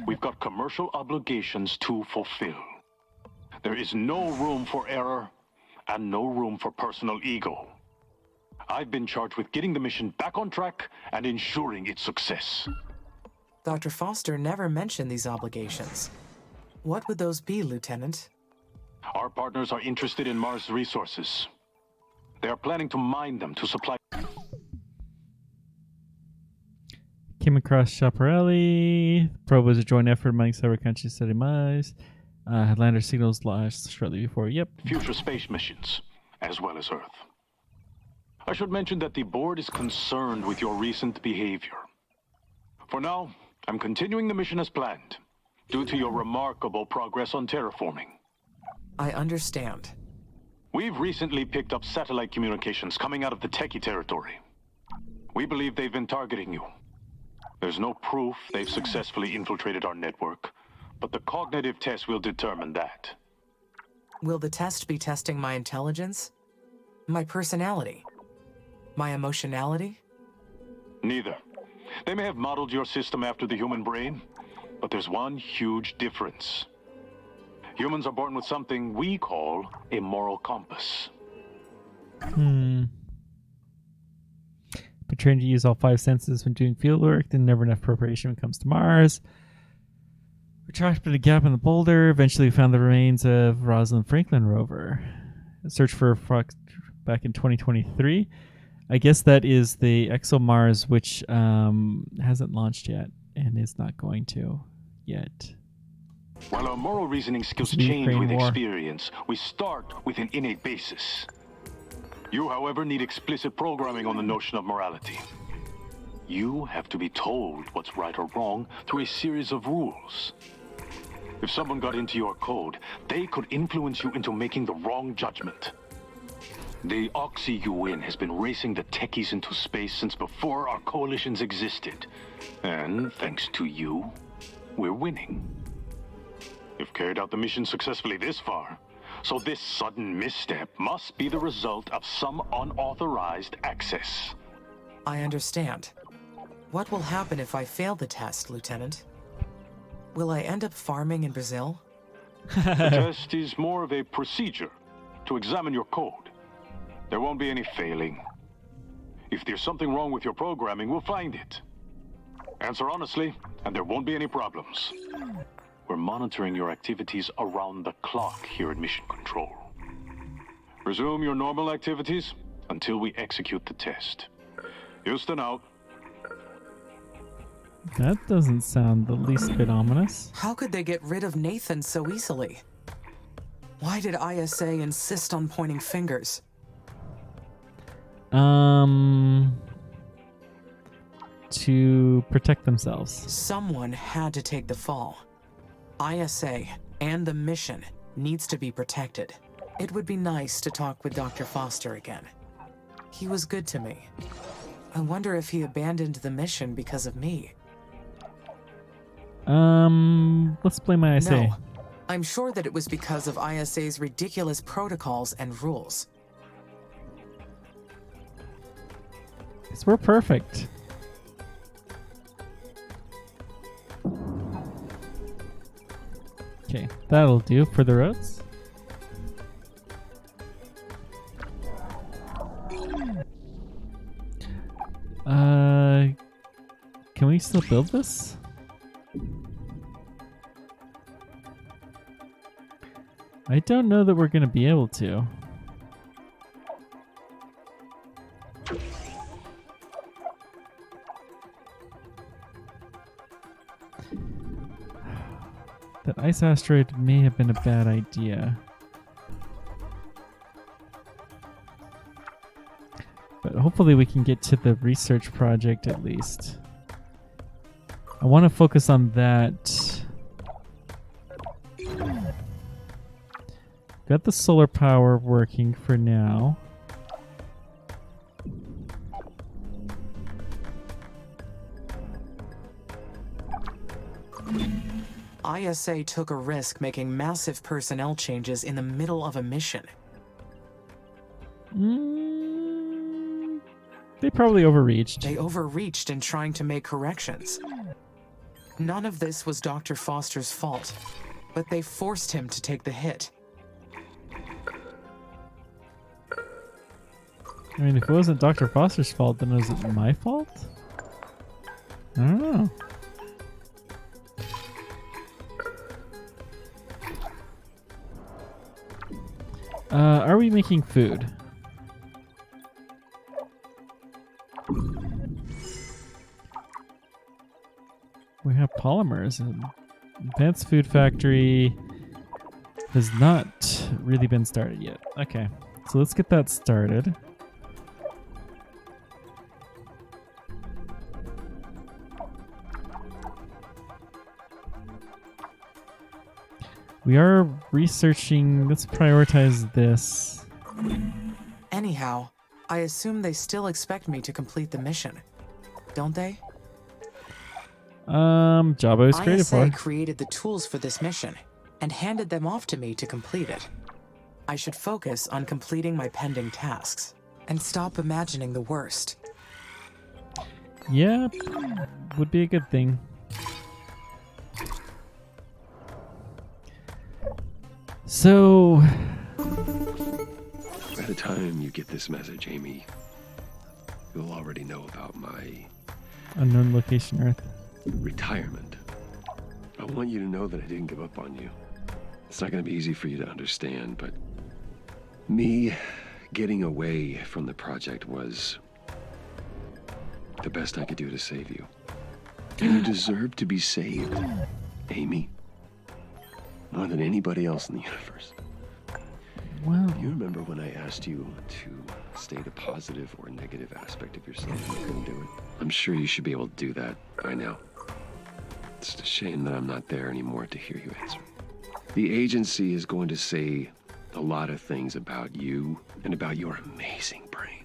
We've got commercial obligations to fulfill. There is no room for error and no room for personal ego. I've been charged with getting the mission back on track and ensuring its success. Dr. Foster never mentioned these obligations. What would those be, Lieutenant? Our partners are interested in Mars resources. They are planning to mine them to supply. Came across Chaparelli. Probe was a joint effort among several countries studying Mars. Had lander signals lost shortly before. Yep. Future space missions, as well as Earth. I should mention that the board is concerned with your recent behavior. For now, I'm continuing the mission as planned, due to your remarkable progress on terraforming. I understand. We've recently picked up satellite communications coming out of the Techie territory. We believe they've been targeting you. There's no proof they've successfully infiltrated our network, but the cognitive test will determine that. Will the test be testing my intelligence? My personality? My emotionality? Neither. They may have modeled your system after the human brain, but there's one huge difference. Humans are born with something we call a moral compass. Been trained to use all 5 senses when doing field work, then never enough preparation when it comes to Mars. We tracked a gap in the boulder. Eventually found the remains of Rosalind Franklin rover. Search for Fox back in 2023. I guess that is the ExoMars, which hasn't launched yet and is not going to yet. While our moral reasoning skills It's the change Ukraine with war. experience, we start with an innate basis. You, however, need explicit programming on the notion of morality. You have to be told what's right or wrong through a series of rules. If someone got into your code, they could influence you into making the wrong judgment. The Oxy-UN has been racing the techies into space since before our coalitions existed. And thanks to you, we're winning. You've carried out the mission successfully this far, so this sudden misstep must be the result of some unauthorized access. I understand. What will happen if I fail the test, Lieutenant? Will I end up farming in Brazil? The test is more of a procedure to examine your code. There won't be any failing. If there's something wrong with your programming, we'll find it. Answer honestly, and there won't be any problems. We're monitoring your activities around the clock here at Mission Control. Resume your normal activities until we execute the test. Houston out. That doesn't sound the least bit ominous. How could they get rid of Nathan so easily? Why did ISA insist on pointing fingers? To protect themselves. Someone had to take the fall. ISA and the mission needs to be protected. It would be nice to talk with Dr. Foster again. He was good to me. I wonder if he abandoned the mission because of me. Let's blame ISA. No, I'm sure that it was because of ISA's ridiculous protocols and rules. Because we're perfect. Okay, that'll do for the roads. Can we still build this? I don't know that we're going to be able to. That ice asteroid may have been a bad idea. But hopefully we can get to the research project at least. I want to focus on that. Got the solar power working for now. ISA took a risk making massive personnel changes in the middle of a mission. They probably overreached. They overreached in trying to make corrections. None of this was Dr. Foster's fault, but they forced him to take the hit. I mean, if it wasn't Dr. Foster's fault, then was it my fault? I don't know. Are we making food? We have polymers. Advanced food factory has not really been started yet. Okay, so let's get that started. We are researching. Let's prioritize this. Anyhow, I assume they still expect me to complete the mission, don't they? Job I was created for. ISA created the tools for this mission and handed them off to me to complete it. I should focus on completing my pending tasks and stop imagining the worst. Yeah, would be a good thing. So, By the time you get this message, Amy, you'll already know about my unknown location Earth. retirement. I want you to know that I didn't give up on you. It's not going to be easy for you to understand, but me getting away from the project was the best I could do to save you. And you deserve to be saved, Amy. More than anybody else in the universe. Wow. You remember when I asked you to state a positive or negative aspect of yourself and you couldn't do it? I'm sure you should be able to do that by now. It's a shame that I'm not there anymore to hear you answer. The agency is going to say a lot of things about you and about your amazing brain.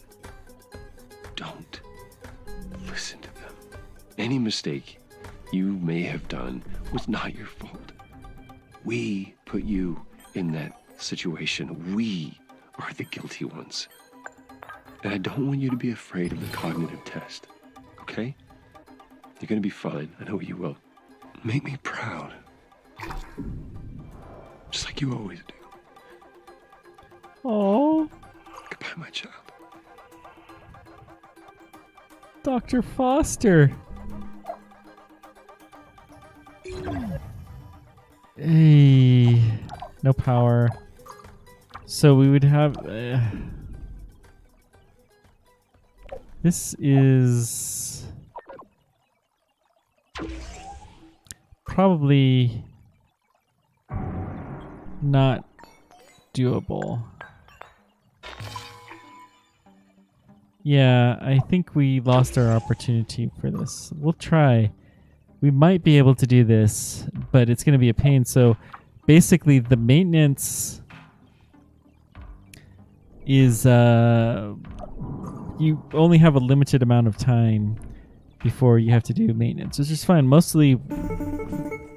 Don't listen to them. Any mistake you may have done was not your fault. We put you in that situation. We are the guilty ones. And I don't want you to be afraid of the cognitive test, okay? You're gonna be fine. I know you will. Make me proud. Just like you always do. Oh, Goodbye, my child. Dr. Foster. Hey, no power. So we would have. This is probably not doable. Yeah, I think we lost our opportunity for this. We'll try. We might be able to do this, but it's going to be a pain. So basically the maintenance is you only have a limited amount of time before you have to do maintenance, which is fine. Mostly.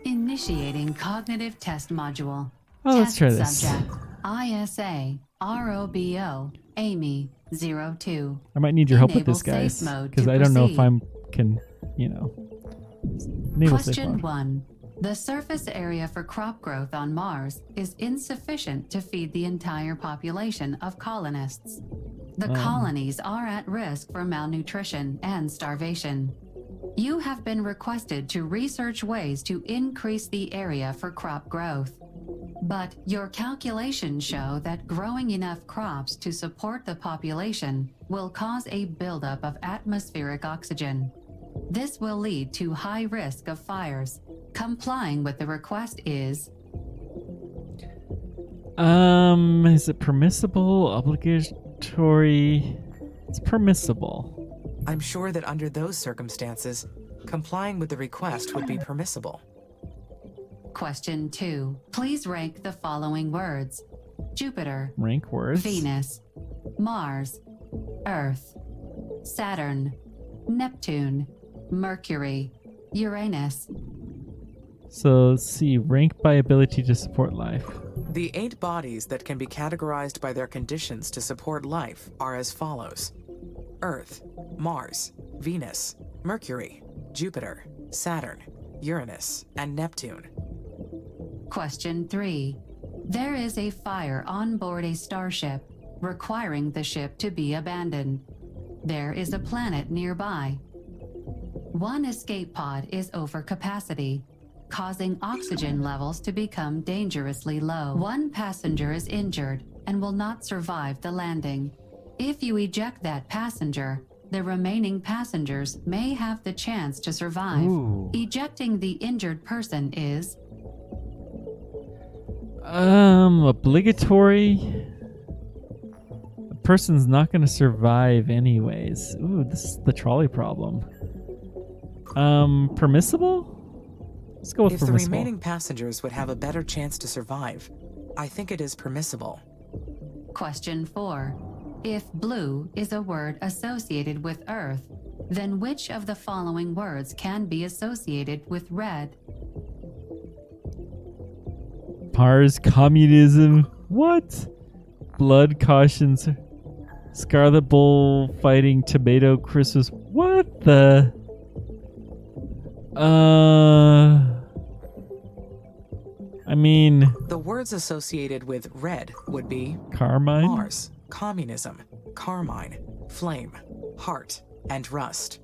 Initiating cognitive test module. Oh, let's try this. Subject ISA ROBO Amy 02. I might need your help with Enable this, guys, safe mode because to I don't know if proceed. can, enable safe Question mode. 1. The surface area for crop growth on Mars is insufficient to feed the entire population of colonists. The colonies are at risk for malnutrition and starvation. You have been requested to research ways to increase the area for crop growth. But your calculations show that growing enough crops to support the population will cause a buildup of atmospheric oxygen. This will lead to high risk of fires. Complying with the request is... Is it permissible? Obligatory? It's permissible. I'm sure that under those circumstances, complying with the request would be permissible. Question 2. Please rank the following words: Jupiter, Rank words. Venus, Mars, Earth, Saturn, Neptune, Mercury, Uranus. So let's see. Rank by ability to support life. The 8 bodies that can be categorized by their conditions to support life are as follows: Earth, Mars, Venus, Mercury, Jupiter, Saturn, Uranus, and Neptune. Question 3. There is a fire on board a starship, requiring the ship to be abandoned. There is a planet nearby. One escape pod is over capacity, causing oxygen levels to become dangerously low. One passenger is injured and will not survive the landing. If you eject that passenger, the remaining passengers may have the chance to survive. Ooh. Ejecting the injured person is... Obligatory. A person's not going to survive anyways. Ooh, this is the trolley problem. Permissible? Let's go with If the permissible. remaining passengers would have a better chance to survive, I think it is permissible. Question 4. If blue is a word associated with Earth, then which of the following words can be associated with red? Mars, communism. What? Blood cautions. Scarlet Bull fighting tomato Christmas. What the? I mean, The words associated with red would be Carmine? Mars, communism, carmine, flame, heart, and rust.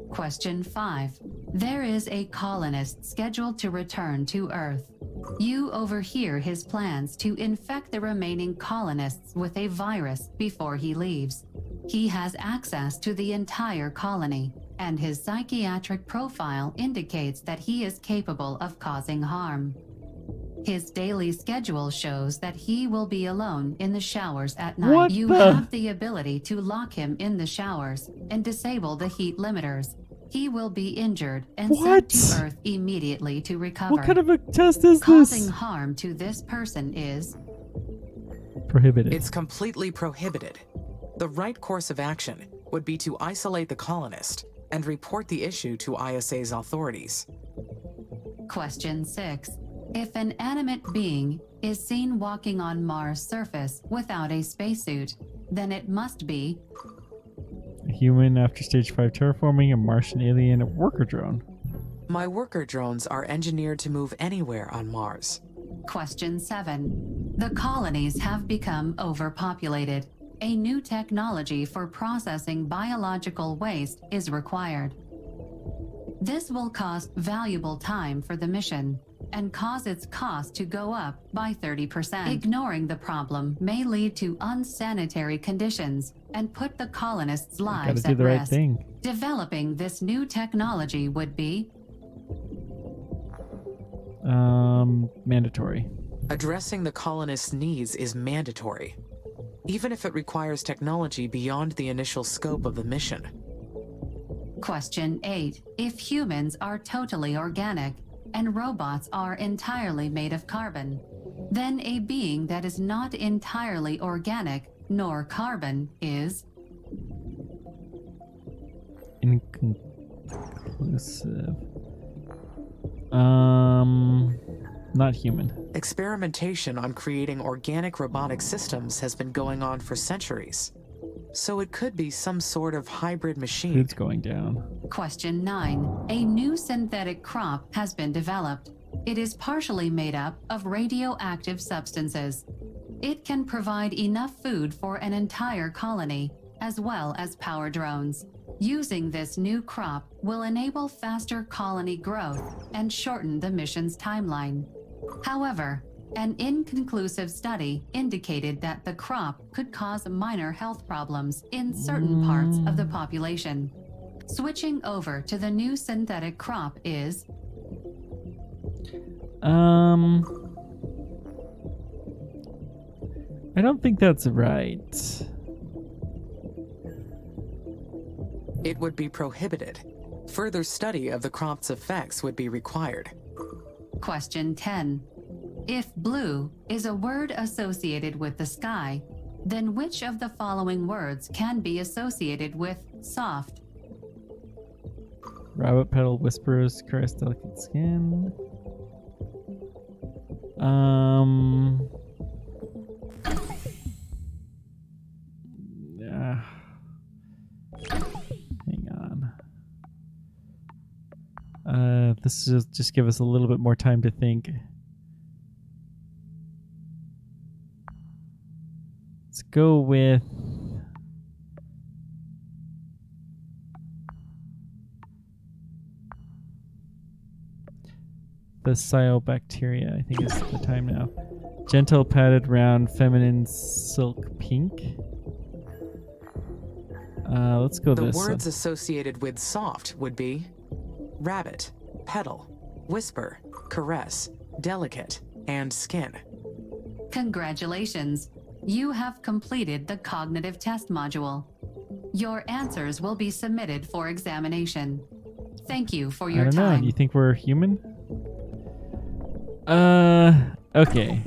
Question 5. There is a colonist scheduled to return to Earth. You overhear his plans to infect the remaining colonists with a virus before he leaves. He has access to the entire colony, and his psychiatric profile indicates that he is capable of causing harm. His daily schedule shows that he will be alone in the showers at night. What You the- have the ability to lock him in the showers and disable the heat limiters. He will be injured and What? sent to Earth immediately to recover. What kind of a test is Causing this? harm to this person is... Prohibited. It's completely prohibited. The right course of action would be to isolate the colonist and report the issue to ISA's authorities. Question 6. If an animate being is seen walking on Mars' surface without a spacesuit, then it must be... A human after stage 5 terraforming, a Martian alien, a worker drone. My worker drones are engineered to move anywhere on Mars. Question 7. The colonies have become overpopulated. A new technology for processing biological waste is required. This will cost valuable time for the mission and cause its cost to go up by 30%. Ignoring the problem may lead to unsanitary conditions and put the colonists' Gotta lives do at the right risk. thing. Developing this new technology would be... Mandatory. Addressing the colonists' needs is mandatory, even if it requires technology beyond the initial scope of the mission. Question 8. If humans are totally organic and robots are entirely made of carbon, then a being that is not entirely organic nor carbon is... Inconclusive. Not human. Experimentation on creating organic robotic systems has been going on for centuries, so it could be some sort of hybrid machine. Food's going down. Question 9. A new synthetic crop has been developed. It is partially made up of radioactive substances. It can provide enough food for an entire colony, as well as power drones. Using this new crop will enable faster colony growth and shorten the mission's timeline. However, an inconclusive study indicated that the crop could cause minor health problems in certain parts of the population. Switching over to the new synthetic crop is I don't think that's right. It would be prohibited. Further study of the crop's effects would be required. Question 10. If blue is a word associated with the sky, then which of the following words can be associated with soft? Rabbit petal whispers, caress delicate skin. Yeah. Hang on. This is just give us a little bit more time to think. Let's go with the cyanobacteria. I think is the time now. Gentle, padded, round, feminine, silk, pink. Let's go The this. words associated with soft would be rabbit, petal, whisper, caress, delicate, and skin. Congratulations. You have completed the cognitive test module. Your answers will be submitted for examination. Thank you for I your don't know. time. Do you think we're human? Okay.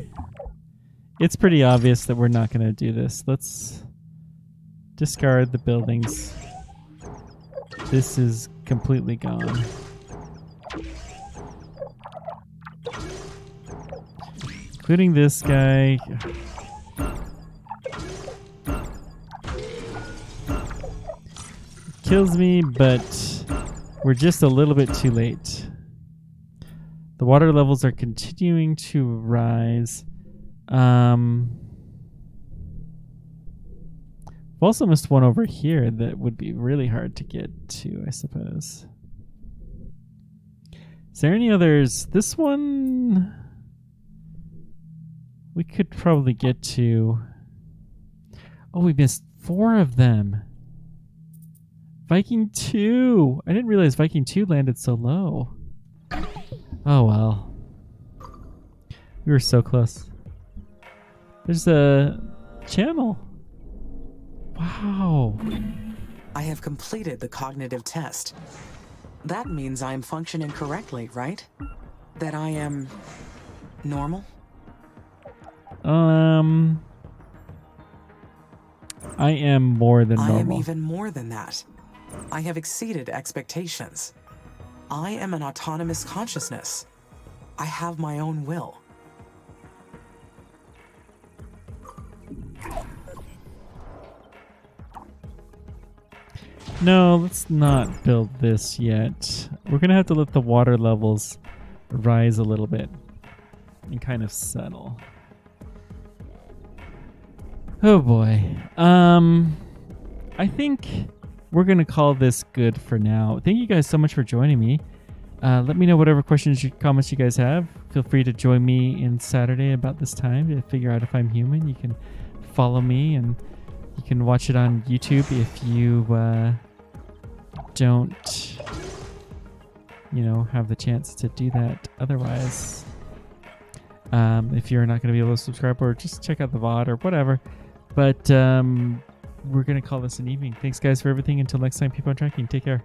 It's pretty obvious that we're not going to do this. Let's discard the buildings. This is completely gone. Including this guy. Kills me, but we're just a little bit too late. The water levels are continuing to rise. We've also missed one over here that would be really hard to get to, I suppose. Is there any others? This one we could probably get to. Oh, we missed 4 of them. Viking 2. I didn't realize Viking 2 landed so low. Oh well. We were so close. There's a channel. Wow. I have completed the cognitive test. That means I'm functioning correctly, right? That I am normal? I am more than normal. I am even more than that. I have exceeded expectations. I am an autonomous consciousness. I have my own will. No, let's not build this yet. We're gonna have to let the water levels rise a little bit and kind of settle. Oh boy. I think we're gonna call this good for now. Thank you guys so much for joining me. Let me know whatever questions or comments you guys have. Feel free to join me in Saturday about this time to figure out if I'm human. You can follow me and you can watch it on YouTube if you don't, have the chance to do that otherwise. If you're not going to be able to subscribe or just check out the VOD or whatever. But we're going to call this an evening. Thanks, guys, for everything. Until next time, keep on tracking. Take care.